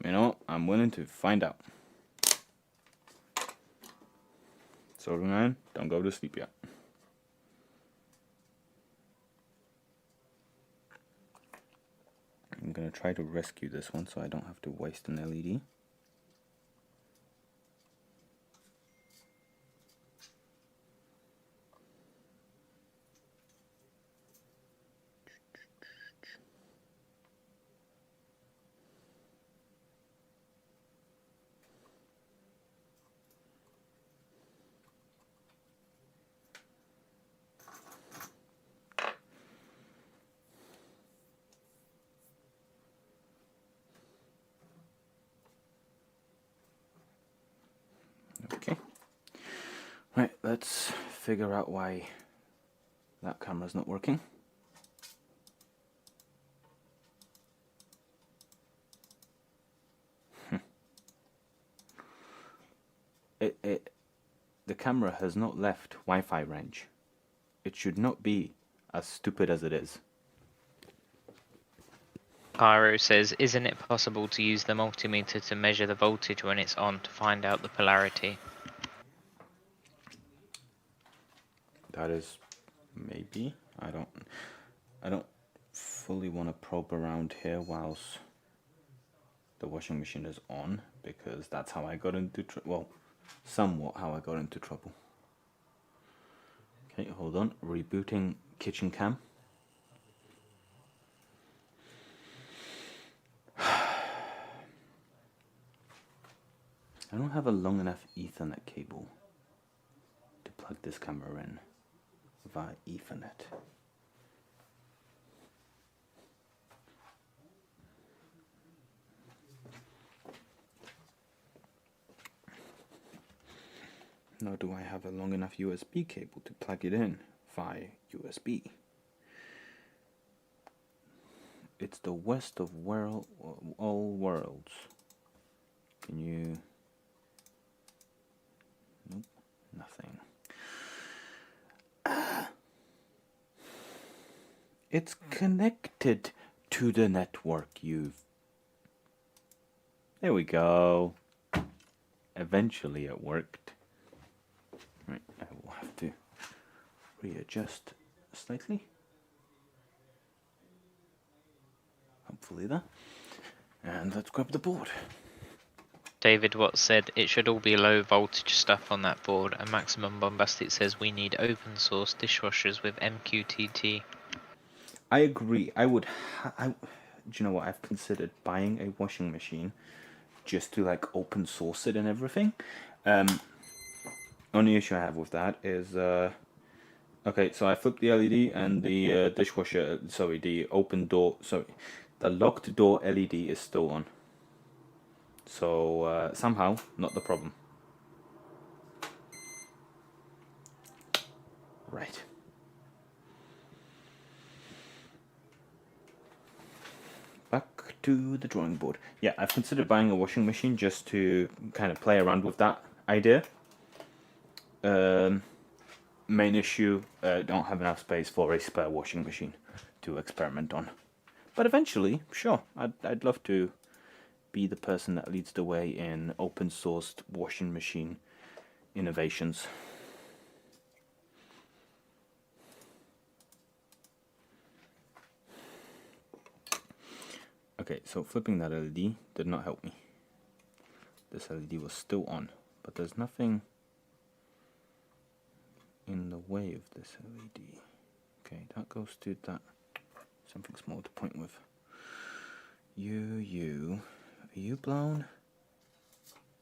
A: You know, I'm willing to find out. So, man, don't go to sleep yet. I'm gonna try to rescue this one so I don't have to waste an LED. Right, let's figure out why that camera's not working. The camera has not left Wi-Fi range. It should not be as stupid as it is.
B: Pyro says, isn't it possible to use the multimeter to measure the voltage when it's on to find out the polarity?
A: That is maybe. I don't fully want to probe around here whilst the washing machine is on, because that's how I got into well, somewhat how I got into trouble. Okay, hold on. Rebooting kitchen cam. I don't have a long enough Ethernet cable to plug this camera in via Ethernet. Nor do I have a long enough USB cable to plug it in via USB. It's the worst of all worlds. Can you... Nope, nothing. It's connected to the network, There we go. Eventually it worked. Right, I will have to readjust slightly. Hopefully that. And let's grab the board.
B: David Watts said, it should all be low voltage stuff on that board, and Maximum Bombastic says we need open source dishwashers with MQTT.
A: I agree. Do you know what? I've considered buying a washing machine just to like open source it and everything. Only issue I have with that is okay, so I flipped the LED and the dishwasher, the locked door LED is still on. So somehow not the problem. Right. Back to the drawing board. Yeah, I've considered buying a washing machine just to kind of play around with that idea. Main issue, don't have enough space for a spare washing machine to experiment on. But eventually, sure, I'd love to be the person that leads the way in open sourced washing machine innovations. Okay, so flipping that LED did not help me. This LED was still on, but there's nothing in the way of this LED. Okay, that goes to that. Something small to point with. Are you blown?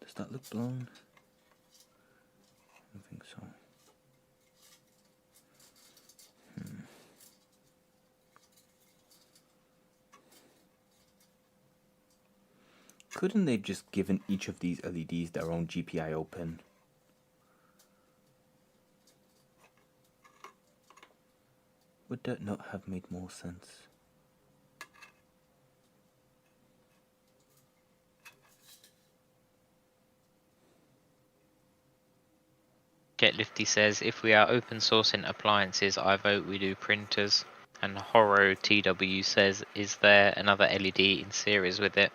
A: Does that look blown? I don't think so. Couldn't they just given each of these LEDs their own GPIO pin? Would that not have made more sense?
B: GetLifty says, if we are open sourcing appliances, I vote we do printers. And Horror TW says, is there another LED in series with it?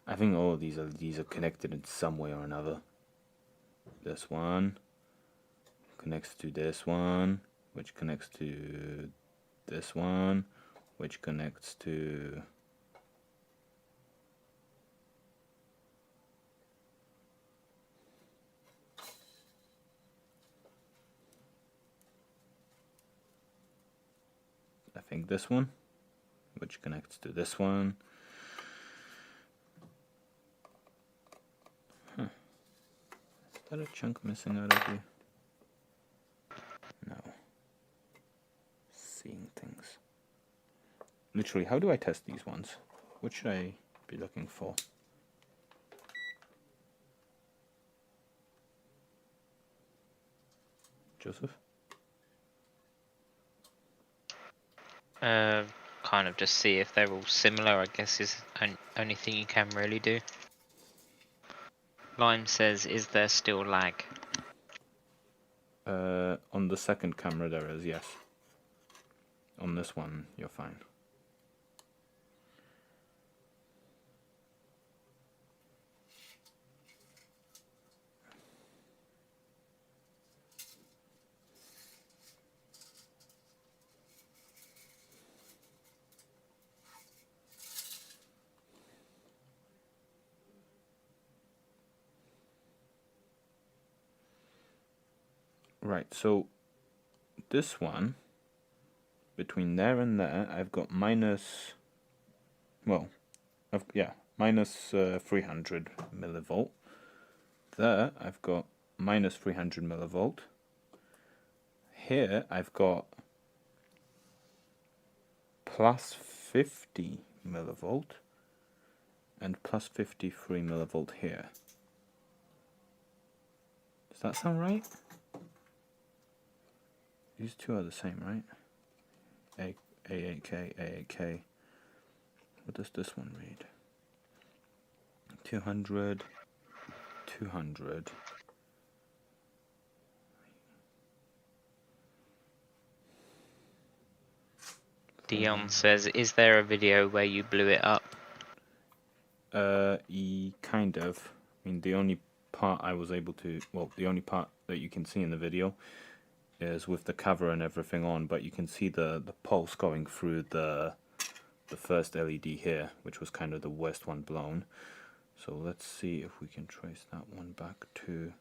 A: I think all of these LEDs are connected in some way or another. This one connects to this one, which connects to this one, which connects to... I think this one, which connects to this one. Huh. Is that a chunk missing out of here? No. Seeing things. Literally, how do I test these ones? What should I be looking for? Joseph?
B: Kind of just see if they're all similar, I guess, is only thing you can really do. Lime says, is there still lag?
A: On the second camera there is, yes. On this one, you're fine. Right, so this one, between there and there, I've got minus, well, minus 300 millivolt. There, I've got minus 300 millivolt. Here, I've got plus 50 millivolt and plus 53 millivolt here. Does that sound right? These two are the same, right? A8K. What does this one read? 200.
B: Dion says, is there a video where you blew it up?
A: Kind of. I mean, the only part I was able to, well, the only part that you can see in the video is with the cover and everything on, but you can see the pulse going through the first LED here, which was kind of the worst one blown. So let's see if we can trace that one back to...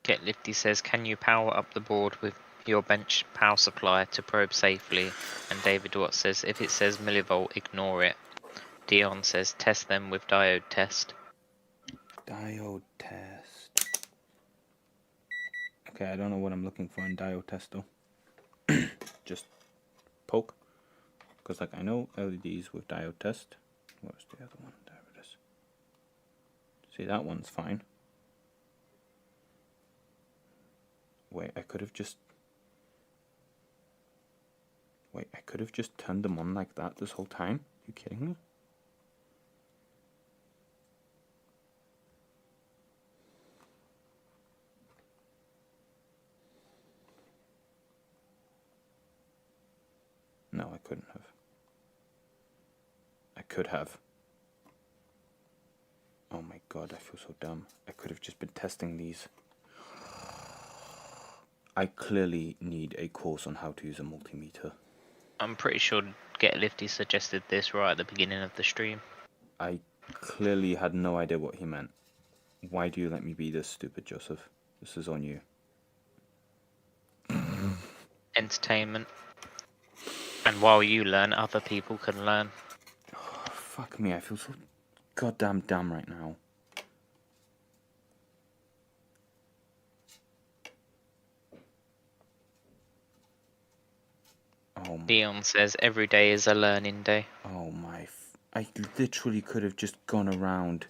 B: Get Lifty says, can you power up the board with your bench power supply to probe safely? And David Watts says, if it says millivolt, ignore it. Dion says, test them with diode test.
A: Diode test. Okay, I don't know what I'm looking for in diode test though. Just poke. Because like I know LEDs with diode test. Where's the other one? There it is. See, that one's fine. Wait, I could have just turned them on like that this whole time? Are you kidding me? No, I couldn't have. I could have. Oh my god, I feel so dumb. I could have just been testing these. I clearly need a course on how to use a multimeter.
B: I'm pretty sure Get Lifty suggested this right at the beginning of the stream.
A: I clearly had no idea what he meant. Why do you let me be this stupid, Joseph? This is on you.
B: Entertainment. And while you learn, other people can learn.
A: Oh, fuck me, I feel so goddamn dumb right now. Oh my.
B: Dion says, every day is a learning day.
A: Oh my. I literally could have just gone around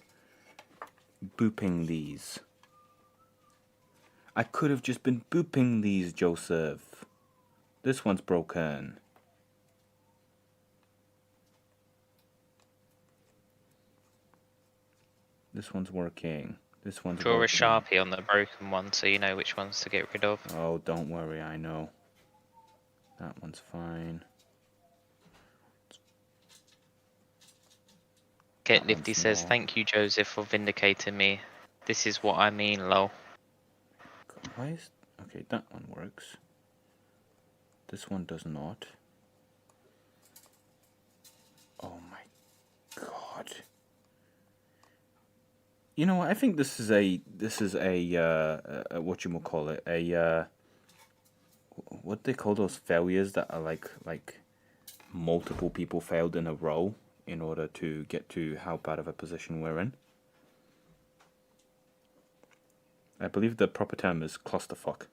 A: booping these. I could have just been booping these, Joseph. This one's broken. This one's working. This one's
B: Draw a
A: working.
B: Sharpie on the broken one so you know which ones to get rid of.
A: Oh, don't worry, I know. That one's fine.
B: Get
A: That
B: Lifty
A: one's
B: says,
A: not.
B: thank you, Joseph, for vindicating me. This is what I mean, lol.
A: Why is... Okay, that one works. This one does not. Oh my god. You know what? I think this is a whatchamacallit, what they call those failures that are like multiple people failed in a row in order to get to how bad of a position we're in. I believe the proper term is clusterfuck.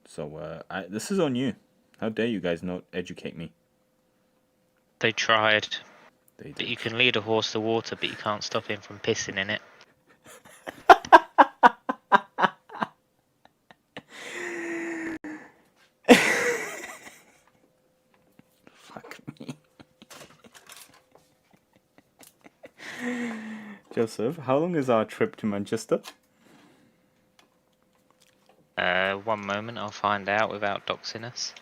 A: So this is on you. How dare you guys not educate me?
B: They tried.
A: They
B: But
A: did.
B: you can lead a horse to water, but you can't stop him from pissing in it.
A: Joseph, how long is our trip to Manchester?
B: 1 moment, I'll find out without doxing us.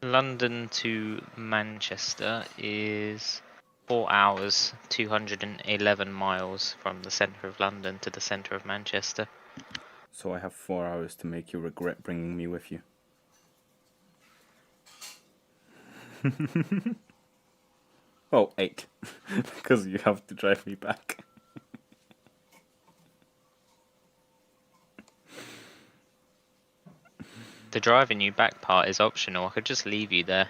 B: London to Manchester is 4 hours, 211 miles from the centre of London to the centre of Manchester.
A: So I have 4 hours to make you regret bringing me with you. Oh, 8. Because you have to drive me back.
B: The driving you back part is optional. I could just leave you there.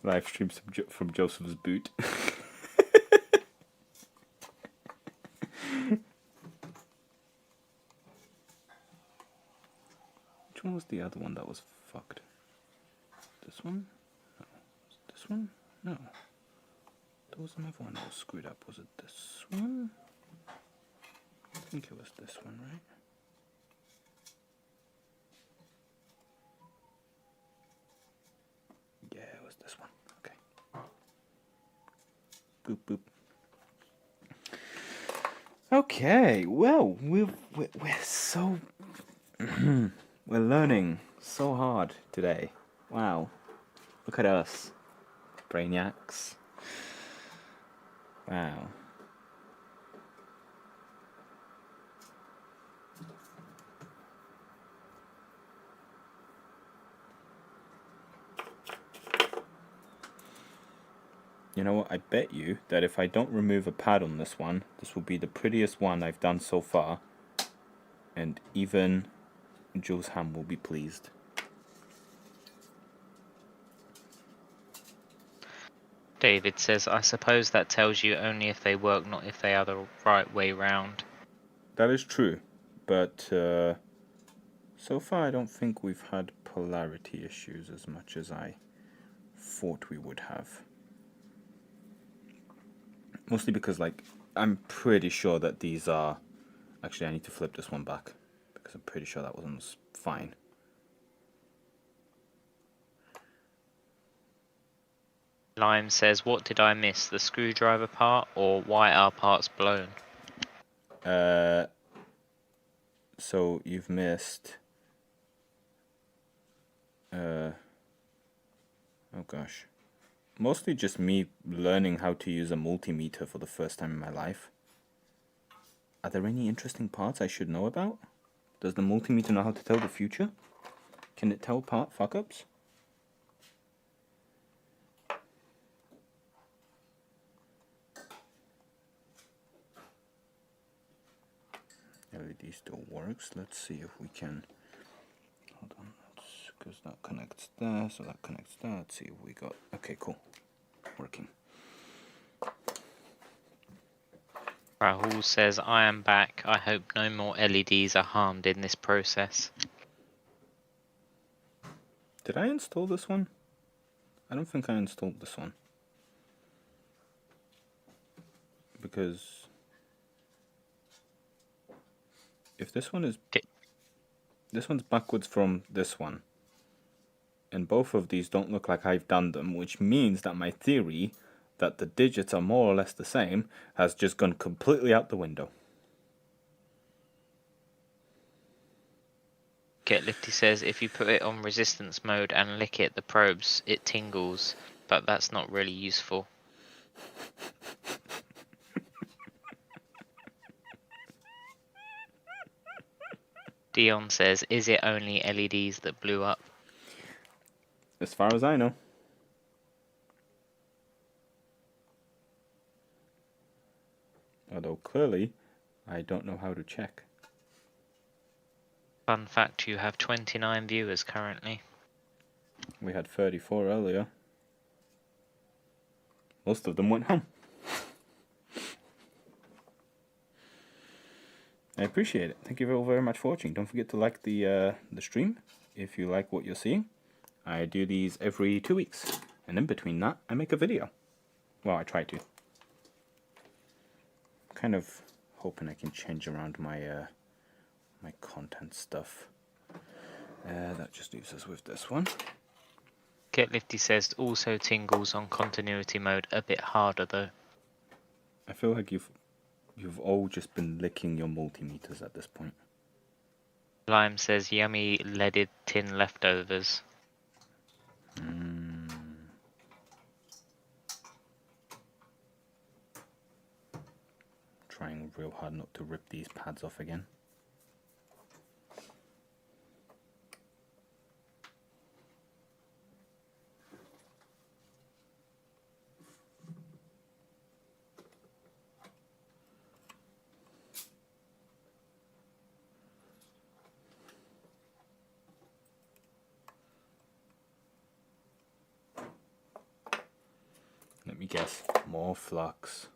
A: Live streams from Joseph's boot. Which one was the other one that was fucked? This one? No. Was it this one? No. There was another one that was screwed up. Was it this one? I think it was this one, right? Yeah, it was this one. Okay. Boop, boop. Okay, well, we're so... we're learning so hard today. Wow. Look at us. Brainiacs. Wow. You know what, I bet you that if I don't remove a pad on this one, this will be the prettiest one I've done so far. And even Jules Ham will be pleased.
B: David says, I suppose that tells you only if they work, not if they are the right way round.
A: That is true, but so far I don't think we've had polarity issues as much as I thought we would have. Mostly because, like, I'm pretty sure that these are... Actually, I need to flip this one back, because I'm pretty sure that one was fine.
B: Lime says, what did I miss? The screwdriver part or why are parts blown?
A: So you've missed... oh gosh. Mostly just me learning how to use a multimeter for the first time in my life. Are there any interesting parts I should know about? Does the multimeter know how to tell the future? Can it tell part fuck-ups? LED still works. Let's see if we can... Hold on. Because that connects there, so that connects there. Let's see if we got... Okay, cool. Working.
B: Rahul says, I am back. I hope no more LEDs are harmed in this process.
A: Did I install this one? I don't think I installed this one. Because... if this one is... This one's backwards from this one. And both of these don't look like I've done them, which means that my theory that the digits are more or less the same has just gone completely out the window.
B: Get Lifty says, if you put it on resistance mode and lick it, the probes, it tingles, but that's not really useful. Dion says, is it only LEDs that blew up?
A: As far as I know. Although clearly, I don't know how to check.
B: Fun fact, you have 29 viewers currently.
A: We had 34 earlier. Most of them went home. I appreciate it. Thank you all very much for watching. Don't forget to like the stream if you like what you're seeing. I do these every 2 weeks, and in between that, I make a video. Well, I try to. Kind of hoping I can change around my my content stuff. That just leaves us with this one.
B: Get Lifty says also tingles on continuity mode a bit harder though.
A: I feel like you've all just been licking your multimeters at this point.
B: Lime says yummy leaded tin leftovers.
A: Trying real hard not to rip these pads off again. Let me guess, more flux.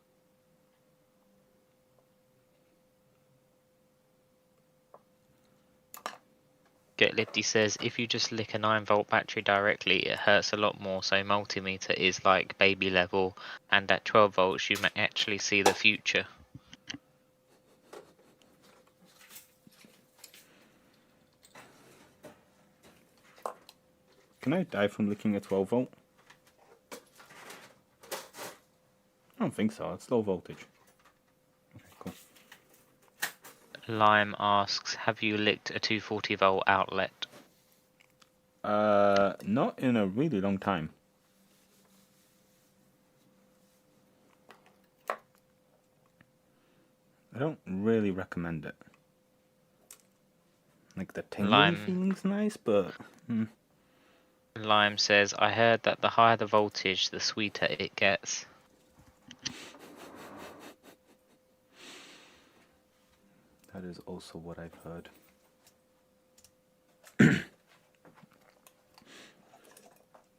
B: Get Lifty says if you just lick a 9-volt battery directly, it hurts a lot more, so multimeter is like baby level, and at 12 volts you may actually see the future.
A: Can I die from licking a 12 volt? I don't think so, it's low voltage. Okay, cool.
B: Lime asks, have you licked a 240 volt outlet?
A: Not in a really long time. I don't really recommend it. Like the tingling feeling's nice, but
B: Lime says, I heard that the higher the voltage, the sweeter it gets.
A: that is also what I've heard.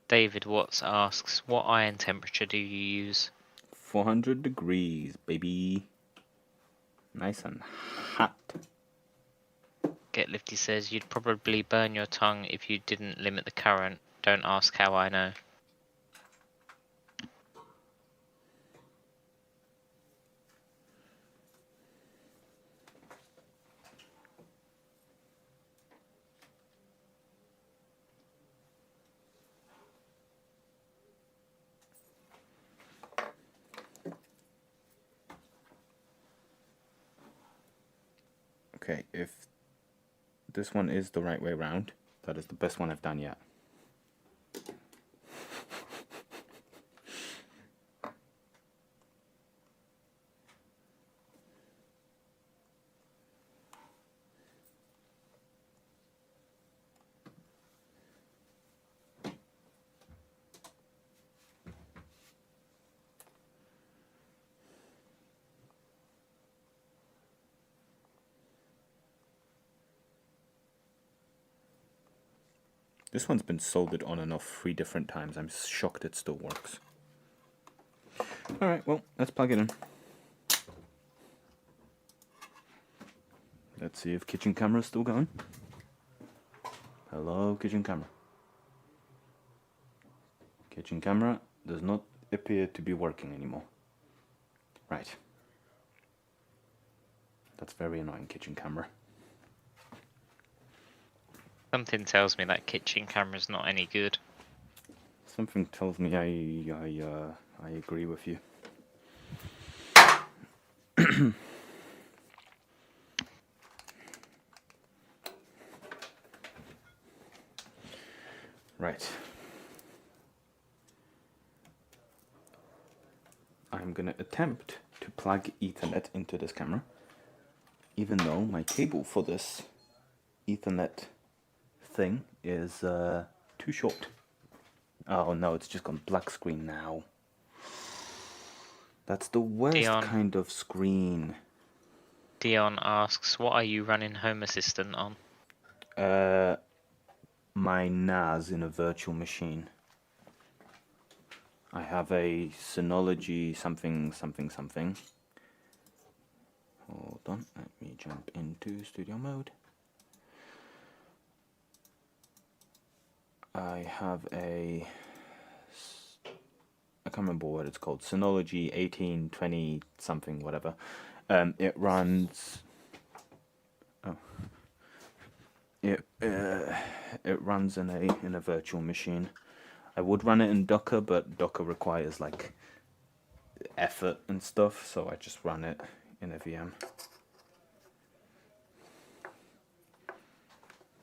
B: David Watts asks, what iron temperature do you use?
A: 400 degrees, baby. Nice and hot.
B: Get Lifty says, you'd probably burn your tongue if you didn't limit the current. Don't ask how I know.
A: Okay, if this one is the right way round, that is the best one I've done yet. This one's been soldered on and off 3 different times. I'm shocked it still works. Alright, well, let's plug it in. Let's see if kitchen camera's still going. Hello, kitchen camera. Kitchen camera does not appear to be working anymore. Right. That's very annoying, kitchen camera.
B: Something tells me that kitchen camera's not any good.
A: Something tells me I agree with you. Right. I'm gonna attempt to plug Ethernet into this camera, even though my cable for this Ethernet thing is too short. Oh no, it's just gone black screen now. That's the worst
B: Dion.
A: kind of screen.
B: Dion asks, what are you running Home Assistant on?
A: My NAS in a virtual machine. I have a Synology something. Hold on, let me jump into studio mode. I have I can't remember what it's called, Synology 1820 something, whatever. It runs. Oh. It runs in a virtual machine. I would run it in Docker, but Docker requires like effort and stuff, so I just run it in a VM.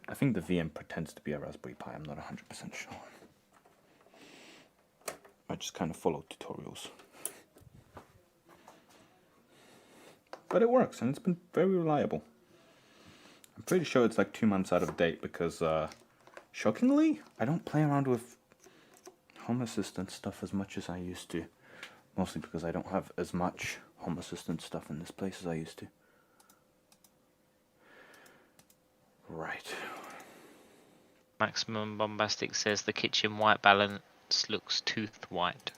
A: I think the VM pretends to be a Raspberry Pi. I'm not 100% sure. I just kind of follow tutorials. But it works, and it's been very reliable. I'm pretty sure it's like 2 months out of date because, shockingly, I don't play around with Home Assistant stuff as much as I used to. Mostly because I don't have as much Home Assistant stuff in this place as I used to. Right.
B: Maximum Bombastic says the kitchen white balance looks tooth white.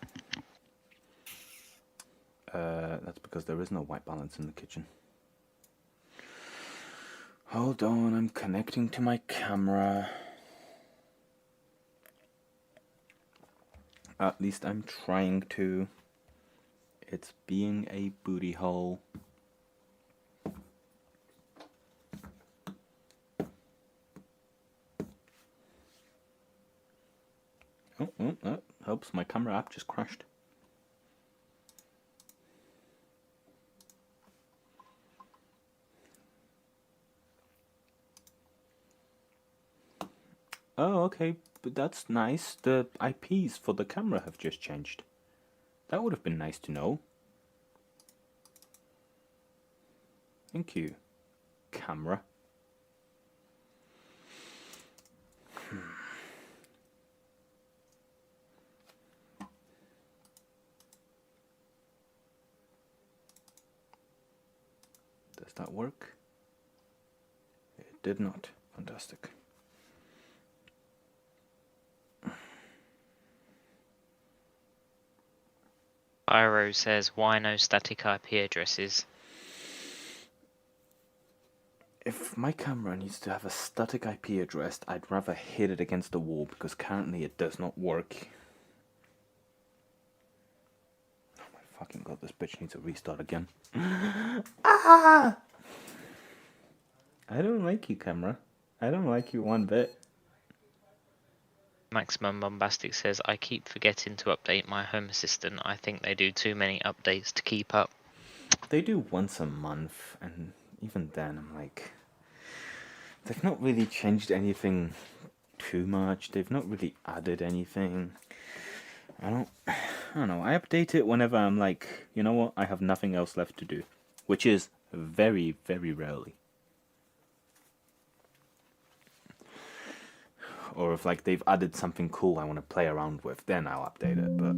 A: That's because there is no white balance in the kitchen. Hold on, I'm connecting to my camera. At least I'm trying to. It's being a booty hole. Oh, that helps. My camera app just crashed. Oh, okay, but that's nice. The IPs for the camera have just changed. That would have been nice to know. Thank you, camera. Does that work? It did not. Fantastic.
B: Iro says, why no static IP addresses?
A: If my camera needs to have a static IP address, I'd rather hit it against the wall because currently it does not work. Oh my fucking god, this bitch needs a restart again. Ah! I don't like you, camera. I don't like you one bit.
B: Maximum Bombastic says, I keep forgetting to update my Home Assistant. I think they do too many updates to keep up.
A: They do once a month, and even then I'm like, they've not really changed anything too much. They've not really added anything. I don't know. I update it whenever I'm like, you know what, I have nothing else left to do, which is very, very rarely. Or if like they've added something cool I want to play around with, then I'll update it. But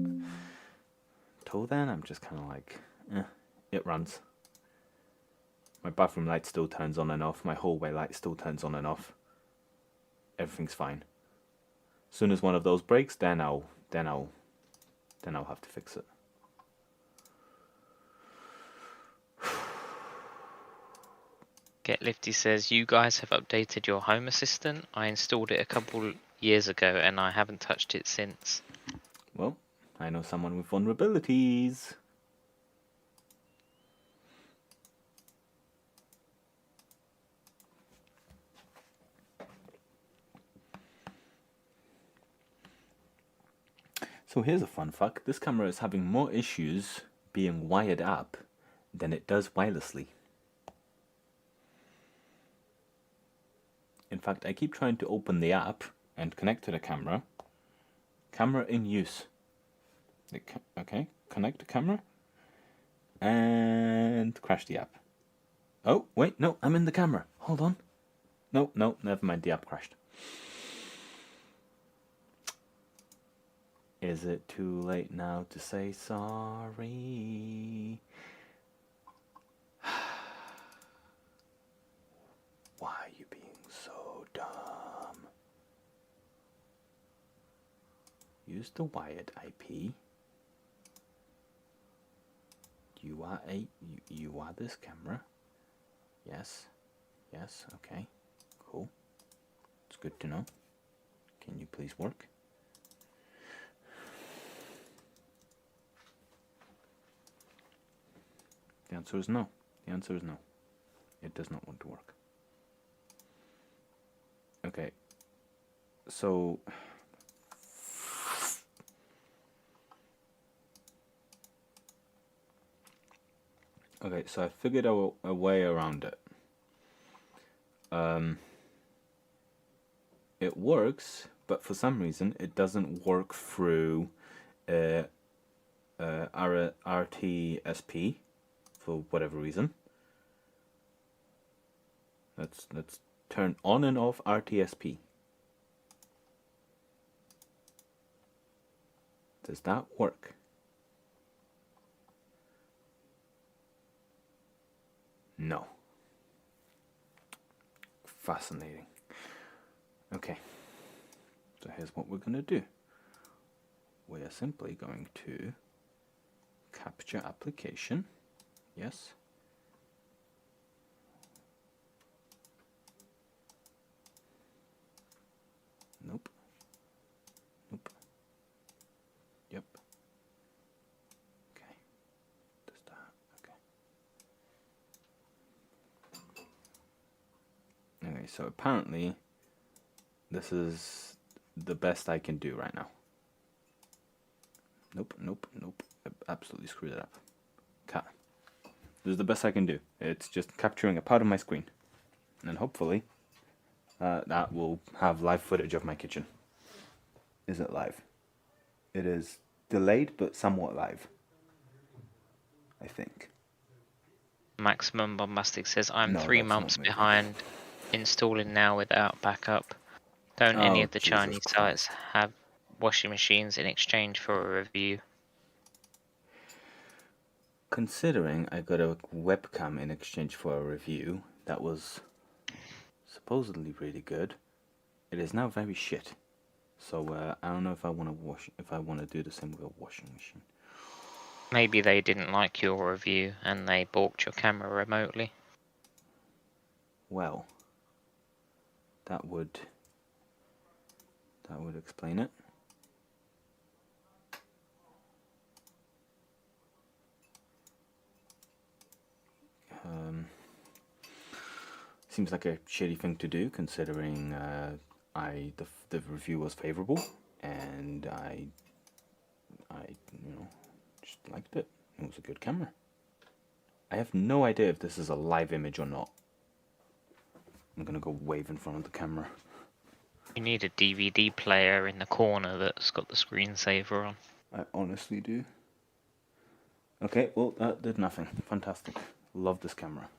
A: till then, I'm just kind of like, it runs. My bathroom light still turns on and off. My hallway light still turns on and off. Everything's fine. As soon as one of those breaks, then I'll have to fix it.
B: Get Lifty says, you guys have updated your Home Assistant. I installed it a couple years ago and I haven't touched it since.
A: Well, I know someone with vulnerabilities. So here's a fun fact. This camera is having more issues being wired up than it does wirelessly. In fact, I keep trying to open the app and connect to the camera. Camera in use. Okay, connect the camera. And crash the app. Oh, wait, no, I'm in the camera. Hold on. No, never mind, the app crashed. Is it too late now to say sorry? Why are you being so dumb? Use the wired IP. You are this camera. Yes, okay, cool. It's good to know. Can you please work? The answer is no. The answer is no. It does not want to work. Okay. So... Okay, so I figured out a way around it. It works, but for some reason it doesn't work through RTSP for whatever reason. Let's turn on and off RTSP. Does that work? No. Fascinating. Okay. So here's what we're going to do. We are simply going to capture application. Yes. Nope. Nope. Yep. Okay. Does that? Okay. Okay, so apparently this is the best I can do right now. Nope, nope, nope. I absolutely screwed it up. Cut. This is the best I can do. It's just capturing a part of my screen. And hopefully that will have live footage of my kitchen. Is it live? It is delayed, but somewhat live. I think.
B: Maximum Bombastic says, I'm
A: No,
B: 3
A: that's not
B: months
A: maybe.
B: behind installing now without backup. Don't any
A: Oh,
B: of the
A: Jesus
B: Chinese
A: Christ.
B: sites have washing machines in exchange for a review?
A: Considering I got a webcam in exchange for a review that was supposedly really good, it is now very shit. So I don't know if I want to do the same with a washing machine.
B: Maybe they didn't like your review and they balked your camera remotely.
A: Well, that would explain it. Seems like a shitty thing to do, considering the review was favorable, and I just liked it. It was a good camera. I have no idea if this is a live image or not. I'm gonna go wave in front of the camera.
B: You need a DVD player in the corner that's got the screensaver on.
A: I honestly do. Okay, well, that did nothing. Fantastic. Love this camera.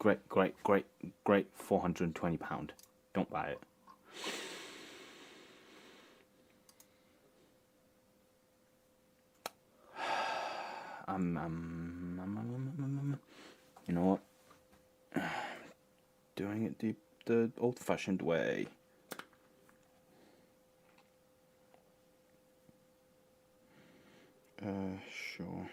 A: Great, great, great, great £420. Don't buy it. You know what? Doing it the old-fashioned way. Sure.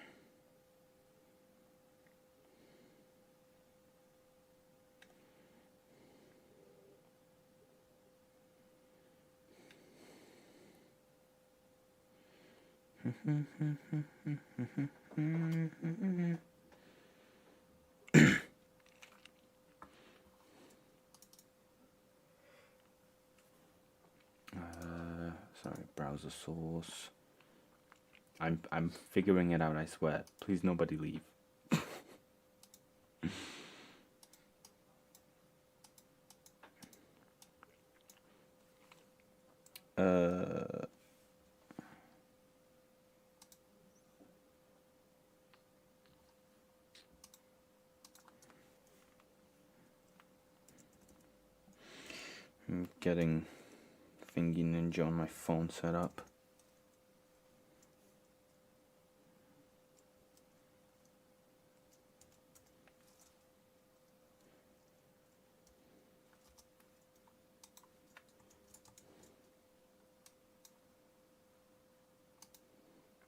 A: Sorry, browser source. I'm figuring it out, I swear. Please nobody leave. I'm getting Thingy Ninja on my phone set up.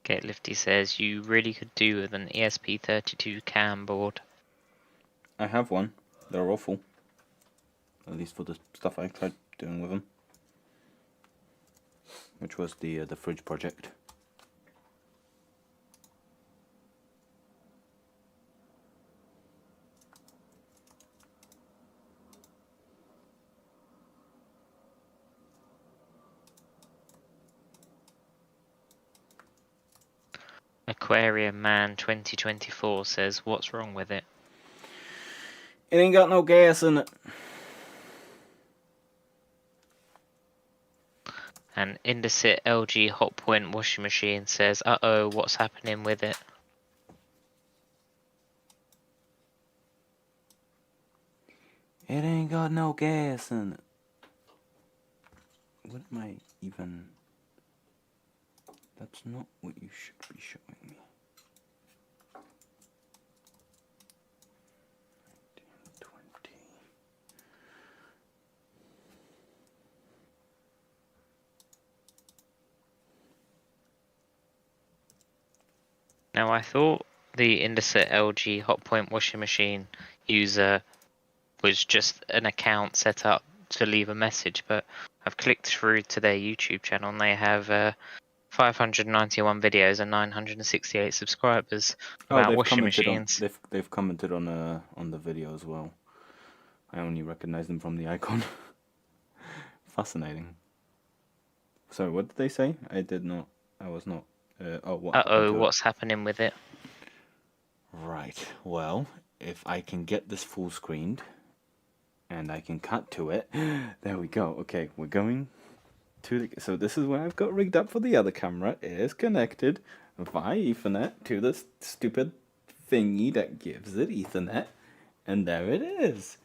B: Get Lifty says you really could do with an ESP32 cam board.
A: I have one. They're awful. At least for the stuff I tried doing with them. Which was the fridge project.
B: Aquarium Man 2024 says, what's wrong with it?
A: It ain't got no gas in it.
B: And Indesit LG Hotpoint washing machine says, uh-oh, what's happening with it?
A: It ain't got no gas in it. What am I even... That's not what you should be showing me. 1920.
B: Now, I thought the Indesit LG Hotpoint washing machine user was just an account set up to leave a message, but I've clicked through to their YouTube channel and they have 591 videos and 968 subscribers about
A: they've
B: washing
A: commented
B: machines.
A: on they've commented on the video as well. I only recognize them from the icon. Fascinating. Sorry, what did they say? I was not. What happened
B: Uh-oh,
A: to it?
B: what's happening with it?
A: Right. Well, if I can get this full screened, and I can cut to it, there we go. Okay, we're going to the. So this is where I've got rigged up for the other camera. It is connected via Ethernet to this stupid thingy that gives it Ethernet, and there it is.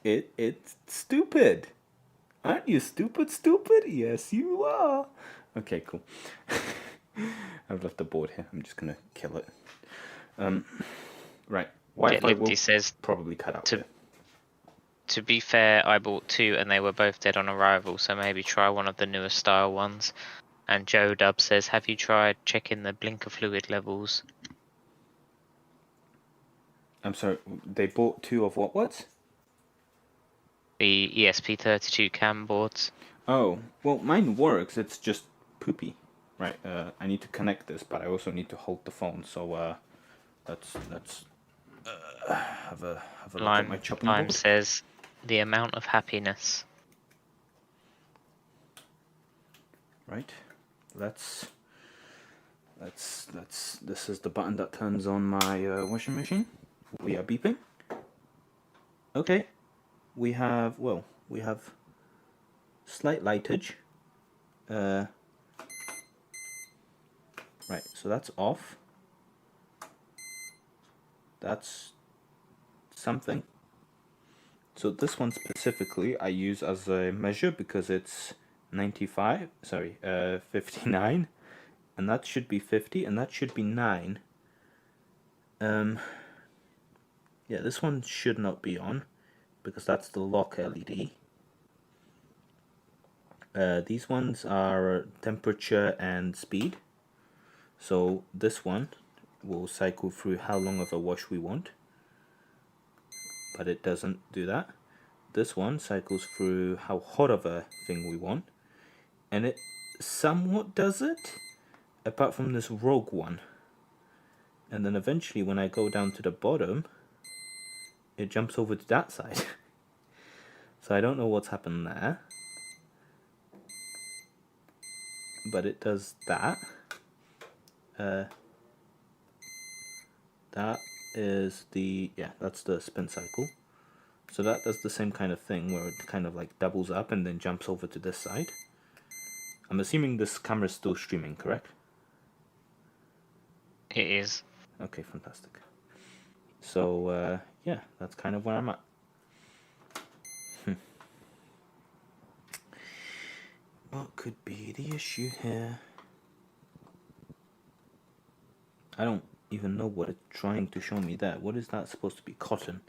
A: It's stupid. Aren't you stupid? Yes, you are. Okay, cool. I've left the board here. I'm just gonna kill it. Right. Wi-Fi will
B: says,
A: probably cut out here.
B: to be fair, I bought two and they were both dead on arrival, so maybe try one of the newer style ones. And Joe Dub says, have you tried checking the blinker fluid levels?
A: I'm sorry. They bought two of what?
B: The ESP32 cam boards.
A: Oh, well, mine works. It's just poopy. Right. I need to connect this, but I also need to hold the phone. So let's have a look at my chopping
B: Lime
A: board.
B: says, the amount of happiness.
A: Right. Let's. This is the button that turns on my washing machine. We are beeping. Okay. We have slight lightage. Right, so that's off. That's something. So this one specifically I use as a measure because it's 59, and that should be 50, and that should be 9. Yeah, this one should not be on because that's the lock LED. These ones are temperature and speed. So this one will cycle through how long of a wash we want, but it doesn't do that. This one cycles through how hot of a thing we want, and it somewhat does it, apart from this rogue one. And then eventually when I go down to the bottom, it jumps over to that side. So I don't know what's happened there, but it does that. That is that's the spin cycle. So that does the same kind of thing where it kind of like doubles up and then jumps over to this side. I'm assuming this camera is still streaming, correct?
B: It is.
A: Okay, fantastic. So yeah, that's kind of where I'm at. What could be the issue here? I don't even know what it's trying to show me there. What is that supposed to be? Cotton.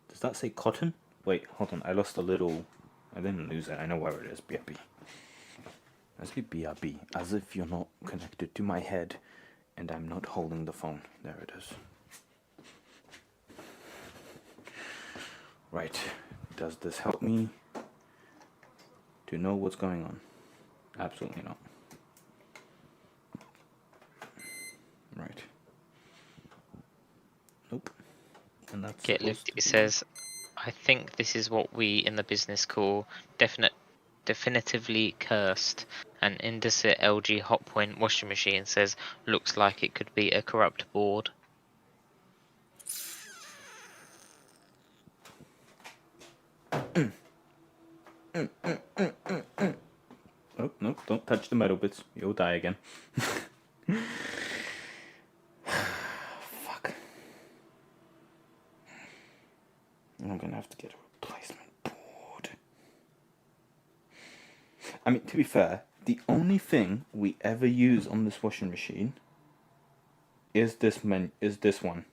A: Does that say cotton? Wait, hold on. I lost a little... I didn't lose it. I know where it is. BRB. Let's be BRB. As if you're not connected to my head and I'm not holding the phone. There it is. Right. Does this help me to know what's going on? Absolutely not. Right. Nope. And that's
B: Get Lifty says, I think this is what we in the business call definitively cursed. And Indesit LG Hotpoint washing machine says looks like it could be a corrupt board.
A: Oh, no, don't touch the metal bits. You'll die again. Fuck. I'm gonna have to get a replacement board. I mean, to be fair, the only thing we ever use on this washing machine is this one.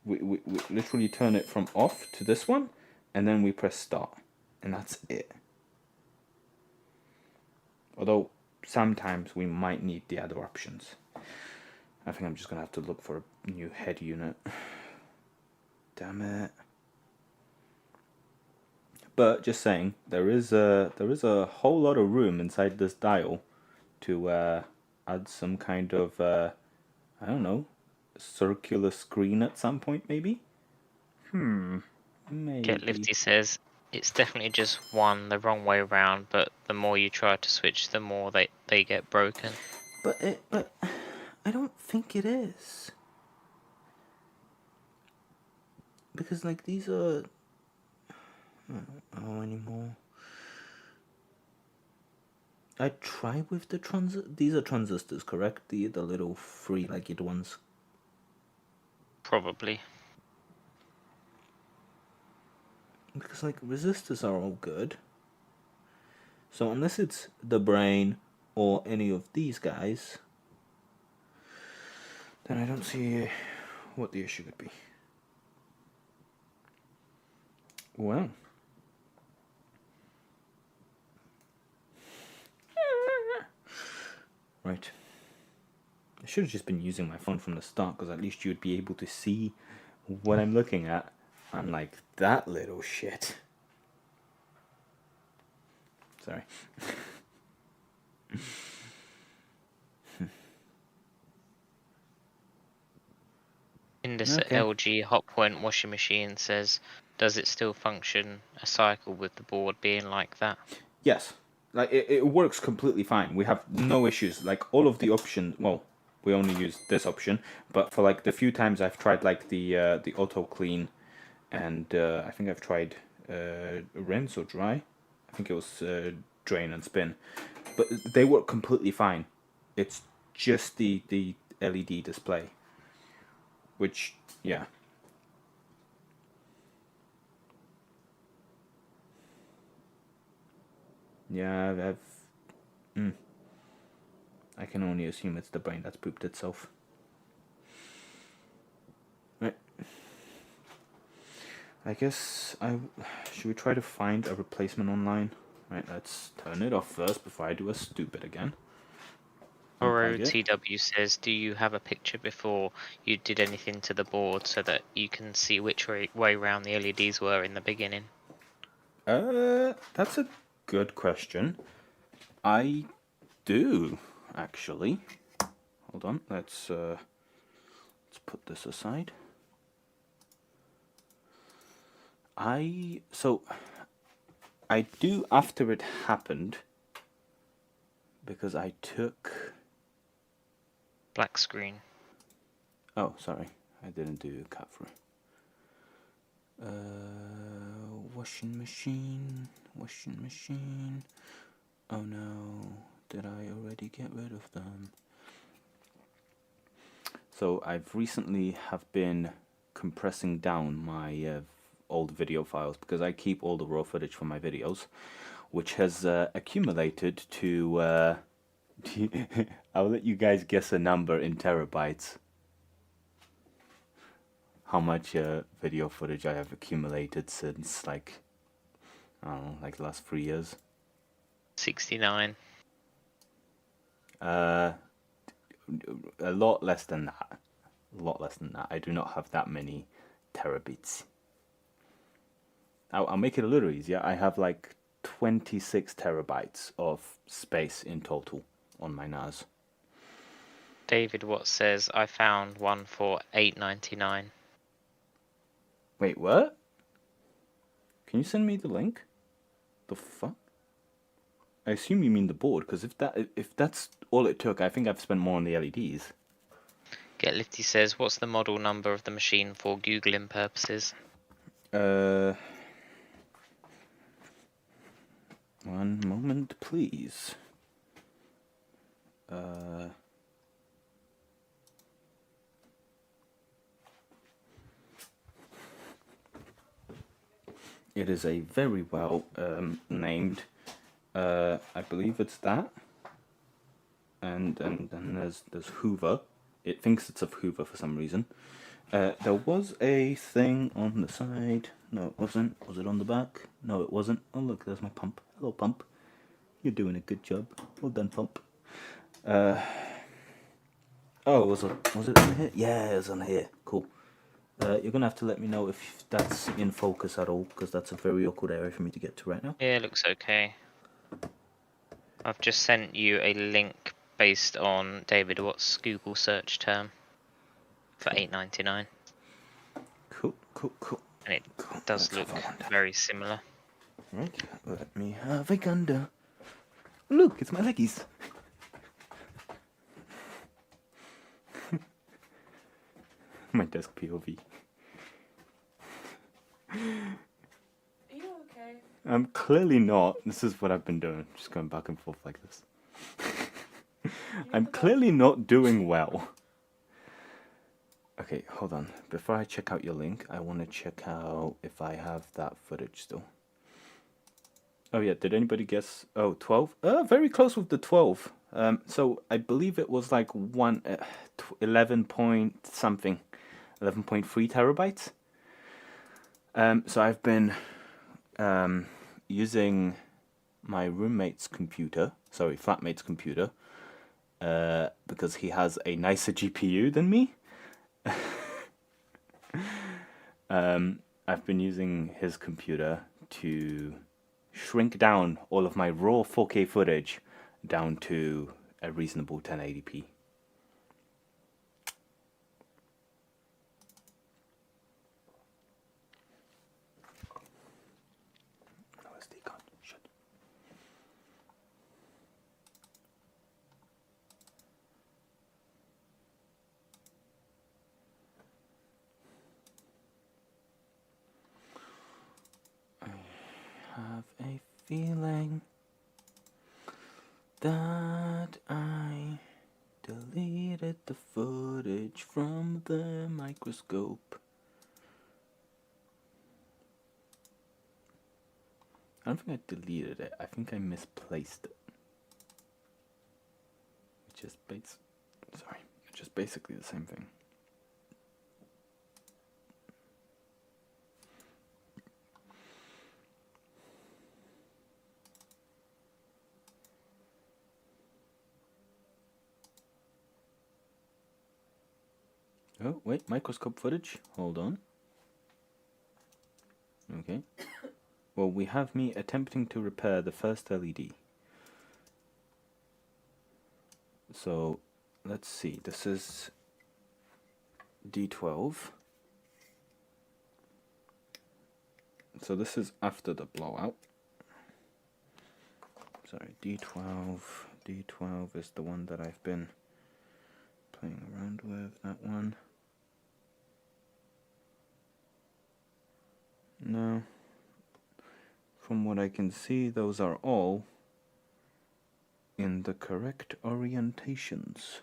A: We literally turn it from off to this one, and then we press start, and that's it. Although sometimes we might need the other options. I think I'm just gonna have to look for a new head unit. Damn it. But just saying, there is a whole lot of room inside this dial to add some kind of I don't know, circular screen at some point maybe. Maybe.
B: Get Lifty says it's definitely just one the wrong way around, but the more you try to switch, the more they get broken.
A: But I don't think it is. Because like these are I don't know anymore. I tried with the these are transistors, correct? The little three-legged ones.
B: Probably.
A: Because like resistors are all good. So unless it's the brain or any of these guys, then I don't see what the issue would be. Well. Right. I should have just been using my phone from the start, because at least you'd be able to see what I'm looking at. Unlike that little shit. Sorry.
B: Indus
A: Okay.
B: LG Hotpoint washing machine says, does it still function a cycle with the board being like that?
A: Yes. Like it works completely fine. We have no issues. Like all of the options, well, we only use this option, but for like the few times I've tried like the auto clean, and I think I've tried rinse or dry. I think it was drain and spin, but they work completely fine. It's just the LED display, which yeah. Yeah, I can only assume it's the brain that's pooped itself. Right. I guess should we try to find a replacement online? Right, let's turn it off first before I do a stupid again.
B: Oro
A: Unplug it.
B: TW says, do you have a picture before you did anything to the board so that you can see which way round the LEDs were in the beginning?
A: That's a good question. I do actually. Hold on, let's put this aside. I do after it happened, because I took.
B: Black screen.
A: Oh, sorry, I didn't do cut through. Washing machine. Oh no, did I already get rid of them? So I've recently have been compressing down my old video files, because I keep all the raw footage from my videos, which has accumulated to I'll let you guys guess a number in terabytes. How much video footage I have accumulated since, like, I don't know, like the last 3 years.
B: 69.
A: A lot less than that. I do not have that many terabits. I'll make it a little easier. I have like 26 terabytes of space in total on my NAS.
B: David Watts says, I found one for $8.99.
A: Wait, what? Can you send me the link? The fuck? I assume you mean the board, because if that's all it took, I think I've spent more on the LEDs.
B: Get Lifty says, what's the model number of the machine for Googling purposes?
A: One moment, please. It is a very well named. I believe it's that. And there's Hoover. It thinks it's of Hoover for some reason. There was a thing on the side. No, it wasn't. Was it on the back? No, it wasn't. Oh look, there's my pump. Hello, pump. You're doing a good job. Well done, pump. Oh, was it on here? Yeah, it was on here. Cool. You're gonna have to let me know if that's in focus at all, because that's a very awkward area for me to get to right now.
B: Yeah, it looks okay. I've just sent you a link based on David Watt's Google search term for $8.99,
A: Cool.
B: and it
A: Cool.
B: does
A: Let's
B: look
A: have a wander.
B: very similar.
A: Right, let me have a gander. Look, it's my leggies. My desk POV.
D: Are you okay?
A: I'm clearly not. This is what I've been doing, just going back and forth like this. I'm clearly not doing well. Okay, hold on. Before I check out your link, I want to check out if I have that footage still. Oh yeah, did anybody guess? Oh, 12? Very close with the 12. So I believe it was like 11 point something. 11.3 terabytes. So I've been using my roommate's computer, sorry, flatmate's computer, because he has a nicer GPU than me. I've been using his computer to shrink down all of my raw 4K footage down to a reasonable 1080p. SD card, shit. I have a feeling that I deleted the footage from the microscope. I don't think I deleted it. I think I misplaced it. It's just basically the same thing. Oh, wait, microscope footage. Hold on. Okay. Well, we have me attempting to repair the first LED. So, let's see. This is D12. So this is after the blowout. Sorry, D12. D12 is the one that I've been playing around with. That one. No. From what I can see, those are all in the correct orientations.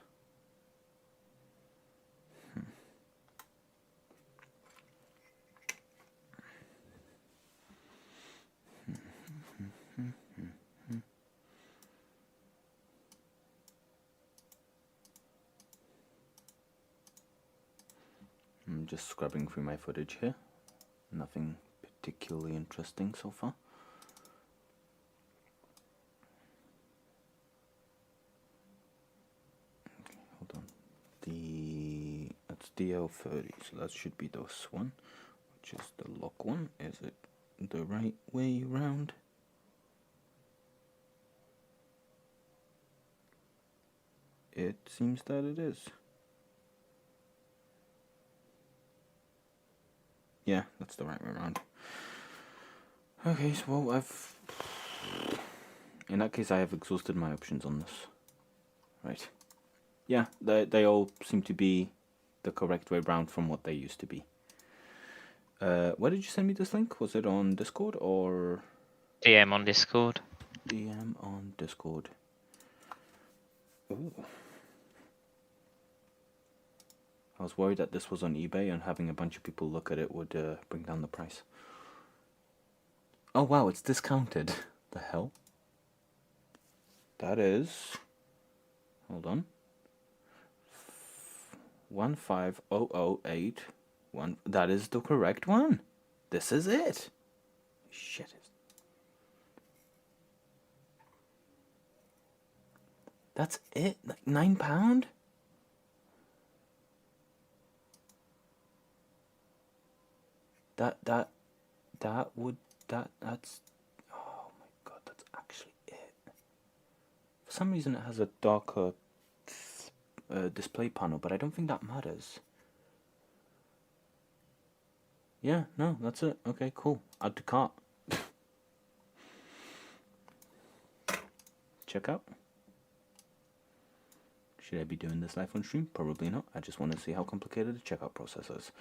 A: I'm just scrubbing through my footage here. Nothing particularly interesting so far. Okay, hold on. That's DL30, so that should be this one, which is the lock one. Is it the right way around? It seems that it is. Yeah, that's the right way around. Okay, so well, In that case, I have exhausted my options on this. Right. Yeah, they all seem to be the correct way round from what they used to be. Where did you send me this link? Was it on Discord or
B: DM on Discord.
A: DM on Discord? Ooh. I was worried that this was on eBay and having a bunch of people look at it would bring down the price. Oh wow, it's discounted. The hell? That is... Hold on. 15008. That is the correct one. This is it. Shit. That's it? Like £9? That's oh my god, that's actually it. For some reason it has a darker display panel, but I don't think that matters. Yeah, no, that's it. Okay, cool. Add to cart. Check out. Should I be doing this live on stream? Probably not. I just want to see how complicated the checkout process is.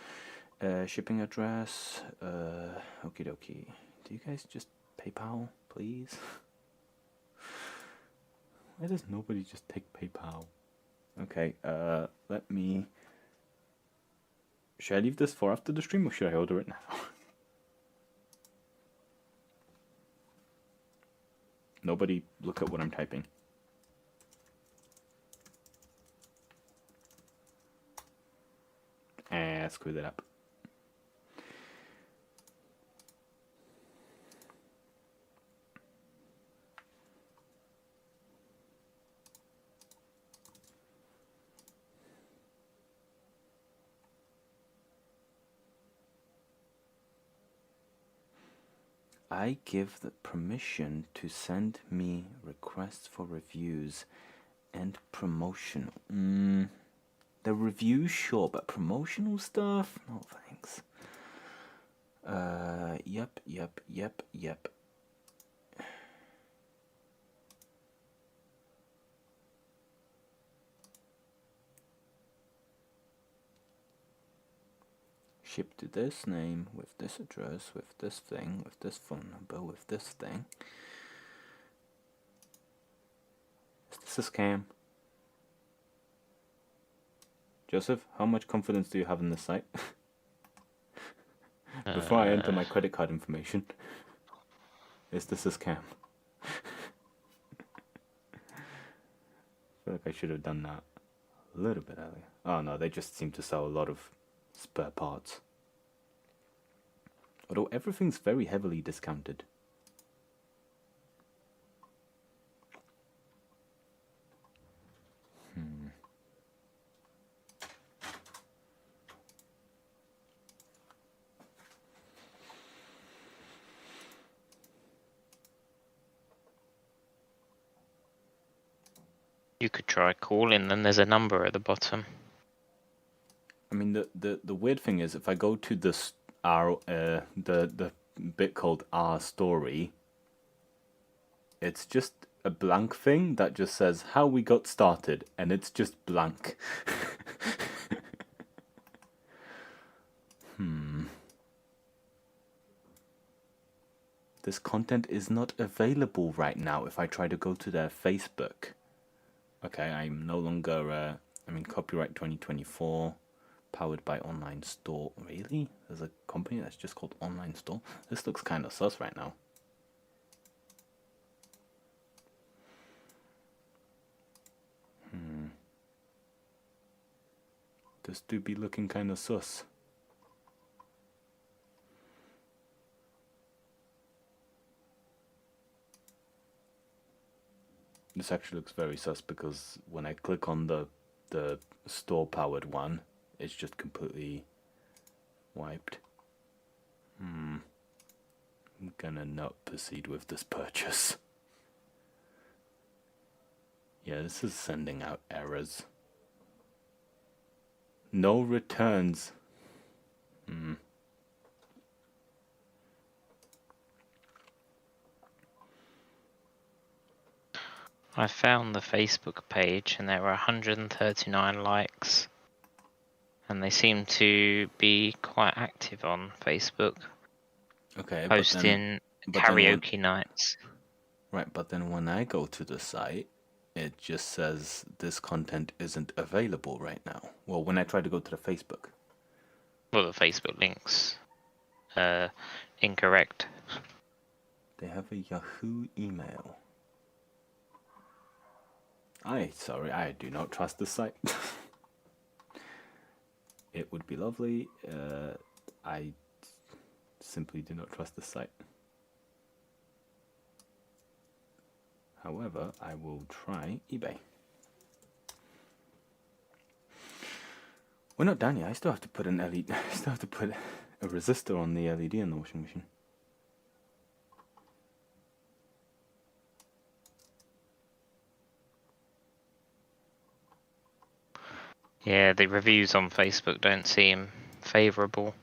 A: Shipping address. Okie dokie. Do you guys just PayPal, please? Why does nobody just take PayPal? Okay, let me... Should I leave this for after the stream or should I order it now? Nobody look at what I'm typing. Screw that up. I give the permission to send me requests for reviews and promotional. The reviews, sure, but promotional stuff? No thanks. Yep. Ship to this name, with this address, with this thing, with this phone number, with this thing. Is this a scam? Joseph, how much confidence do you have in this site? Before I enter my credit card information. Is this a scam? I feel like I should have done that a little bit earlier. Oh no, they just seem to sell a lot of spare parts. Although everything's very heavily discounted.
B: You could try calling, then there's a number at the bottom.
A: I mean, the weird thing is, if I go to this the bit called our story, it's just a blank thing that just says how we got started, and it's just blank. This content is not available right now if I try to go to their Facebook. Okay, I'm no longer, copyright 2024, powered by online store. Really? There's a company that's just called online store? This looks kind of sus right now. This do be looking kind of sus. This actually looks very sus because when I click on the store powered one, it's just completely wiped. I'm gonna not proceed with this purchase. Yeah, this is sending out errors. No returns.
B: I found the Facebook page and there were 139 likes. And they seem to be quite active on Facebook,
A: Okay,
B: posting
A: but then when,
B: karaoke nights.
A: right, but then when I go to the site, it just says this content isn't available right now. Well, when I try to go to the Facebook.
B: Well, the Facebook link's incorrect.
A: They have a Yahoo email. Sorry, I do not trust the site. It would be lovely. I simply do not trust the site. However, I will try eBay. We're not done yet. I still have to put an LED. I still have to put a resistor on the LED in the washing machine.
B: Yeah, the reviews on Facebook don't seem favourable.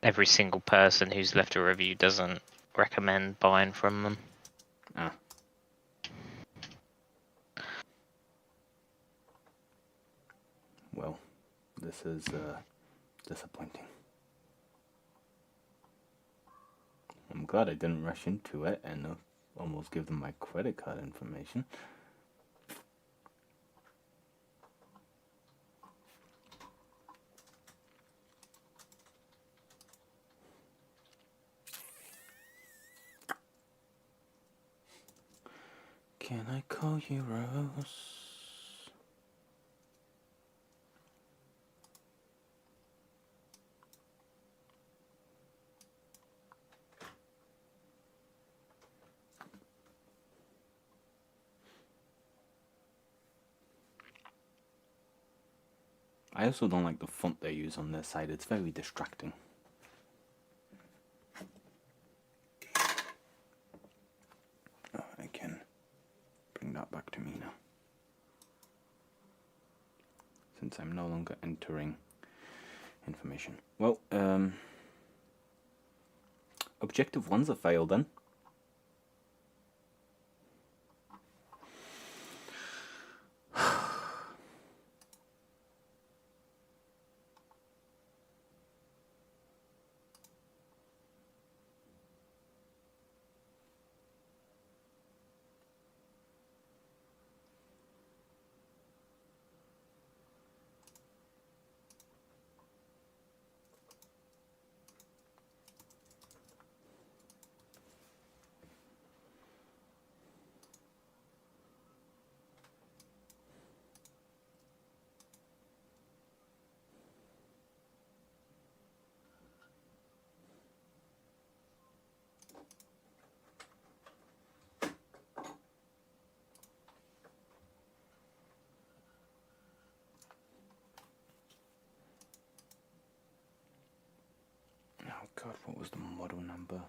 B: Every single person who's left a review doesn't recommend buying from them.
A: Ah. Well, this is disappointing. I'm glad I didn't rush into it and almost give them my credit card information. Can I call you Rose? I also don't like the font they use on their site. It's very distracting. Oh, I can bring that back to me now. Since I'm no longer entering information. Well, objective 1's a fail then. Oh god, what was the model number?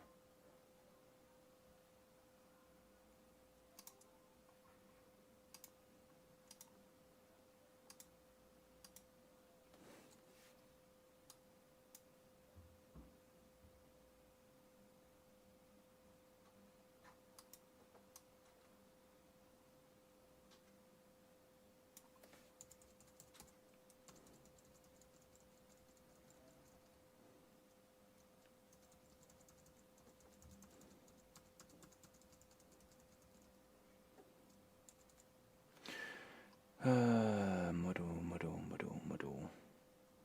A: Model.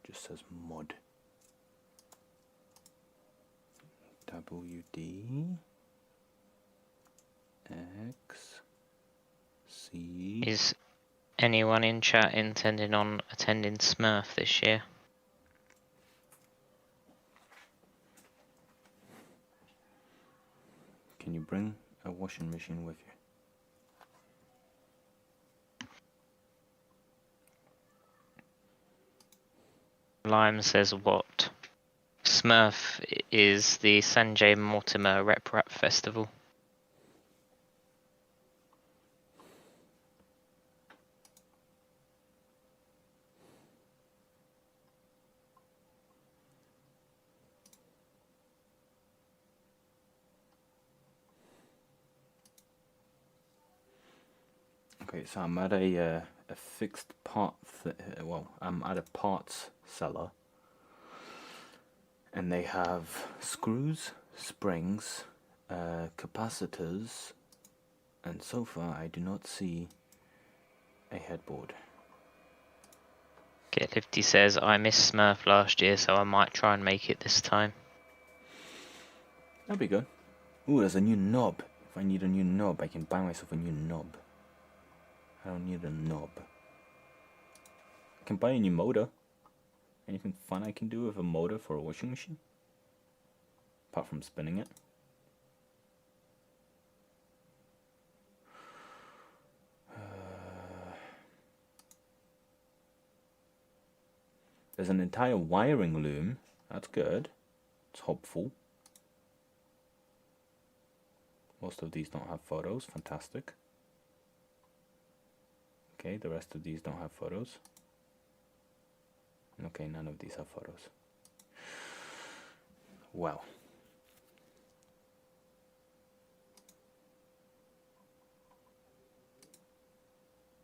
A: Just says mod. WD X C.
B: Is anyone in chat intending on attending Smurf this year?
A: Can you bring a washing machine with you?
B: Lime says what? Smurf is the Sanjay Mortimer Rep Rap Festival.
A: Okay, so I'm at a fixed part. Well, I'm at a parts seller, and they have screws, springs, capacitors, and so far I do not see a headboard.
B: Get Lifty says, I missed Smurf last year, so I might try and make it this time.
A: That'd be good. Ooh, there's a new knob. If I need a new knob, I can buy myself a new knob. I don't need a knob. I can buy a new motor. Anything fun I can do with a motor for a washing machine? Apart from spinning it. There's an entire wiring loom. That's good. It's hopeful. Most of these don't have photos. Fantastic. Okay, the rest of these don't have photos. Okay, none of these have photos. Wow.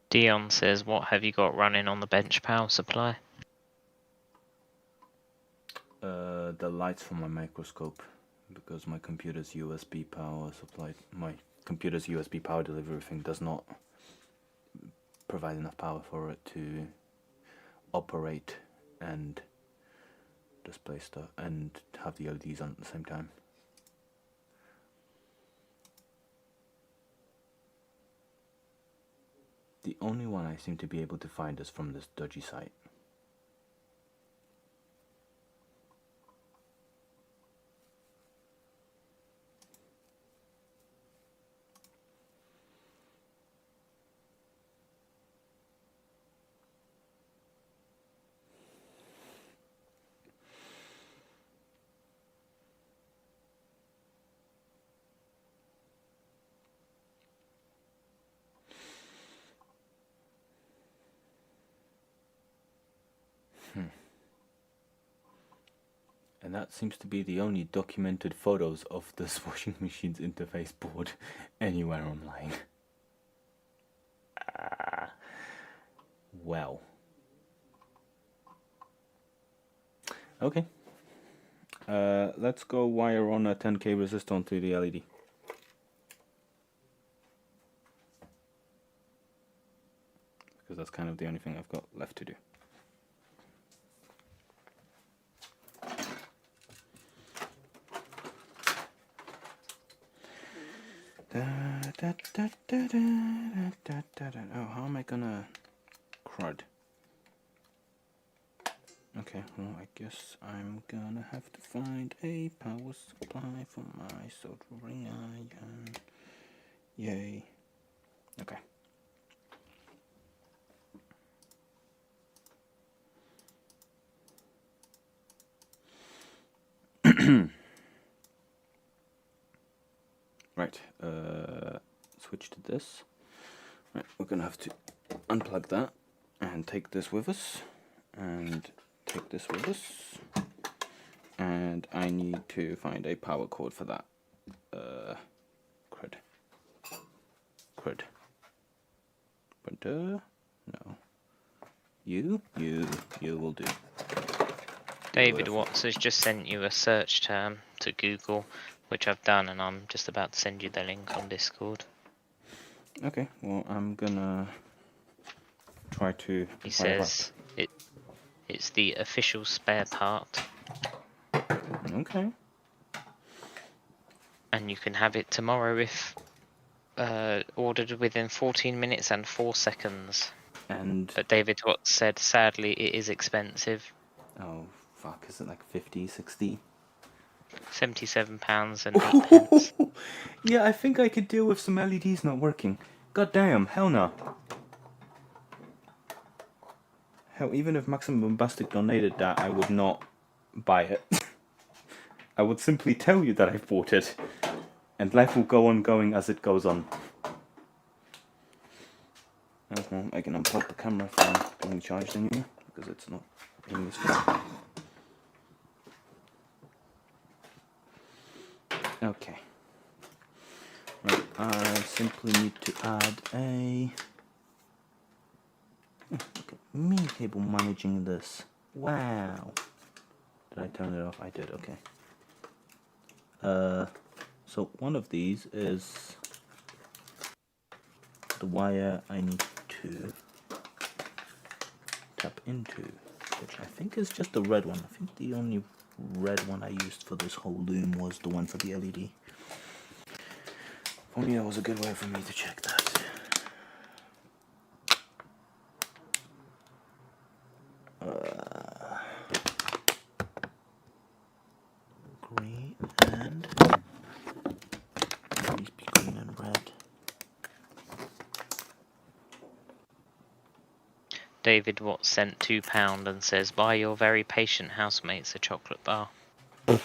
B: Dion says, what have you got running on the bench power supply?
A: The lights from my microscope, because my computer's USB power supply, my computer's USB power delivery thing does not provide enough power for it to operate and display stuff and have the LEDs on at the same time. The only one I seem to be able to find is from this dodgy site. And that seems to be the only documented photos of this washing machine's interface board anywhere online. Well. Okay. Let's go wire on a 10k resistor onto the LED. Because that's kind of the only thing I've got left to do. Oh, how am I gonna crud? Okay, well, I guess I'm gonna have to find a power supply for my soldering iron. Yay. Okay. Right, switch to this. Right, we're gonna have to unplug that and take this with us, and take this with us, and I need to find a power cord for that. Crud. Printer? No. You will do.
B: David Watts has just sent you a search term to Google, which I've done, and I'm just about to send you the link on Discord.
A: Okay, well, I'm gonna try to...
B: He says it's the official spare part.
A: Okay.
B: And you can have it tomorrow if ordered within 14 minutes and 4 seconds.
A: And...
B: But David Watts said, sadly, it is expensive.
A: Oh, fuck, is it like 50, 60?
B: £77 and 8 pence.
A: Yeah, I think I could deal with some LEDs not working. God damn, hell no. Hell, even if Maximum Bombastic donated that, I would not buy it. I would simply tell you that I've bought it, and life will go on going as it goes on. Okay, I can unplug the camera from being charged anymore, because it's not being useful. Okay. Right, I simply need to add a Look at me able managing this. Wow. Did I turn it off? I did, okay. So one of these is the wire I need to tap into, which I think is just the red one. I think the only red one I used for this whole loom was the one for the LED. If only that was a good way for me to check that. Green and please be green and red.
B: David Watt sent £2 and says, buy your very patient housemates a chocolate bar.
A: A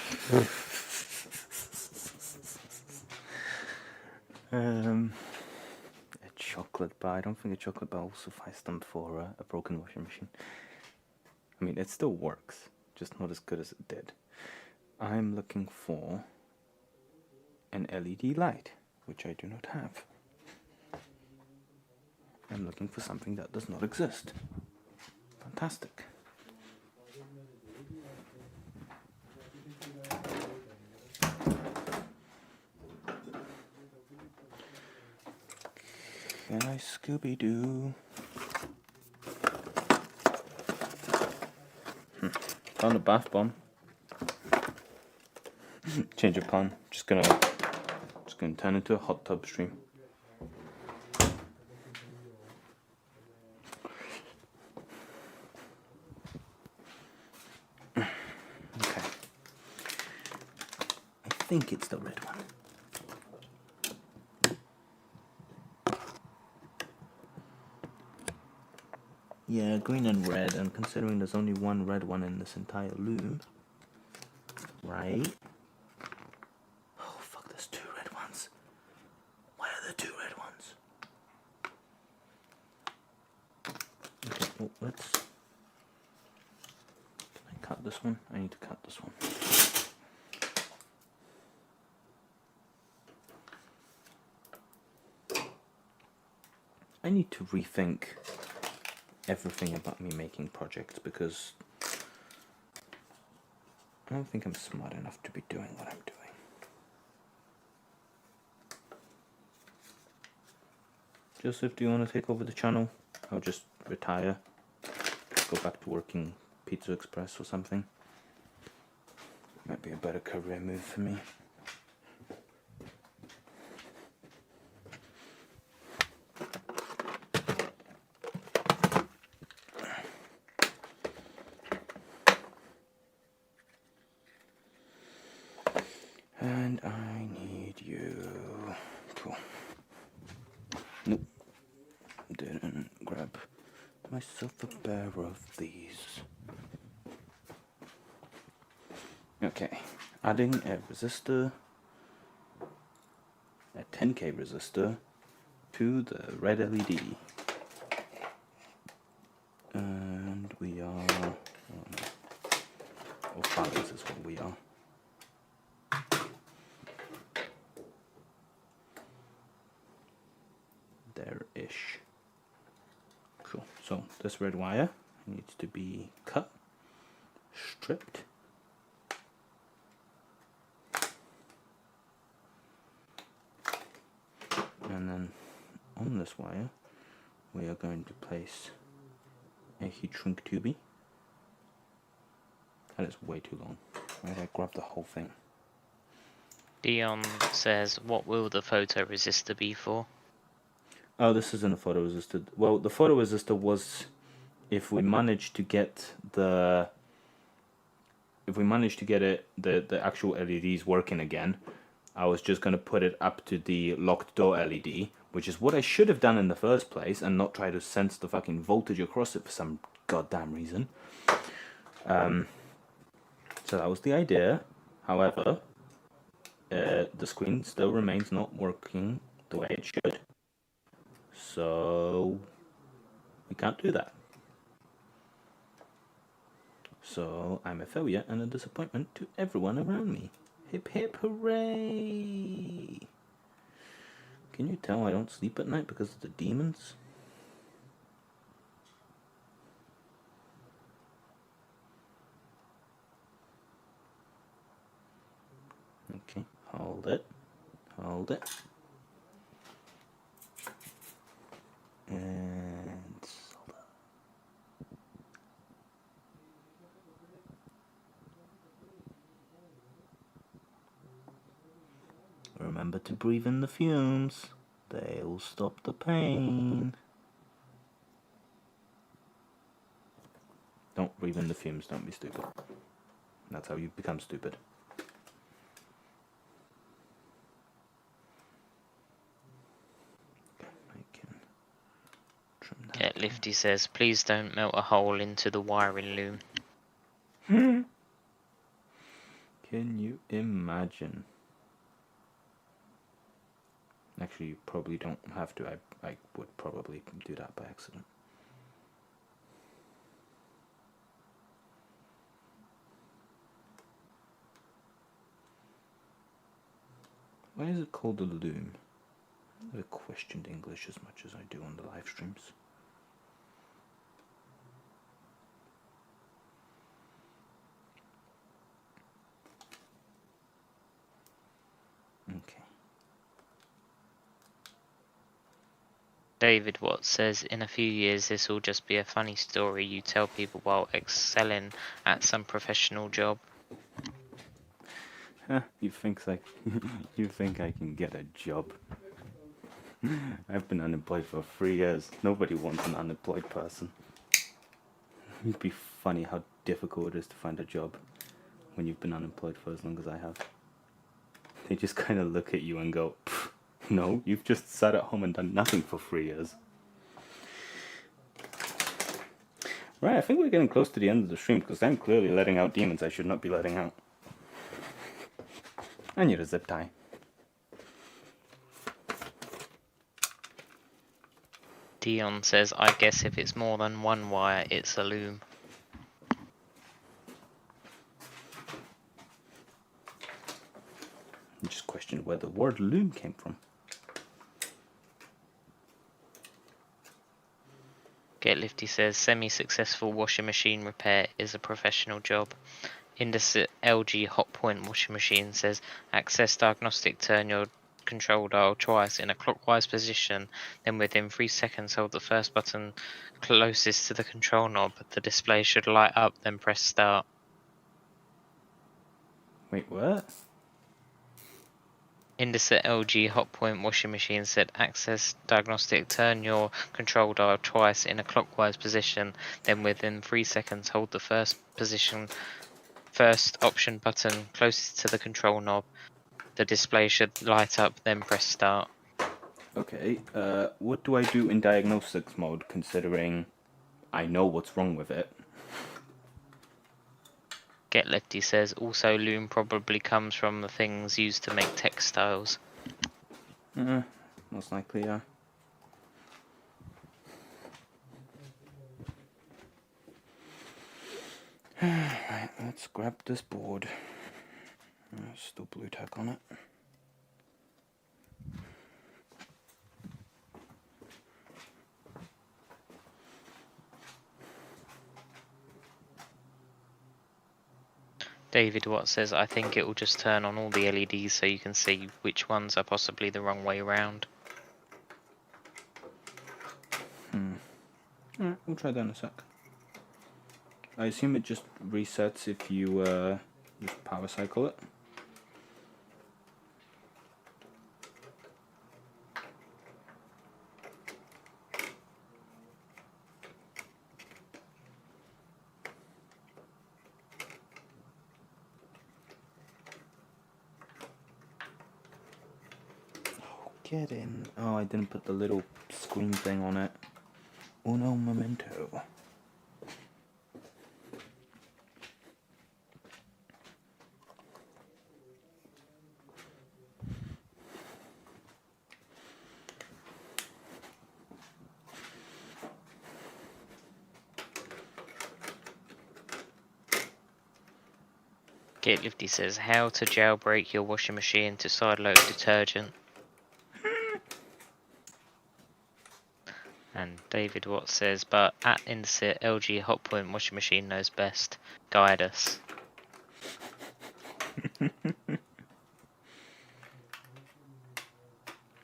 A: chocolate bar. I don't think a chocolate bar will suffice them for a broken washing machine. I mean, it still works, just not as good as it did. I'm looking for an LED light, which I do not have. I'm looking for something that does not exist. Fantastic. Can I Scooby-Doo? Found a bath bomb. Change of plan. Just gonna turn into a hot tub stream. Okay. I think it's the red one. Yeah, green and red, and considering there's only one red one in this entire loom, right? Oh fuck, there's two red ones. Why are there two red ones? Okay, well, let's... Can I cut this one? I need to cut this one. I need to rethink everything about me making projects, because I don't think I'm smart enough to be doing what I'm doing. Joseph, do you want to take over the channel? I'll just retire, go back to working Pizza Express or something. Might be a better career move for me. And I need you. Cool. Nope. Didn't grab myself a pair of these. Okay. Adding a resistor, a 10k resistor, to the red LED. And we are... or fans is what we are. There-ish. Cool. So this red wire needs to be cut, stripped, and then on this wire we are going to place a heat shrink tubing. That is way too long. Why did I grab the whole thing?
B: Dion says, what will the photoresistor be for?
A: Oh, this isn't a photoresistor. Well, the photoresistor was if we managed to get the the actual LEDs working again. I was just going to put it up to the locked door LED, which is what I should have done in the first place, and not try to sense the fucking voltage across it for some goddamn reason. So that was the idea. However, the screen still remains not working the way it should. So we can't do that. So I'm a failure and a disappointment to everyone around me. Hip hip hooray! Can you tell I don't sleep at night because of the demons? Hold it. Hold it. And solder. Remember to breathe in the fumes. They'll stop the pain. Don't breathe in the fumes, don't be stupid. That's how you become stupid. I can trim that.
B: Get Lifty says, please don't melt a hole into the wiring loom.
A: Can you imagine? Actually, you probably don't have to. I would probably do that by accident. Why is it called a loom? I never questioned English as much as I do on the live streams. Okay.
B: David Watts says, in a few years this will just be a funny story you tell people while excelling at some professional job.
A: You think you think I can get a job? I've been unemployed for 3 years. Nobody wants an unemployed person. It'd be funny how difficult it is to find a job when you've been unemployed for as long as I have. They just kind of look at you and go, no, you've just sat at home and done nothing for 3 years. Right, I think we're getting close to the end of the stream because I'm clearly letting out demons I should not be letting out. I need a zip tie.
B: Dion says, I guess if it's more than one wire, it's a loom.
A: I just questioned where the word loom came from.
B: Get Lifty says, semi-successful washing machine repair is a professional job. Indesit LG Hotpoint washing machine says, access diagnostic, turn your control dial twice in a clockwise position, then within 3 seconds hold the first button closest to the control knob. The display should light up, then press start.
A: Wait, what?
B: Indesit LG Hotpoint washing machine said, access diagnostic, turn your control dial twice in a clockwise position, then within 3 seconds hold the first option button closest to the control knob. The display should light up, then press start.
A: Okay, what do I do in diagnostics mode, considering I know what's wrong with it?
B: Get Lefty says, also loom probably comes from the things used to make textiles.
A: Most likely, yeah. Right, let's grab this board. Still blue tack on it.
B: David Watt says, I think it will just turn on all the LEDs so you can see which ones are possibly the wrong way round.
A: Alright, we'll try that in a sec. I assume it just resets if you just power cycle it. Get in. Oh, I didn't put the little screen thing on it. Uno momento.
B: Get Lifty says, how to jailbreak your washing machine to sideload detergent. And David Watts says, but at Indesit, LG Hotpoint washing machine knows best. Guide us.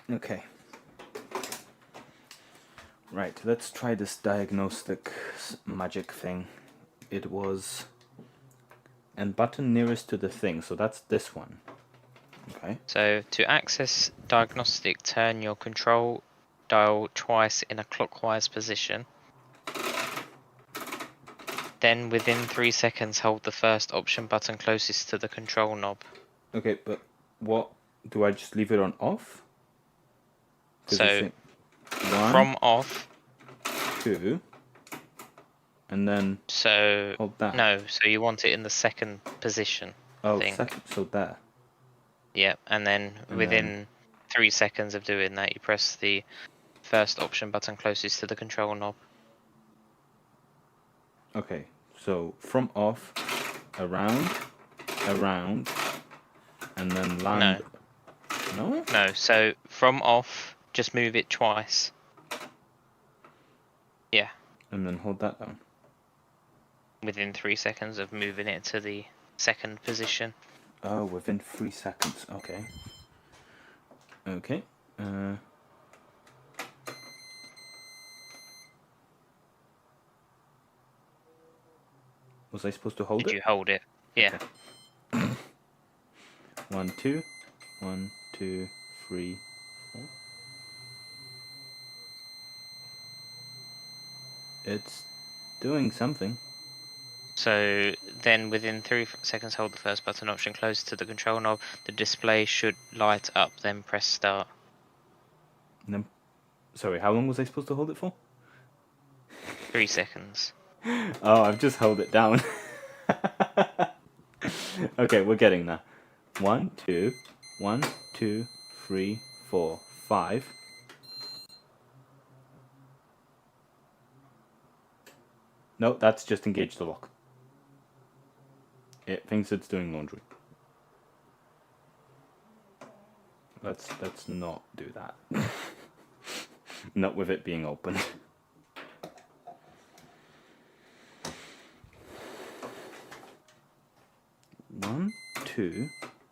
A: Okay. Right, let's try this diagnostic magic thing. It was... And button nearest to the thing, so that's this one. Okay.
B: So to access diagnostic, turn your control dial twice in a clockwise position. Then within 3 seconds, hold the first option button closest to the control knob.
A: Okay, but what... Do I just leave it on off? 'Cause it's
B: So
A: saying 1,
B: from off,
A: 2, and then
B: so
A: hold that.
B: no, so you want it in the second position.
A: Oh,
B: think.
A: second, so there.
B: Yeah, and then
A: And
B: within 3 seconds of doing that, you press the first option button closest to the control knob.
A: Okay, so from off, around, and then land. No?
B: No, so from off, just move it twice. Yeah,
A: And then hold that down.
B: within 3 seconds of moving it to the second position.
A: Oh, within 3 seconds. Okay. Okay. Was I supposed to hold
B: Did
A: it?
B: you hold it? Yeah.
A: Okay. 1, 2. 1, 2, 3, 4. It's doing something.
B: So then within 3 seconds, hold the first button option close to the control knob. The display should light up, then press start.
A: And then, sorry, how long was I supposed to hold it for?
B: 3 seconds.
A: Oh, I've just held it down. Okay, we're getting there. 1, 2, 1, 2, 3, 4, 5. No, that's just engaged the lock. It thinks it's doing laundry. Let's not do that. Not with it being open. One, two,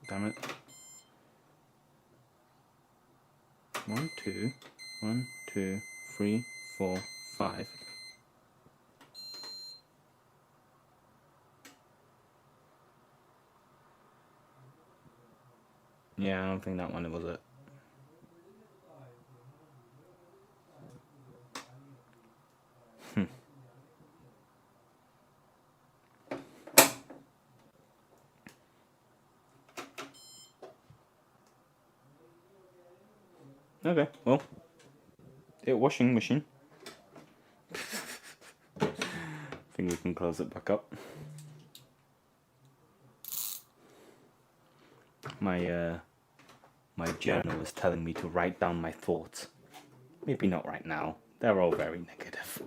A: damn it. 1, 2, 1, 2, 3, 4, 5. Yeah, I don't think that one was it. Okay, well, washing machine. I think we can close it back up. My journal is telling me to write down my thoughts. Maybe not right now. They're all very negative.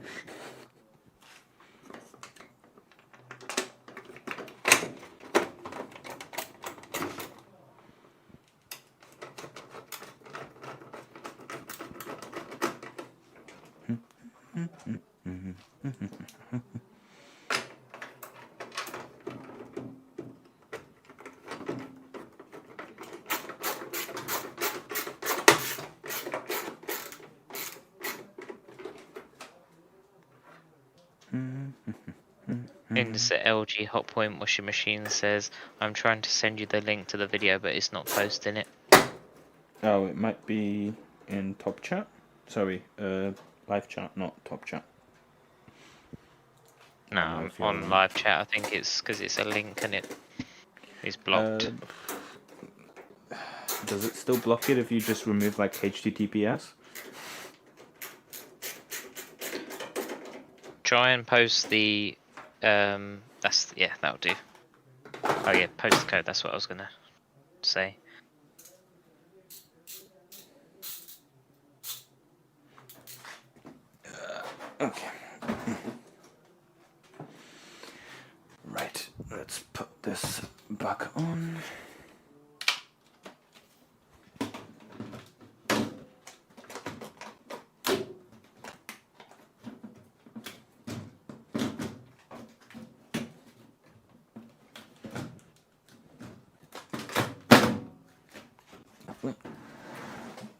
B: Linda at LG Hotpoint washing machine says, I'm trying to send you the link to the video, but it's not posting it.
A: Oh, it might be in top chat. Sorry, live chat, not top chat.
B: No,
A: if you're
B: on live chat, I think it's because it's a link and it is blocked.
A: Does it still block it if you just remove like HTTPS?
B: Try and post the that'll do. Oh yeah, post the code, that's what I was gonna say.
A: Okay. Right, let's put this back on.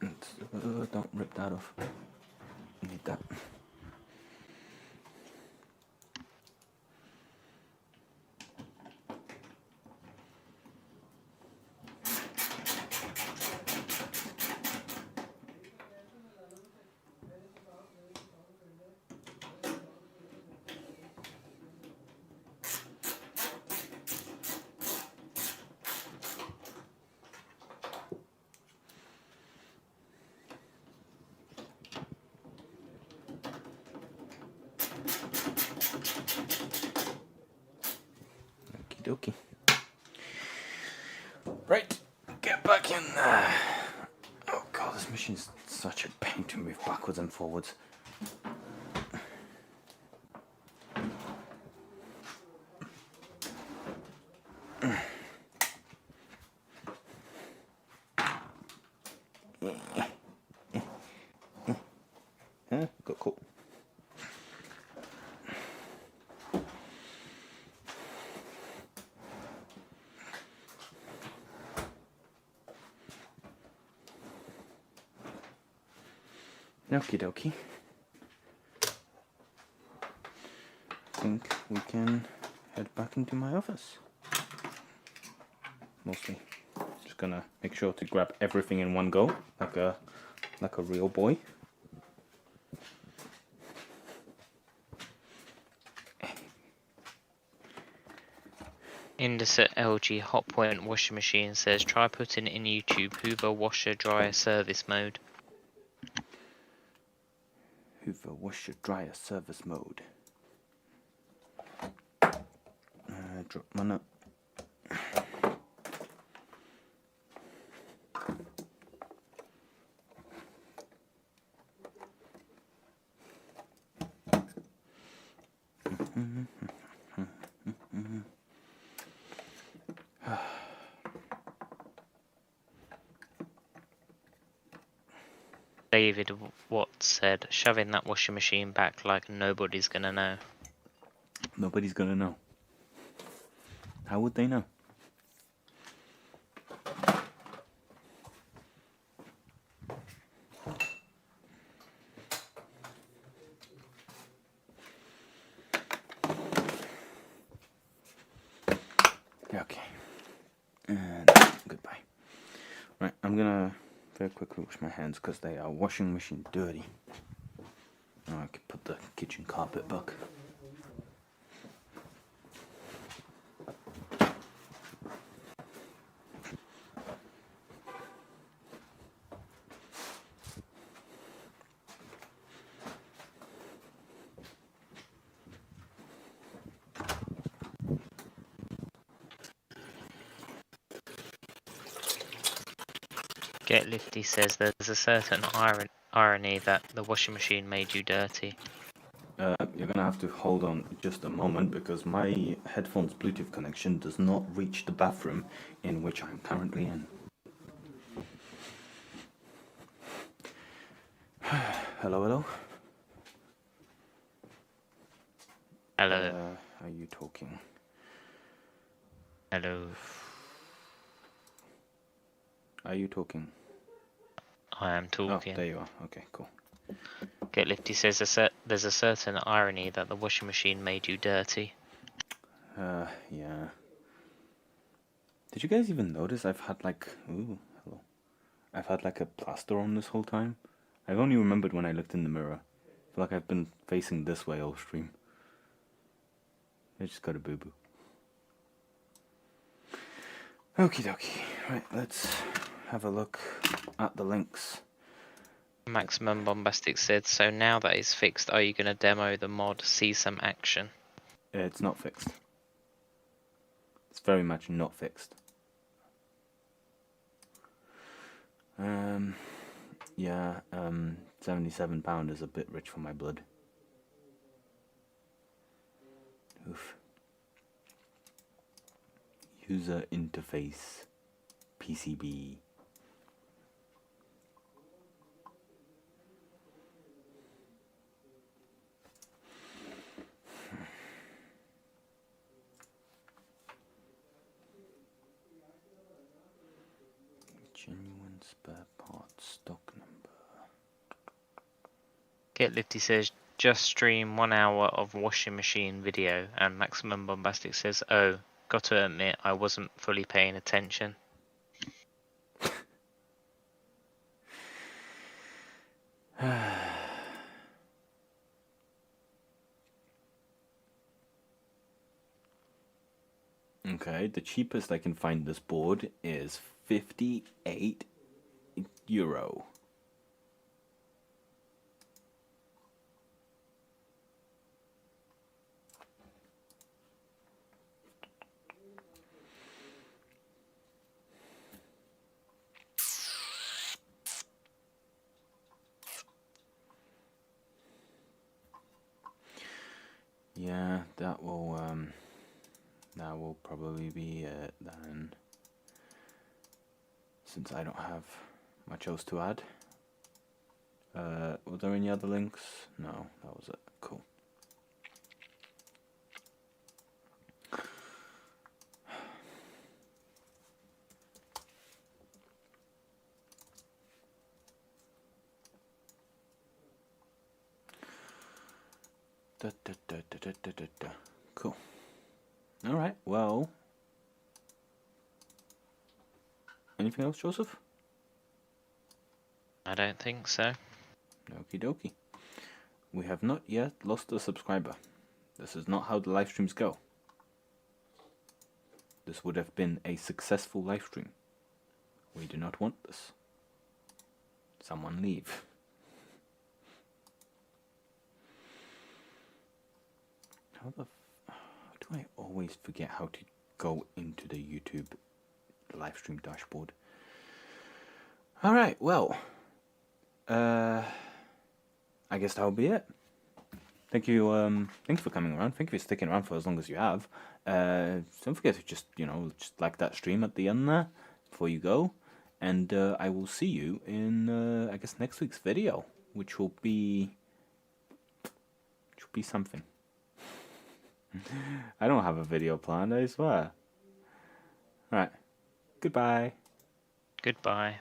A: Let's do Don't rip that off. Need that. Okie dokie. Right, get back in there. Oh god, this machine's such a pain to move backwards and forwards. Got caught. Okie dokie. I think we can head back into my office. Mostly. Just gonna make sure to grab everything in one go, like a real boy.
B: Indesit LG Hotpoint washing machine says try putting in YouTube Hoover washer dryer service mode.
A: Hoover washer dryer service mode. Drop my nut.
B: David Watts said shoving that washing machine back like nobody's gonna know.
A: Nobody's gonna know. How would they know? Okay. And goodbye. Right, I'm gonna very quickly wash my hands because they are washing machine dirty. Now I can put the kitchen carpet back.
B: Get Lifty says there's a certain irony that the washing machine made you dirty.
A: You're gonna have to hold on just a moment because my headphones Bluetooth connection does not reach the bathroom in which I'm currently in. Hello, hello.
B: Hello.
A: Are you talking?
B: Hello.
A: Are you talking?
B: I am talking.
A: Oh, there you are. Okay, cool.
B: Get Lifty says there's a certain irony that the washing machine made you dirty.
A: Yeah. Did you guys even notice I've had like... Ooh, hello. I've had like a plaster on this whole time? I've only remembered when I looked in the mirror. I feel like I've been facing this way all stream. I just got a boo-boo. Okie dokie. Right, let's have a look at the links.
B: Maximum Bombastic said, so now that it's fixed, are you going to demo the mod, see some action?
A: It's not fixed. It's very much not fixed. Yeah, £77 is a bit rich for my blood. Oof. User interface, PCB. Genuine spare parts stock number.
B: Get Lifty says just stream 1 hour of washing machine video, and Maximum Bombastic says, oh, got to admit I wasn't fully paying attention.
A: Okay, the cheapest I can find this board is €58. Yeah, that will probably be it then, since I don't have much else to add. Were there any other links? No, that was it. Cool. Cool. All right. Well, anything else, Joseph?
B: I don't think so.
A: Okie dokie. We have not yet lost a subscriber. This is not how the live streams go. This would have been a successful live stream. We do not want this. Someone leave. How the do I always forget how to go into the YouTube live stream dashboard? Alright, well, I guess that'll be it. Thank you for coming around. Thank you for sticking around for as long as you have. Don't forget to just like that stream at the end there before you go. And I will see you in I guess next week's video, which will be something. I don't have a video planned, I swear. Alright. Goodbye.
B: Goodbye.